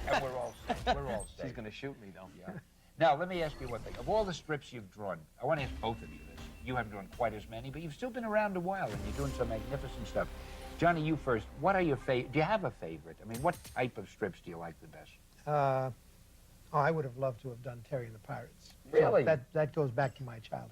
And we're all safe. We're all safe. She's going to shoot me, though. Yeah. Now, let me ask you one thing. Of all the strips you've drawn, I want to ask both of you this. You haven't drawn quite as many, but you've still been around a while, and you're doing some magnificent stuff. Johnny, you first. What are your favorite? Do you have a favorite? I mean, what type of strips do you like the best? I would have loved to have done Terry and the Pirates. Really? So that goes back to my childhood.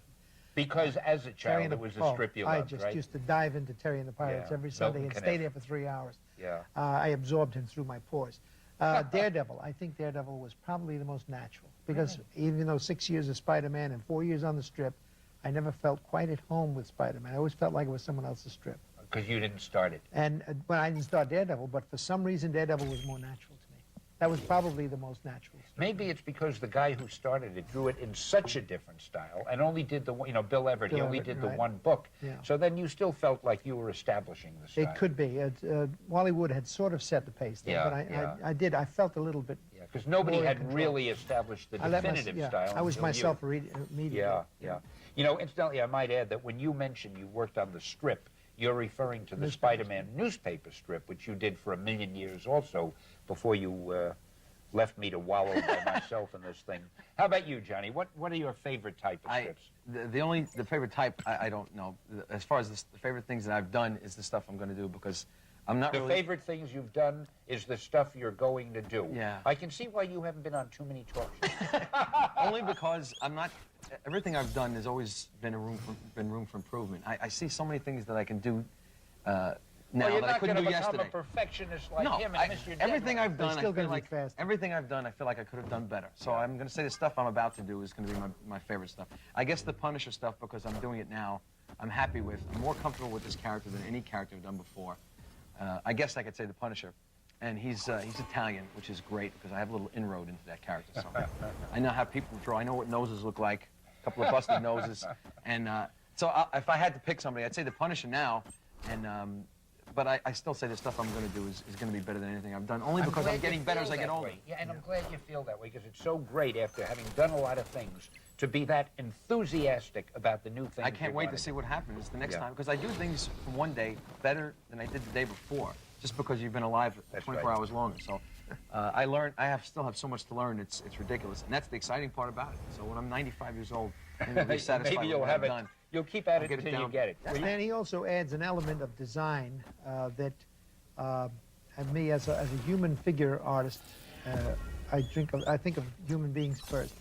Because as a Terry child, and it the- was a strip you I loved, just right? used to dive into Terry and the Pirates Yeah, every Sunday Milton and stay Caniff. there for 3 hours. Yeah. I absorbed him through my pores. Daredevil, I think Daredevil was probably the most natural because even though 6 years of Spider-Man and 4 years on the strip, I never felt quite at home with Spider-Man. I always felt like it was someone else's strip. Because you didn't start it. And when I didn't start Daredevil, but for some reason Daredevil was more natural to me. That was probably the most natural strip. Maybe it's because the guy who started it drew it in such a different style and only did the one, you know, Bill Everett, he Bill only Everett, did the right. one book. Yeah. So then you still felt like you were establishing the style. It could be. Wally Wood had sort of set the pace there, Yeah, but I felt a little bit. Yeah, because nobody more in had control. really established the I let definitive yeah, style. I was until myself you. immediately. Yeah. You know, incidentally, I might add that when you mentioned you worked on the strip, you're referring to the Newspapers. Spider-Man newspaper strip, which you did for 1,000,000 years also before you left me to wallow by myself in this thing. How about you, Johnny? What are your favorite type of strips? The favorite type, I don't know. As far as the favorite things that I've done is the stuff I'm going to do because I'm not The really... favorite things you've done is the stuff you're going to do. Yeah. I can see why you haven't been on too many talk shows. Only because I'm not... Everything I've done has always been room for improvement. I see so many things that I can do now Well, you're that I not couldn't going do to become yesterday. a perfectionist like No, him and miss your everything deadline. I've done, still I gonna feel be like faster. everything I've done, I feel like I could have done better. So I'm going to say the stuff I'm about to do is going to be my favorite stuff. I guess the Punisher stuff because I'm doing it now. I'm happy with. I'm more comfortable with this character than any character I've done before. I guess I could say the Punisher, and he's Italian, which is great because I have a little inroad into that character. So I know how people draw. I know what noses look like, a couple of busted noses, and so if I had to pick somebody, I'd say the Punisher now, and. But I still say the stuff I'm going to do is going to be better than anything I've done, only because glad I'm you getting better feel as I get that older. way. Yeah, and I'm glad you feel that way because it's so great after having done a lot of things to be that enthusiastic about the new things. I can't you're wait gonna to see do. what happens the next Yeah. time, because I do things from one day better than I did the day before, just because you've been alive That's 24 right. hours longer. So still have so much to learn. It's ridiculous, and that's the exciting part about it. So when I'm 95 years old, I'm going to be satisfied Maybe with you'll what have I've it. done. You'll keep at I'll it get it until you down. get it. And he also adds an element of design that, and me as a human figure artist, I think of human beings first.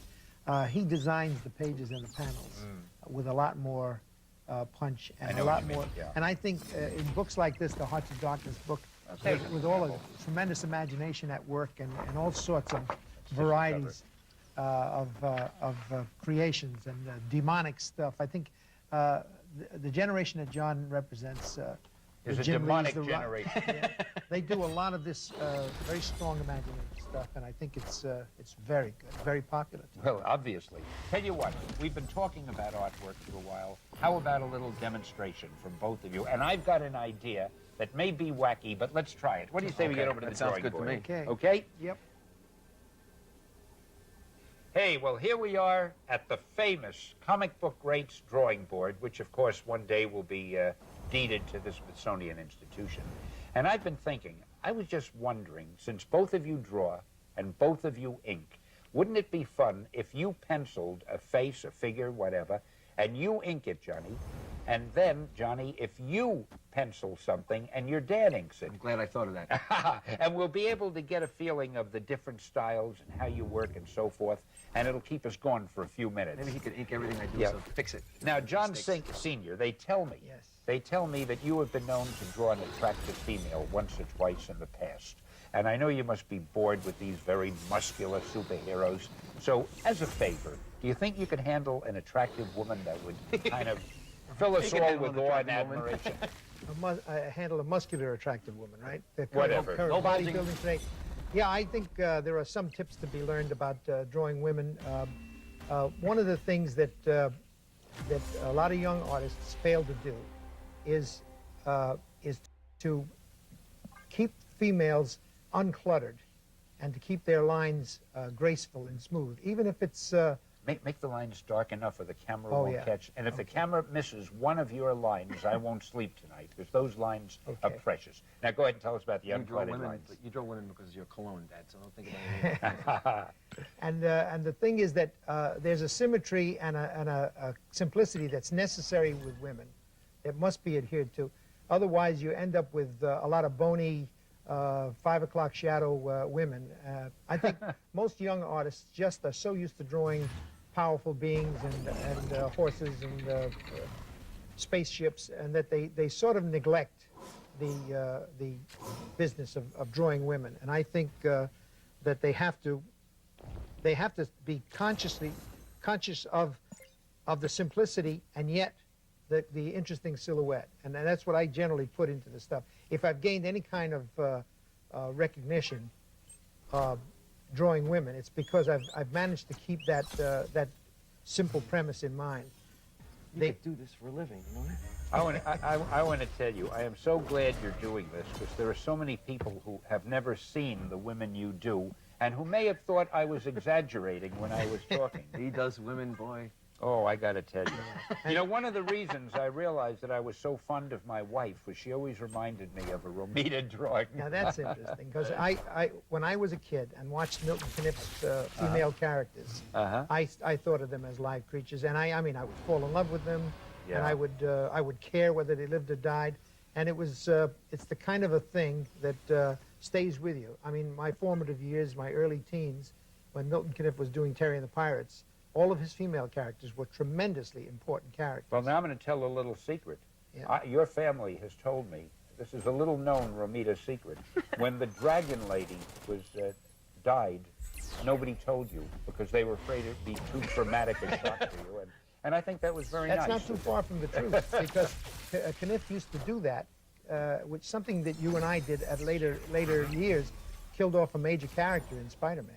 He designs the pages and the panels with a lot more punch I and know a what lot you mean, more. yeah. And I think in books like this, the Hearts of Darkness book, with all the tremendous imagination at work and all sorts of varieties of creations and demonic stuff, I think the generation that John represents. There's the a Jim Lees, demonic the Ro- generation. Yeah, they do a lot of this very strong imaginative stuff, and I think it's very good, very popular. Well, obviously. Tell you what, we've been talking about artwork for a while. How about a little demonstration from both of you? And I've got an idea that may be wacky, but let's try it. What do you say we Okay, get over to that the sounds drawing good to board? me. Okay. Okay? Yep. Hey, well, here we are at the famous Comic Book Greats drawing board, which, of course, one day will be deeded to the Smithsonian Institution. And I've been thinking, I was just wondering, since both of you draw and both of you ink, Wouldn't it be fun if you penciled a face, a figure, whatever, and you ink it, Johnny, and then, Johnny, if you pencil something and your dad inks it. I'm glad I thought of that. And we'll be able to get a feeling of the different styles and how you work and so forth, and it'll keep us going for a few minutes. Maybe he could ink everything I do, Yeah. so fix it. Now, John Senior, they tell me, Yes. they tell me that you have been known to draw an attractive female once or twice in the past. And I know you must be bored with these very muscular superheroes. So, as a favor, do you think you could handle an attractive woman that would kind of fill us can all handle with an awe and attractive woman. admiration? Handle a muscular, attractive woman, right? The Whatever. current No bulging. bodybuilding today. Yeah, I think there are some tips to be learned about drawing women. One of the things that a lot of young artists fail to do is to keep females uncluttered and to keep their lines graceful and smooth, even if it's Make the lines dark enough where the camera Oh, won't yeah. catch. And if the camera misses one of your lines, I won't sleep tonight, because those lines are Okay. precious. Now, go ahead and tell us about the You draw uncluttered women. lines. You draw women because you're cologne, Dad. So don't think about it. and the thing is that there's a symmetry and a simplicity that's necessary with women that must be adhered to. Otherwise, you end up with a lot of bony 5 o'clock shadow women. I think most young artists just are so used to drawing powerful beings and horses and spaceships, and that they sort of neglect the business of drawing women. And I think that they have to be conscious of the simplicity and yet the interesting silhouette. And that's what I generally put into the stuff. If I've gained any kind of recognition drawing women, it's because I've managed to keep that simple premise in mind. You could do this for a living, you know that? I want to tell you, I am so glad you're doing this, because there are so many people who have never seen the women you do, and who may have thought I was exaggerating when I was talking. He does women, boy. Oh, I got to tell you. You know, one of the reasons I realized that I was so fond of my wife was she always reminded me of a Romita drawing. Now that's interesting, because when I was a kid and watched Milton Caniff's female characters, I thought of them as live creatures, and I mean I would fall in love with them, and Yeah. I would care whether they lived or died, and it's the kind of a thing that stays with you. I mean, my formative years, my early teens, when Milton Caniff was doing Terry and the Pirates, all of his female characters were tremendously important characters. Well, now I'm going to tell a little secret. Yeah. Your family has told me, this is a little known Romita secret. When the dragon lady was died, nobody told you, because they were afraid it'd be too traumatic a shock to you. And I think that was very That's nice. not too far from the truth, because Caniff used to do that, which something that you and I did at later years, killed off a major character in Spider-Man.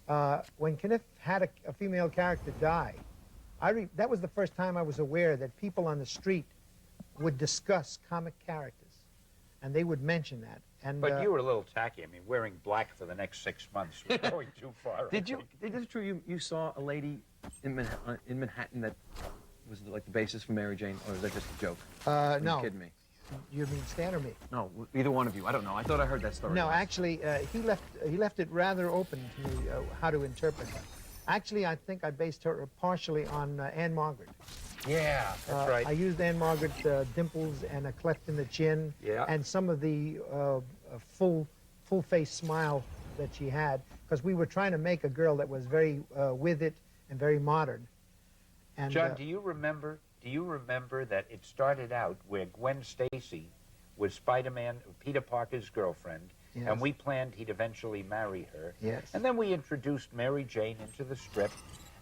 Yeah. When Caniff had a female character die, that was the first time I was aware that people on the street would discuss comic characters, and they would mention that. And But you were a little tacky. I mean, wearing black for the next 6 months was going too far. Is it true you saw a lady in Manhattan that was like the basis for Mary Jane, or is that just a joke? Are you no. kidding me? You mean Stan or me? No, either one of you. I don't know. I thought I heard that story. No, actually, he left it rather open to me how to interpret her. Actually, I think I based her partially on Anne Margaret. Yeah, that's right. I used Anne Margaret dimples and a cleft in the chin, Yeah. and some of the full face smile that she had, because we were trying to make a girl that was very with it and very modern. And John, do you remember that it started out where Gwen Stacy was Spider-Man, Peter Parker's girlfriend, Yes. and we planned he'd eventually marry her. Yes. And then we introduced Mary Jane into the strip,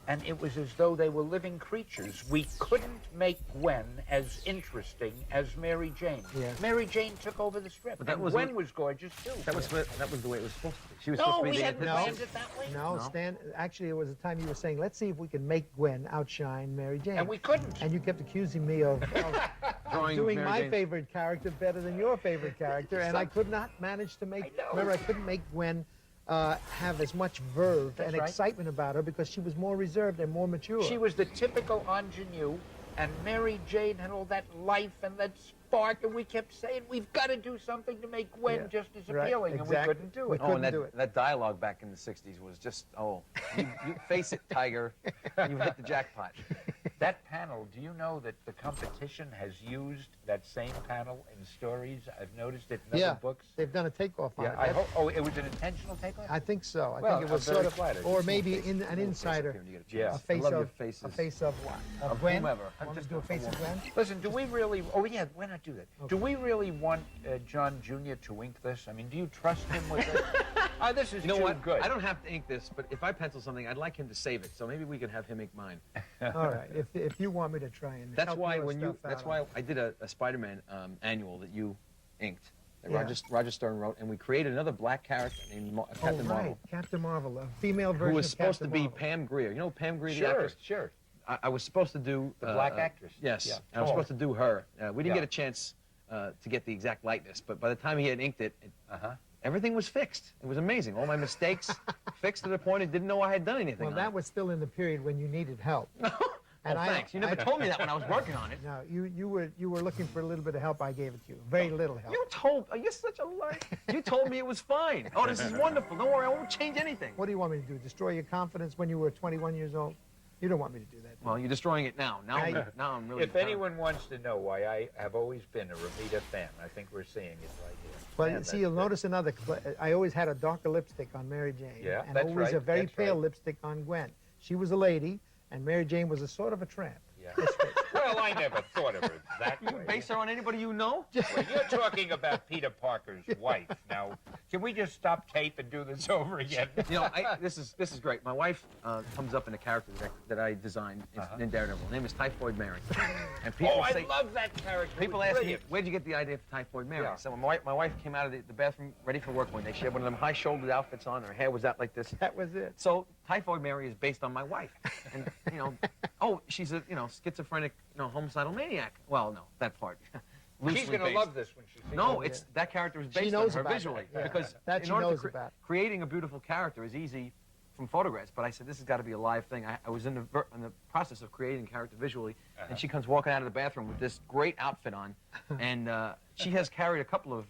and it was as though they were living creatures. We couldn't make Gwen as interesting as Mary Jane. Yes. Mary Jane took over the strip, But that and was Gwen what- was gorgeous too. That was the way it was supposed to be. She was No, supposed to be we the hadn't No. planned it that way. No, No? Stan, actually, it was a time you were saying, let's see if we can make Gwen outshine Mary Jane. And we couldn't. And you kept accusing me of Drawing doing Mary my Jane's- favorite character better than your favorite character, and I could not manage to make. I know. Remember, I couldn't make Gwen have as much verve That's and right. excitement about her because she was more reserved and more mature. She was the typical ingenue, and Mary Jane had all that life and that spark, and we kept saying, we've got to do something to make Gwen just as appealing, and we couldn't do it. Oh, and that dialogue back in the 60s was just, you face it, Tiger, you hit the jackpot. That panel, do you know that the competition has used that same panel in stories? I've noticed it in other books. They've done a takeoff on it. I hope. Oh, it was an intentional takeoff? I think so. I Well, think it was I'm sort very of, flattered. or maybe an insider. Yeah. A face I love of your faces. a face of what? Of Gwen? whomever. Want me to do a face of Gwen? Listen, do we really... Oh, yeah, why not do that? Okay. Do we really want John Jr. to ink this? I mean, do you trust him with it? This is You know too what? good. I don't have to ink this, but if I pencil something, I'd like him to save it. So maybe we could have him ink mine. All right. If you want me to try and That's help why your when you. stuff out That's on why it. I did a Spider-Man annual that you inked. That Yeah. Roger Stern wrote, and we created another black character named Captain right. Marvel, Captain Marvel, a female version who was of supposed to Captain be Marvel. Pam Grier. You know Pam Grier, the Sure, actress? sure. I was supposed to do The black actress. Yes, Yeah. I was supposed to do her. We didn't Yeah. get a chance to get the exact likeness, but by the time he had inked it, everything was fixed. It was amazing. All my mistakes fixed to the point I didn't know I had done anything. Well, on that it. was still in the period when you needed help. Oh, thanks. You never told me that when I was working on it. No, you were looking for a little bit of help. I gave it to you. Very little help. You told. You're such a liar. You told me it was fine. Oh, this is wonderful. Don't worry, I won't change anything. What do you want me to do? Destroy your confidence when you were 21 years old? You don't want me to do that. Well, you're destroying it now. Now I'm really. If anyone wants to know why I have always been a Ramita fan, I think we're seeing it right here. Well, Man, see, you'll notice another. I always had a darker lipstick on Mary Jane. Yeah, and that's always right, a very that's pale right. lipstick on Gwen. She was a lady, and Mary Jane was a sort of a tramp. Yeah. Well, I never thought of it that way. base her on anybody you know. Well, you're talking about Peter Parker's wife. Now, can we just stop tape and do this over again? You know, this is great. My wife comes up in a character that I designed in Daredevil. Her name is Typhoid Mary. And people I say, love that character. people ask me, where'd you get the idea for Typhoid Mary? Yeah. So when my wife came out of the bathroom ready for work one day, she had one of them high-shouldered outfits on. Her hair was out like this. That was it. So Typhoid Mary is based on my wife, and she's a schizophrenic, homicidal maniac. Well, no, that part. She's Loosely going to based. love this when she sees No, it. that character is She based on knows her about visually that, yeah. because That in she order knows to about. creating a beautiful character is easy from photographs. But I said this has got to be a live thing. I was in the process of creating character visually, and she comes walking out of the bathroom with this great outfit on, and she has carried a couple of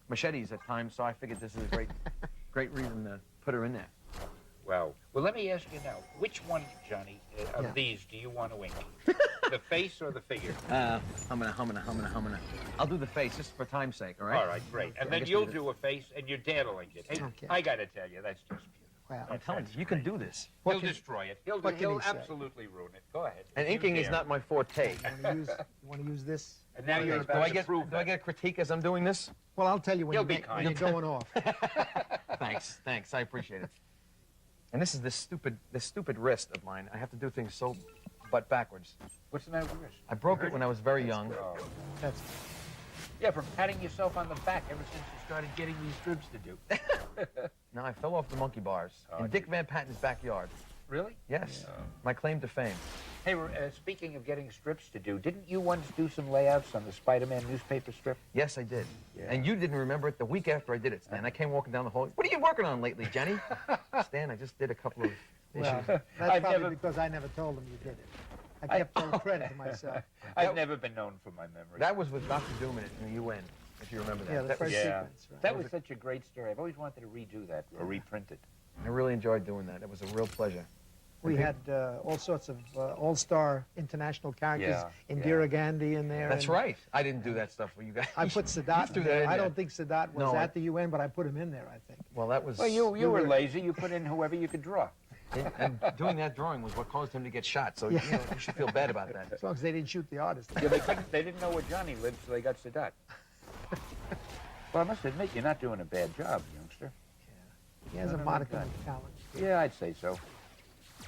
machetes at times. So I figured this is a great reason to put her in there. Wow. Well, let me ask you now, which one, Johnny, of these do you want to ink? The face or the figure? I'll do the face just for time's sake. All right. All right, great. And I then guess you'll we do a face, and your dad will ink it. Hey, Okay. I got to tell you, that's just beautiful. Well, I'm telling you, you can do this. He'll destroy it. what can He'll he say? absolutely ruin it. Go ahead. And You inking is dare. not my forte. you want to use this? And now you're Do about I to get prove do I that. get a critique as I'm doing this? Well, I'll tell you when, He'll be when you're kind. going off. Thanks, I appreciate it. And this is this stupid wrist of mine. I have to do things so butt backwards. What's the matter with your wrist? I broke it when I was very young. Oh. That's Yeah, from patting yourself on the back ever since you started getting these strips to do. Now I fell off the monkey bars in Dick Van Patten's backyard. Really? Yes, my claim to fame. Hey, speaking of getting strips to do, didn't you once do some layouts on the Spider-Man newspaper strip? Yes, I did. Yeah. And you didn't remember it the week after I did it, Stan. I came walking down the hall. What are you working on lately, Jenny? Stan, I just did a couple of issues. well, that's I've probably never- because I never told him you did it. I kept all credit to myself. I've never been known for my memory. That was with Dr. Doom in the UN, if you remember that. Yeah, the That was- first yeah. sequence. Right? That was such a great story. I've always wanted to redo that or reprint it. I really enjoyed doing that. It was a real pleasure. We had all sorts of all-star international characters. Yeah, Indira Gandhi in there. That's and right. I didn't do that stuff for you guys. I put Sadat threw in that there. in I there. don't think Sadat was No, at the UN, but I put him in there, I think. Well, that was... Well, you were lazy. You put in whoever you could draw. And doing that drawing was what caused him to get shot, so you should feel bad about that. As long as they didn't shoot the artist. Yeah, they didn't know where Johnny lived, so they got Sadat. Well, I must admit, you're not doing a bad job, youngster. He has a modicum of talent. Yeah, I'd say so.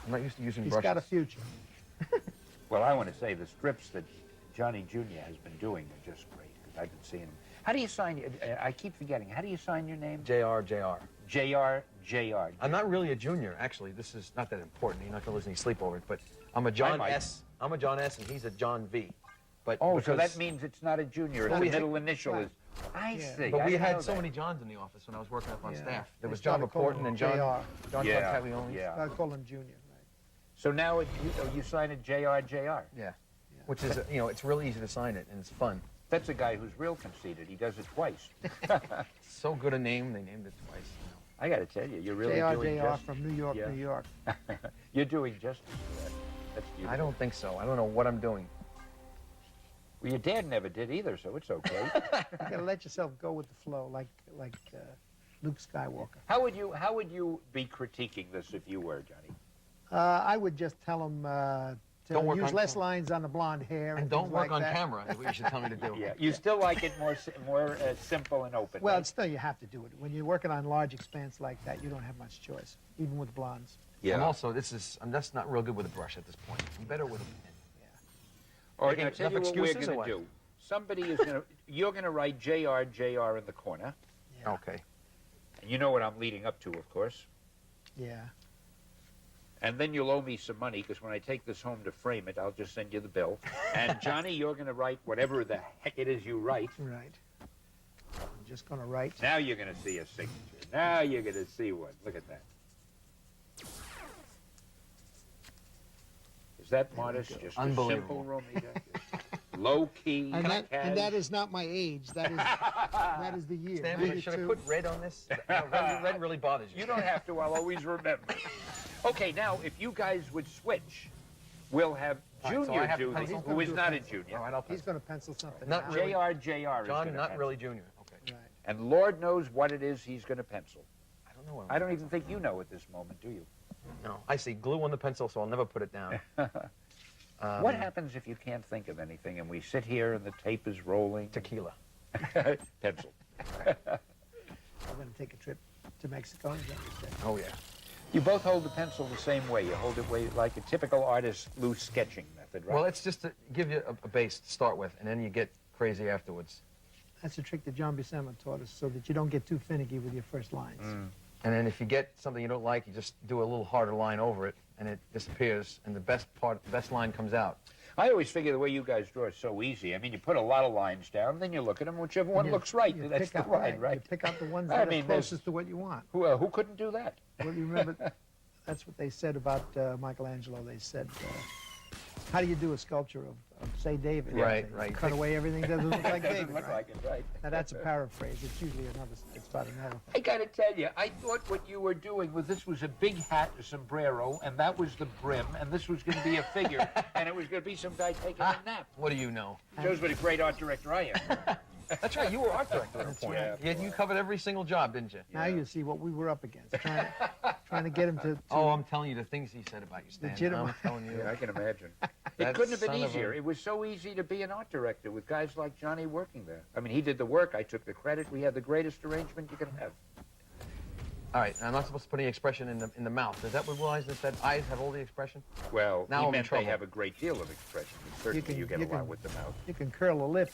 I'm not used to using He's brushes. got a future. Well, I want to say the strips that Johnny Jr. has been doing are just great, because I've been seeing them. How do you sign, I keep forgetting, how do you sign your name? JR. J.R. I'm not really a junior, actually. This is not that important. You're not going to lose any sleep over it, but I'm a John might. S. I'm a John S. and he's a John V. But Oh, so because- that means it's not a junior, it's Well, the we had- middle initial is... I Yeah. see. But I we didn't know had so that. many Johns in the office when I was working up on Yeah. staff. They There was John started calling McCorton and him John JR. John Yeah, Contaglione. yeah. I'll call him Junior. Right? So now you sign it JR. Yeah. Which is, you know, it's real easy to sign it, and it's fun. That's a guy who's real conceited. He does it twice. So good a name, they named it twice. You know. I got to tell you, you're really JR, doing JR justice. from New York, Yeah. New York. You're doing justice to that. That's beautiful. I don't think so. I don't know what I'm doing. Well, your dad never did either, so it's okay. You gotta let yourself go with the flow, like Luke Skywalker. How would you be critiquing this if you were, Johnny? I would just tell him Don't to work use on less camera. lines on the blonde hair. And don't things work like on that. camera, is what you should tell me to do. Yeah. You still like it more simple and open. Well, right? still you have to do it. When you're working on large expanse like that, you don't have much choice, even with blondes. Yeah. And also, I'm just not real good with a brush at this point. I'm better with a pen. All right, Making now tell you enough what we're excuses or going to what? do. Somebody is going to, you're going to write JR, JR in the corner. Yeah. Okay. And you know what I'm leading up to, of course. Yeah. And then you'll owe me some money, because when I take this home to frame it, I'll just send you the bill. And Johnny, you're going to write whatever the heck it is you write. Right. I'm just gonna write. Now you're going to see a signature. Now you're going to see one. Look at that. Is that modest? Just a simple Unbelievable. Romita? Low key. And that is not my age. That is the year. Stanley, should I 92. put red on this? No, red really bothers you. You don't have to. I'll always remember. Okay, now, if you guys would switch, we'll have All right, so I Junior have do to this, pencil? who is not a All junior. right, I'll He's pencil. gonna pencil something. Not out. really. JR, JR is John, gonna not pencil. really junior. Okay. Right. And Lord knows what it is he's going to pencil. I don't know what I don't even think you know at this moment, do you? No. I see glue on the pencil, so I'll never put it down. What happens if you can't think of anything and we sit here and the tape is rolling? Tequila. Pencil. I'm gonna take a trip to Mexico. Is that what you said? Oh, yeah. You both hold the pencil the same way. You hold it like a typical artist loose sketching method, right? Well, it's just to give you a base to start with, and then you get crazy afterwards. That's a trick that John Buscema taught us, so that you don't get too finicky with your first lines. And then if you get something you don't like, you just do a little harder line over it, and it disappears, and the best line comes out. I always figure the way you guys draw is so easy. I mean, you put a lot of lines down, then you look at them, whichever one You- looks right, you that's pick the out- line, right? You pick out the ones I that mean, are there's- closest to what you want. Who couldn't do that? Well, you remember, that's what they said about Michelangelo. They said, how do you do a sculpture of say, David? Right, They right. Cut away everything that doesn't look like Doesn't David, look right? like it, right? Now, that's a paraphrase. It's usually it's about an elephant. I gotta tell you, I thought what you were doing was this was a big hat, a sombrero, and that was the brim, and this was going to be a figure, and it was going to be some guy taking a nap. What do you know? Shows what a great art director I am. That's right, you were art director at a point. right. You covered every single job, didn't you? Now you see what we were up against, trying to get him to Oh, I'm telling you the things he said about you, Stan. Legitimate. I'm telling you. Yeah, I can imagine. It That couldn't have been son of a- easier. It was so easy to be an art director with guys like Johnny working there. I mean, he did the work. I took the credit. We had the greatest arrangement you can have. All right, I'm not supposed to put any expression in the mouth. Is that what Wilson said? Eyes have all the expression? Well, Now he I'm in meant they trouble. have a great deal of expression. Certainly, you get you along can- with the mouth. You can curl a lip.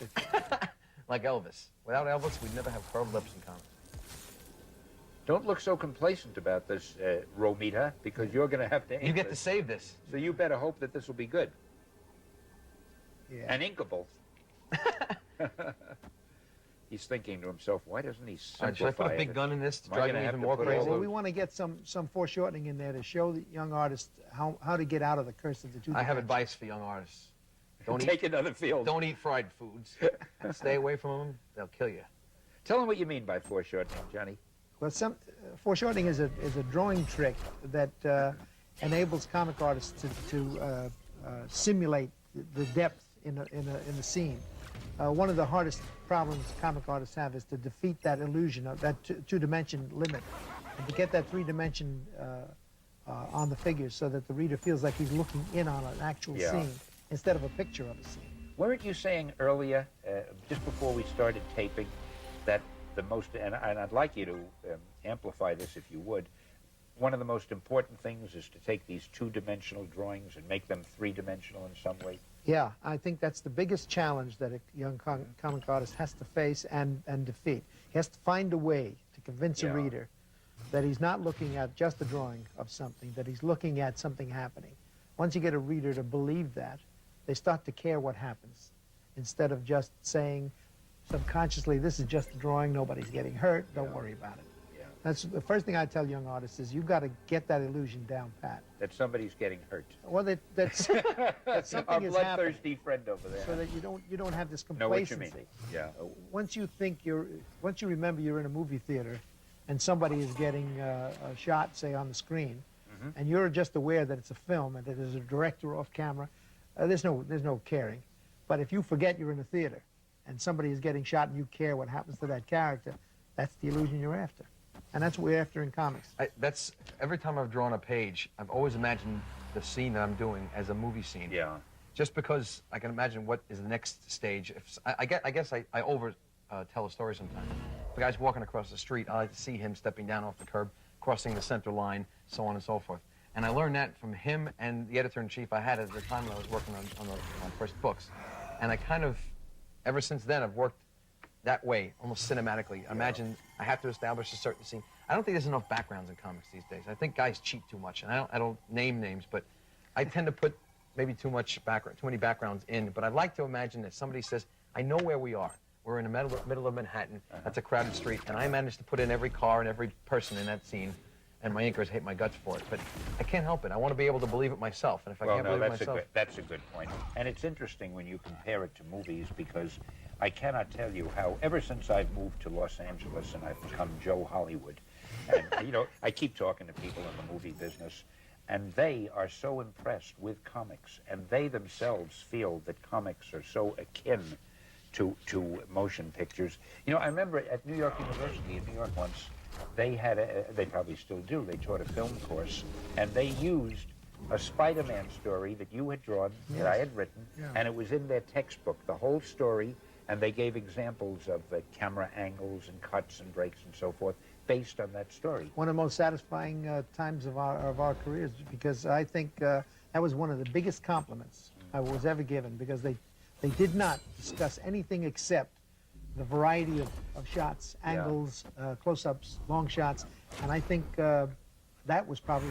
Like Elvis. Without Elvis, we'd never have curved lips in comedy. Don't look so complacent about this, Romita, because you're going to have to ink You get to this. save this. So you better hope that this will be good Yeah. and inkable. He's thinking to himself, why doesn't he All right, should I simplify put a big it? gun in this to Am I drive gonna me have even to more put crazy? all Well, we want to get some foreshortening in there to show the young artists how to get out of the curse of the two. I have dimensions. advice for young artists. Don't Take another field. Don't eat fried foods. Stay away from them. They'll kill you. Tell him what you mean by foreshortening, Johnny. Well, foreshortening is a drawing trick that enables comic artists to simulate the depth in the scene. One of the hardest problems comic artists have is to defeat that illusion of that two-dimension limit, and to get that three-dimension on the figures so that the reader feels like he's looking in on an actual Yeah. scene instead of a picture of a scene. Weren't you saying earlier, just before we started taping, that the most, and I'd like you to amplify this if you would, one of the most important things is to take these two-dimensional drawings and make them three-dimensional in some way? Yeah, I think that's the biggest challenge that a young comic artist has to face and defeat. He has to find a way to convince a Yeah. reader that he's not looking at just a drawing of something, that he's looking at something happening. Once you get a reader to believe that, they start to care what happens, instead of just saying subconsciously, this is just a drawing, nobody's getting hurt, don't worry about it. Yeah. That's the first thing I tell young artists is you got to get that illusion down pat. That somebody's getting hurt. Well, that's that something Our is bloodthirsty friend over there. so that you don't have this Know what you complacency. mean? Yeah. Once you remember you're in a movie theater, and somebody is getting a shot, say on the screen, and you're just aware that it's a film and that there's a director off camera, there's no caring. But if you forget you're in a theater, and somebody is getting shot and you care what happens to that character, that's the illusion you're after. And that's what we're after in comics. That's every time I've drawn a page, I've always imagined the scene that I'm doing as a movie scene. Yeah. Just because I can imagine what is the next stage. If I guess I over tell a story sometimes. The guy's walking across the street. I like to see him stepping down off the curb, crossing the center line, so on and so forth. And I learned that from him and the editor-in-chief I had at the time when I was working on my first books. And I kind of, ever since then, I've worked that way, almost cinematically. Yeah. Imagine I have to establish a certain scene. I don't think there's enough backgrounds in comics these days. I think guys cheat too much, and I don't name names, but I tend to put maybe too many backgrounds in. But I'd like to imagine that somebody says, I know where we are. We're in the middle of Manhattan. That's a crowded street, and I managed to put in every car and every person in that scene. And my inkers hate my guts for it, but I can't help it. I want to be able to believe it myself, and if I can't believe it myself, that's a good point. And it's interesting when you compare it to movies, because I cannot tell you how, ever since I've moved to Los Angeles and I've become Joe Hollywood, and you know, I keep talking to people in the movie business, and they are so impressed with comics, and they themselves feel that comics are so akin to motion pictures. You know, I remember at New York University in New York once, they had they probably still do, they taught a film course, and they used a Spider-Man story that you had drawn, that I had written, and it was in their textbook, the whole story, and they gave examples of camera angles and cuts and breaks and so forth based on that story. One of the most satisfying times of our careers, because I think that was one of the biggest compliments I was ever given, because they did not discuss anything except the variety of shots, angles, close-ups, long shots, and I think that was probably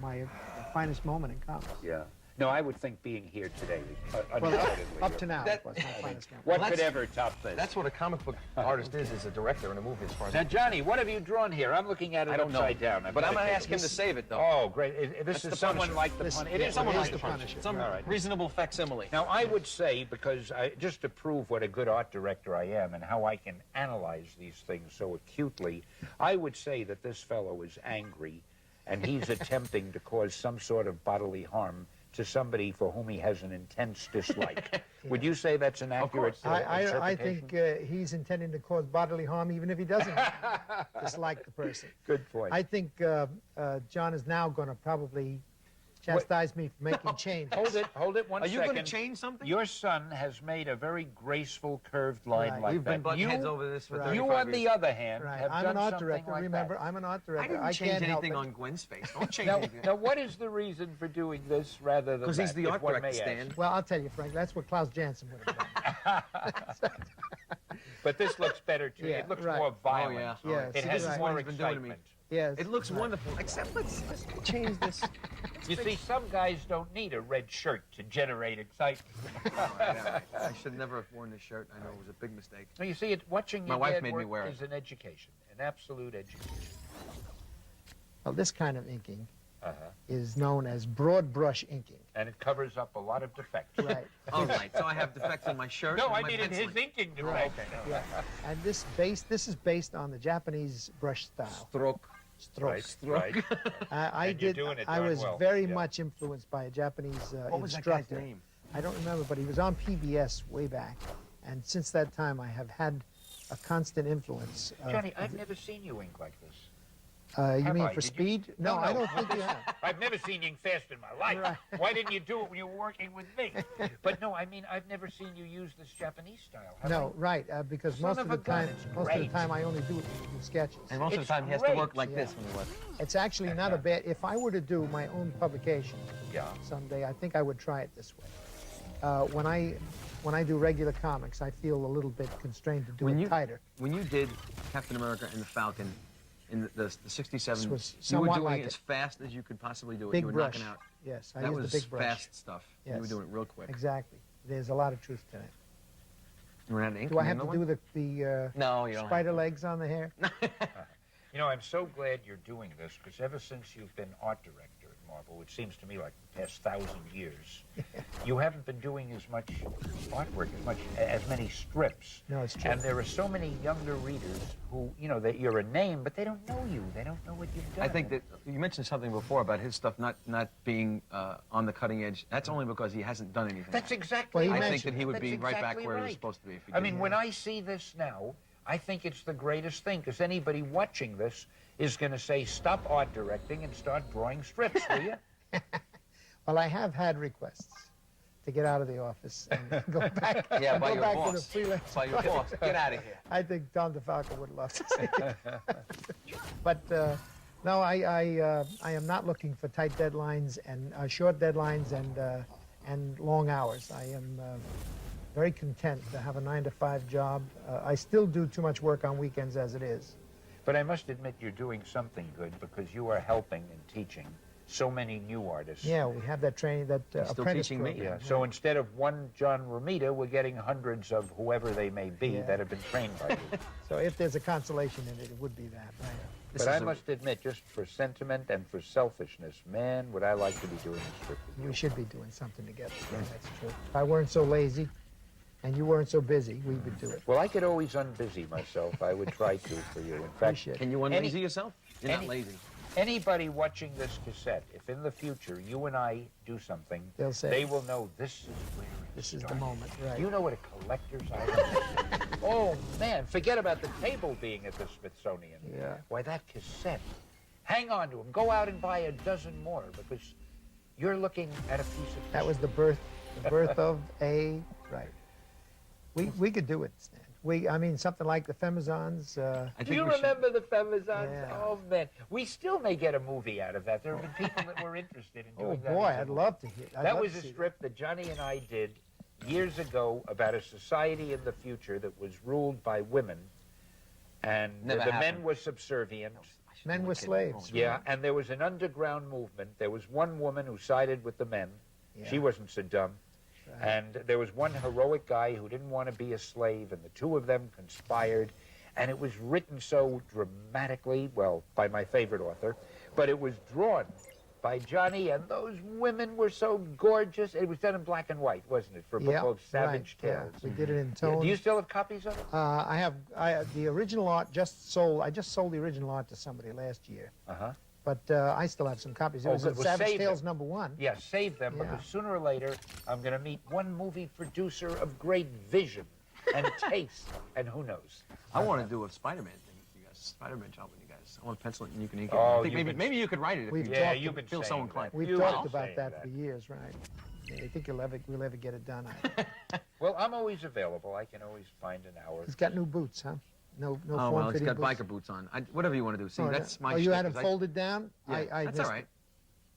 my finest moment in comics. Yeah. No, I would think being here today is Well, undoubtedly. up to now, it was my finest moment. What could ever top this? that's what a comic book artist is a director in a movie, as far as Now, Johnny, what have you drawn here? I'm looking at it I don't know. upside down. But I'm going to ask him to save it, though. Oh, great. This is someone like the Punisher. It is someone like the Punisher. Punisher. Some All right. reasonable facsimile. Now, I would say, because just to prove what a good art director I am and how I can analyze these things so acutely, I would say that this fellow is angry and he's attempting to cause some sort of bodily harm to somebody for whom he has an intense dislike. Would you say that's an accurate interpretation? I think he's intending to cause bodily harm even if he doesn't dislike the person. Good point. I think John is now going to probably chastise me for making change. Hold it one Are second. you going to change something? Your son has made a very graceful, curved line Right. like We've been that. butting heads over this for 35 You, years. on the other hand, Right. have I'm done an art something director. like Remember, that. I'm an art I director. didn't change can't help anything it. on Gwen's face. Don't change Now, anything. now, what is the reason for doing this rather than Because he's the if art one director, may Stan. ask? Well, I'll tell you, Frank, that's what Klaus Janson would have done. But this looks better too. Yeah, It looks right. more violent. yeah. Yes, It this has is what more he's been doing to me. excitement. Yes. It looks right. wonderful, except let's change this. You see, some guys don't need a red shirt to generate excitement. I should never have worn this shirt. I know it was a big mistake. No, you see, watching My your wife dad made me work wear it. is an education, an absolute education. Well, this kind of inking Uh-huh. is known as broad brush inking. And it covers up a lot of defects. Right. All right, so I have defects in my shirt. No, and I my needed his penciling. inking Right. defect. Yeah. And this is based on the Japanese brush style. Stroke. Stroke. Right. And you're doing it I darn was well. very Yeah. much influenced by a Japanese What was that instructor. guy's name? I don't remember, but he was on PBS way back. And since that time, I have had a constant influence. Johnny, I've never seen you ink like this. You Have mean I? for Did you? speed? No, I don't think you have. I've never seen you ink fast in my life. Right. Why didn't you do it when you were working with me? But no, I mean, I've never seen you use this Japanese style. Have No, right, because Son most of of a the gun, time, it's most of the great. time I only do it in sketches. And most of It's the time he has to great. work like this Yeah. when he works. It's actually not a bad. If I were to do my own publication I? Yeah. someday, I think I would try it this way. When I do regular comics, I feel a little bit constrained to do When it you- tighter. When you did Captain America and the Falcon in the 67, This was you were somewhat doing like it as it. fast as you could possibly do it. Big you were brush. knocking out. Yes, I That use was the big brush. fast stuff. You were Yes. doing it real quick. Exactly. There's a lot of truth to that. You ran out of ink? Do I You have know to one? do the No, you don't. spider legs on the hair? You know, I'm so glad you're doing this, because ever since you've been art director at Marvel, which seems to me like the past 1,000 years, you haven't been doing as much artwork, as many strips. No, it's true. And there are so many younger readers who, you know, that you're a name, but they don't know you. They don't know what you've done. I think that you mentioned something before about his stuff not being on the cutting edge. That's only because he hasn't done anything. That's exactly Well, right. I think that he would That's be right back exactly where he was right. supposed to be if he I did. mean, when I see this now, I think it's the greatest thing, because anybody watching this is going to say, stop art directing and start drawing strips, will you? Well, I have had requests to get out of the office and go back. Yeah, by go your back to the boss. freelance. By your boss. Get out of here. I think Tom DeFalco would love to see it. But no, I am not looking for tight deadlines and short deadlines and long hours. I am very content to have a 9-to-5 job. I still do too much work on weekends as it is. But I must admit you're doing something good, because you are helping and teaching so many new artists. Yeah, we have that training, that still apprentice teaching me. program. Yeah, so instead of one John Romita, we're getting hundreds of whoever they may be Yeah. that have been trained by you. So if there's a consolation in it, it would be that. Right? But I must admit, just for sentiment and for selfishness, man, would I like to be doing a strip with you. We should be doing something together. Yeah, that's true. If I weren't so lazy and you weren't so busy, we would do it. Well, I could always unbusy myself. I would try to for you. In We fact, should. Can you unlazy yourself? You're not any- lazy. anybody watching this cassette, if in the future you and I do something, They'll say, they will know this is where it this is the started. moment, right? You know what a collector's item is? Oh, man, forget about the table being at the Smithsonian. Yeah. Why, that cassette. Hang on to them. Go out and buy a dozen more, because you're looking at a piece of That was the birth of a, right. We could do it, Stan. I mean, something like the Femizons. I Do think you we should- remember the Femizons? Yeah. Oh, man. We still may get a movie out of that. There have been people that were interested in Oh, doing that. boy, as a I'd movie. love to hear. I'd That love was to a see strip that Johnny and I did years ago about a society in the future that was ruled by women, and Never the men happened. were subservient. Men were slaves. Yeah, and there was an underground movement. There was one woman who sided with the men. Yeah. She wasn't so dumb. Right. And there was one heroic guy who didn't want to be a slave, and the two of them conspired. And it was written so dramatically, well, by my favorite author, but it was drawn by Johnny, and those women were so gorgeous. It was done in black and white, wasn't it, for a book Yeah, called Savage right, Tales? Yeah. We did it in Yeah, tone. do you still have copies of it? I have the original art just sold. I just sold the original art to somebody last year, Uh-huh. but I still have some copies. It Oh, was good. in Well, Savage save Tales them. #1. Yeah, save them, Yeah. because sooner or later I'm going to meet one movie producer of great vision and taste, and who knows? I want to do a Spider-Man thing with you guys. Spider-Man job with you guys. I want to pencil it and you can ink it. Oh, I think you've maybe been- you could write it if We've you Yeah, talked you've been feel so saying inclined. that. We've You talked are about saying that for years, right? I think we'll ever get it done. Well, I'm always available. I can always find an hour. He's got new boots, huh? No Oh, well, he's form-fitting got boots. biker boots on. Whatever you want to do. See, Oh, that's my Oh, you shtick, had them 'cause folded down? Yeah, I that's missed all right.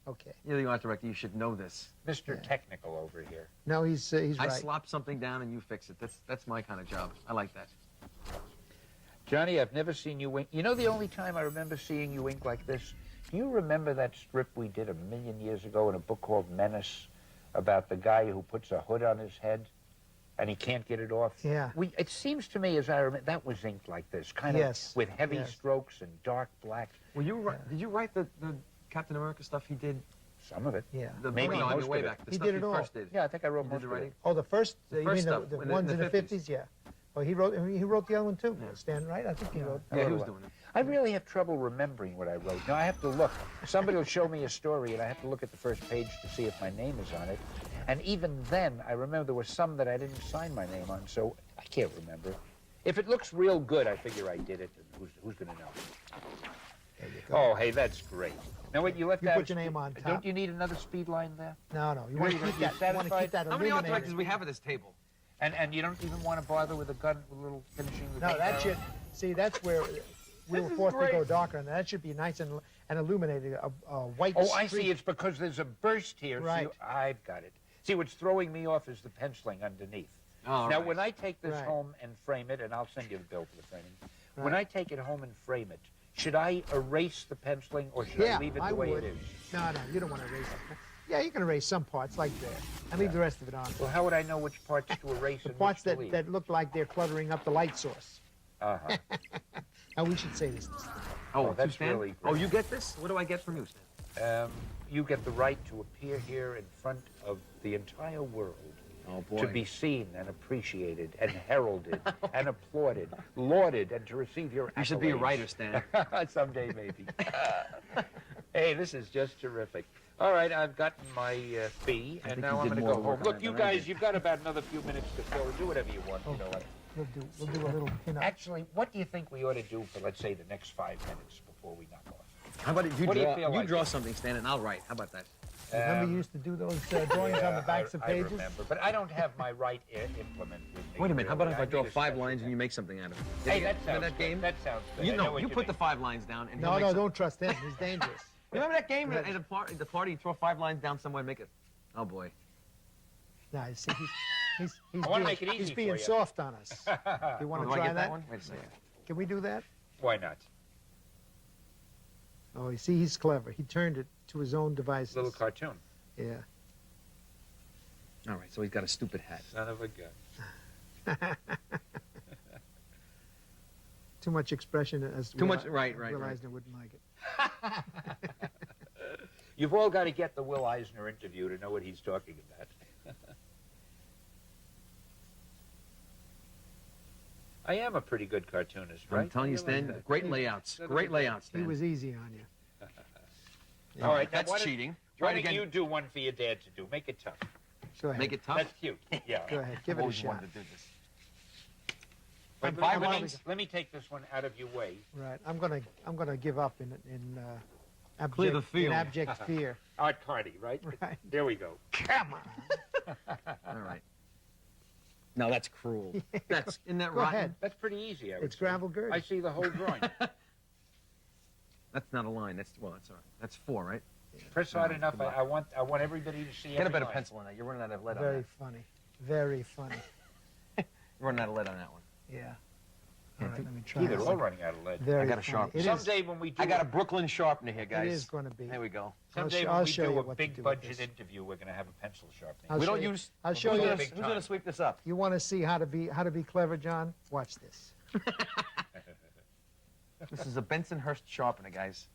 it. Okay. You're the art director. You should know this. Mr. Yeah. Technical over here. No, he's I right. slop something down and you fix it. That's my kind of job. I like that. Johnny, I've never seen you ink. You know the only time I remember seeing you ink like this? Do you remember that strip we did 1,000,000 years ago in a book called Menace about the guy who puts a hood on his head and he can't get it off? Yeah. It seems to me, as I remember, that was inked like this, kind of Yes, with heavy yes. strokes and dark black. Well, did you write the Captain America stuff he did? Some of it. Yeah. Maybe no, I mean most way of it. back. The He stuff did he it all. first did. Yeah, I think I wrote You most did the of it. writing? Oh, the first, you first mean stuff, the in the- ones in in the the 50s? Yeah. Well, he wrote the other one too, Yeah. Stan, right? I think he wrote. Yeah, he wrote was a doing it. I really have trouble remembering what I wrote. Now, I have to look. Somebody will show me a story, and I have to look at the first page to see if my name is on it. And even then, I remember there were some that I didn't sign my name on, so I can't remember. If it looks real good, I figure I did it, and who's going to know? There you go. Oh, hey, that's great. Now, what, you left You that... put your name on top. Don't you need another speed line there? No, you want to Really, keep you that. You want to satisfied? keep that How many art illuminated. directors we have at this table? And you don't even want to bother with a gun, with a little finishing... the No, paint that arrow? should. See, that's where we were This is forced to go great. darker, and that should be nice and illuminated. A white. Oh, I streak. see. It's because there's a burst here. Right. So I've got it. See, what's throwing me off is the penciling underneath. Oh, Now, right. when I take this Right. home and frame it, and I'll send you the bill for the framing. When Right. I take it home and frame it, should I erase the penciling or should Yeah, I leave it I the way would. it is? No, you don't want to erase it. Yeah, you can erase some parts like that, and leave the rest of it on. Well, how would I know which parts to erase The and parts which to leave? that look like they're cluttering up the light source. Uh-huh. Now we should say this. Oh, that's Stan? really Oh, great. you get this? What do I get from you, Stan? You get the right to appear here in front of the entire world. Oh, boy. To be seen and appreciated and heralded and applauded, lauded, and to receive your accolades. You should be a writer, Stan. Someday, maybe. Hey, this is just terrific. All right, I've gotten my fee, and think now you I'm did going to more go work home. on Look, it you than I guys, did. you've got about another few minutes to fill. Do whatever you want, you know what. We'll do a little pinup. Actually, what do you think we ought to do for, let's say, the next 5 minutes before we knock off? How about if you What do you draw, feel like draw it? something, Stan, and I'll write. How about that? Remember you used to do those drawings on the backs of pages? I remember, but I don't have my right implement with me. Wait a minute. How about if I draw need a 5 special lines and pen. you make something out of it? Hey, Did that you- sounds that good. game? That sounds good. You I know, what you put the mean. 5 lines down and he'll No, make no, some- don't trust him. He's dangerous. Remember that game at the party? You throw 5 lines down somewhere and make it. Oh boy. No, you see, he's I wanna being, make it easy he's for being you. soft on us. You want Oh, to do I try get that that? one? Wait a second. Can we do that? Why not? Oh, you see, he's clever. He turned it to his own devices. Little cartoon. Yeah. All right, so he's got a stupid hat. Son of a gun. Too much expression as Too much- right. Will Eisner wouldn't like it. You've all got to get the Will Eisner interview to know what he's talking about. I am a pretty good cartoonist, right? I'm telling you, I realize Stan, that. great layouts. Little Great bit. layouts, He Stan. was easy on you. All right, now That's why don't- cheating. Why Try it don't again. you do one for your dad to do? Make it tough. Go ahead. Make it tough. That's cute. Yeah. Go ahead. Give I've it a always shot. wanted to do this. But Five let me- lines. Let me take this one out of your way. Right. I'm gonna give up in Clear the abject, field. in abject fear. Art Carney, right? Right. There we go. Come on. All right. No, that's cruel. That's isn't that Go rotten? ahead. That's pretty easy, I would It's say. gravel Gertie. I see the whole drawing. That's not a line. That's all right. That's 4, right? Press hard enough. I want everybody to see Get a every better line. pencil on that. You're running out of lead on Very that. funny. Very funny. You're running out of lead on that one. Yeah. All right. Let me try. Gee, they're this. all running out of lead. Very I got a funny. sharp- It is. Someday when we do I got a Brooklyn sharpener here, guys. It is going to be. There we go. someday I'll when we show you do a what to big do with budget this. interview, we're going to have a pencil sharpening. I'll We show don't you- use. I'll show who's you. Gonna, Big who's going to time. sweep this up? You want to see how to be clever, John? Watch this. This is a Bensonhurst sharpener, guys.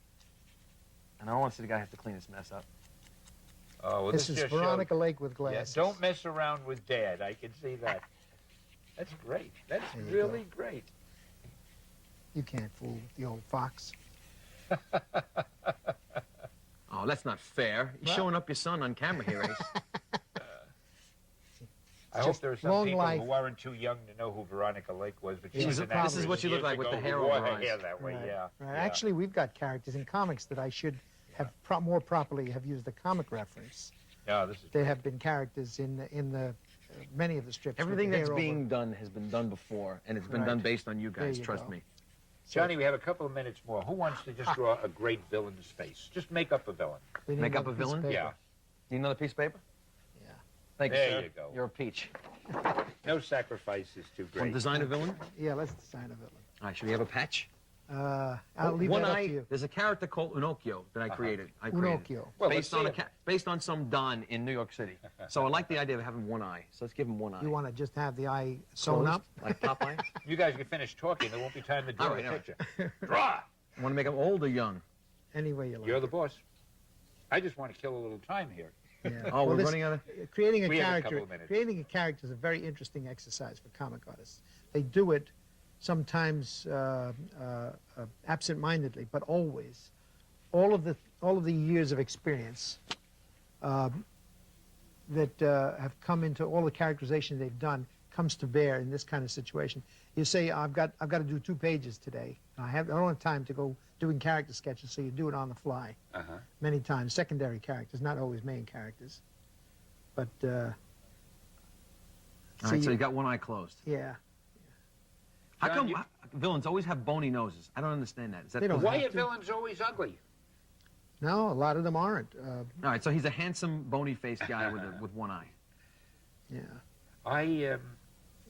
And I don't want to see the guy have to clean this mess up. Oh, well, This is just Veronica Lake with shows- Yeah, glasses. don't mess around with Dad. I can see that. That's great. That's There you really great. You can't fool the old fox. Oh, that's not fair. You're Well- showing up your son on camera here, Ace. I hope just there are some long people life. who aren't too young to know who Veronica Lake was, but she She's was a an problem. actress This is what you look years like with the ago hair who over wore her her eyes. hair that way. Right. Yeah. Right. yeah. Actually, we've got characters in comics that I should have more properly have used the comic reference. Yeah, this is. There have been characters in the many of the strips. with Everything the that's hair being over. done has been done before, and it's been Right. done based on you There guys. you Trust go. me. Johnny, we have a couple of minutes more. Who wants to just draw a great villain's face? Just make up a villain. We need Make up another a piece of villain? paper. Yeah. Need another piece of paper? Yeah. Thank you, There sir. you go. You're a peach. No sacrifice is too Want to great. design a villain? Yeah. Let's design a villain. All right, should we have a patch? I'll leave One that up eye. to you. There's a character called Unocchio that I created. Unocchio. Well, based let's on see a him. based on some Don in New York City. So I like the idea of having one eye. So let's give him one eye. You want to just have the eye sewn Closed, up? like Popeye? You guys can finish talking. There won't be time to draw All right, the all right. picture. Draw! Want to make him old or young? Any way you like. You're the boss. I just want to kill a little time here. Yeah. Oh, we're this- running out of. Creating a We have a character. couple of minutes. Creating a character is a very interesting exercise for comic artists. They do it sometimes absent-mindedly, but always. All of the years of experience that have come into all the characterization they've done comes to bear in this kind of situation. You say, I've got to do 2 pages today. I don't have time to go doing character sketches, so you do it on the fly. Uh-huh. Many times, secondary characters, not always main characters. But All right, so you got one eye closed. yeah, How John, come you- villains always have bony noses? I don't understand that. Is that They don't Why have are to. villains always ugly? no, a lot of them aren't. All right, so he's a handsome, bony-faced guy with one eye. Yeah, I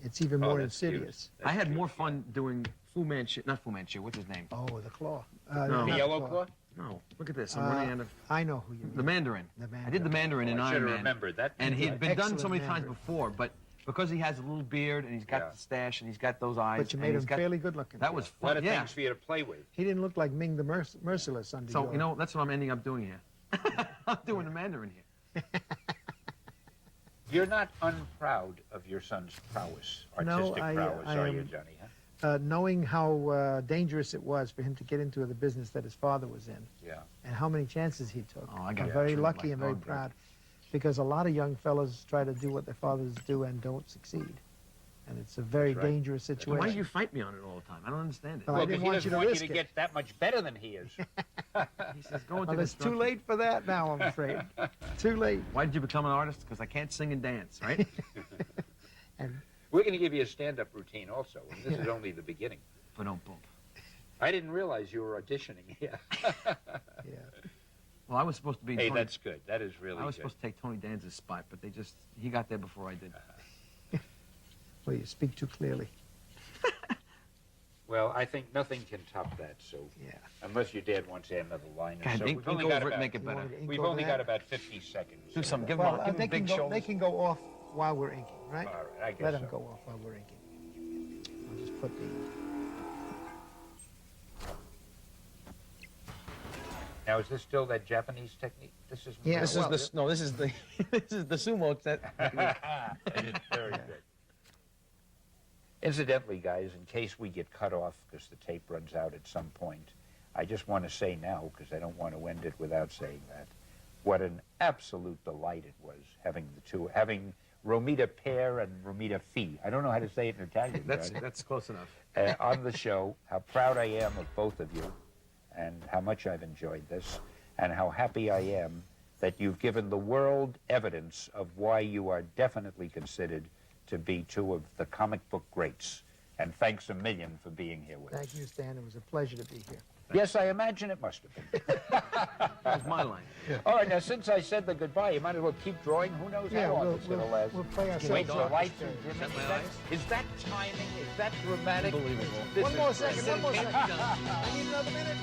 it's even Oh, more that's cute. insidious. I had more fun doing Fu Manchu, not Fu Manchu, what's his name? Oh, the claw. No. not the yellow claw. No, look at this. I'm running out of I know who you mean. the Mandarin. The I did the Mandarin in I should Iron have Man. remembered that. And he had been done so Excellent many times Mandarin. before, but Because he has a little beard and he's got Yeah. the stash and he's got those eyes. But you and made he's him got, fairly good looking. That was A lot fun. of Yeah. things for you to play with. He didn't look like Ming the Merciless under So, your... you know, that's what I'm ending up doing here. I'm doing the Mandarin here. You're not unproud of your son's prowess, artistic prowess, I are am- you, Johnny? Huh? knowing how dangerous it was for him to get into the business that his father was in, Yeah. and how many chances he took. Oh, I got I'm very treated lucky like and very dog, dude. proud, because a lot of young fellas try to do what their fathers do and don't succeed, and it's a very That's right. dangerous So situation. why do you fight me on it all the time? I don't understand it. Well, I Well, didn't because he want you doesn't to want you risk to it. get that much better than he is. He says, go into Well, it's too construction. late for that now, I'm afraid. Too late. Why did you become an artist? Because I can't sing and dance, right? And We're going to give you a stand-up routine also, and this is only the beginning. But don't bump. I didn't realize you were auditioning here. yeah, Well, I was supposed to be. Hey, Tony, that's good. That is really I was good. supposed to take Tony Danza's spot, but he got there before I did. well, you speak too clearly. Well, I think nothing can top that, so Yeah. unless your dad wants to add another line or God, so. ink We've only over got it, about, make it You better. want me to ink we've over only that? got about 50 seconds. Do something. Give Well, him they big can go. shoulders. They can go off while we're inking, right? All right, I guess Let them so. go off while we're inking. I'll just put the. Now, is this still that Japanese technique? This is Yeah, This well, is the no. This is the this is the sumo set. very good. Incidentally, guys, in case we get cut off because the tape runs out at some point, I just want to say now, because I don't want to end it without saying that, what an absolute delight it was having Romita Pear and Romita Fee. I don't know how to say it in Italian. Johnny. That's close enough. On the show, how proud I am of both of you, and how much I've enjoyed this, and how happy I am that you've given the world evidence of why you are definitely considered to be two of the comic book greats. And thanks a million for being here with us. Thank you, Stan. It was a pleasure to be here. Yes, I imagine it must have been. That's my line. All right, now since I said the goodbye, you might as well keep drawing. Who knows how long it's going to last. we'll play ourselves Wait till off. lights are dimming. that my Is that- eyes? Is that timing? Is that dramatic? Unbelievable. This One is more great. second. One more second. I need another minute.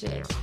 shit.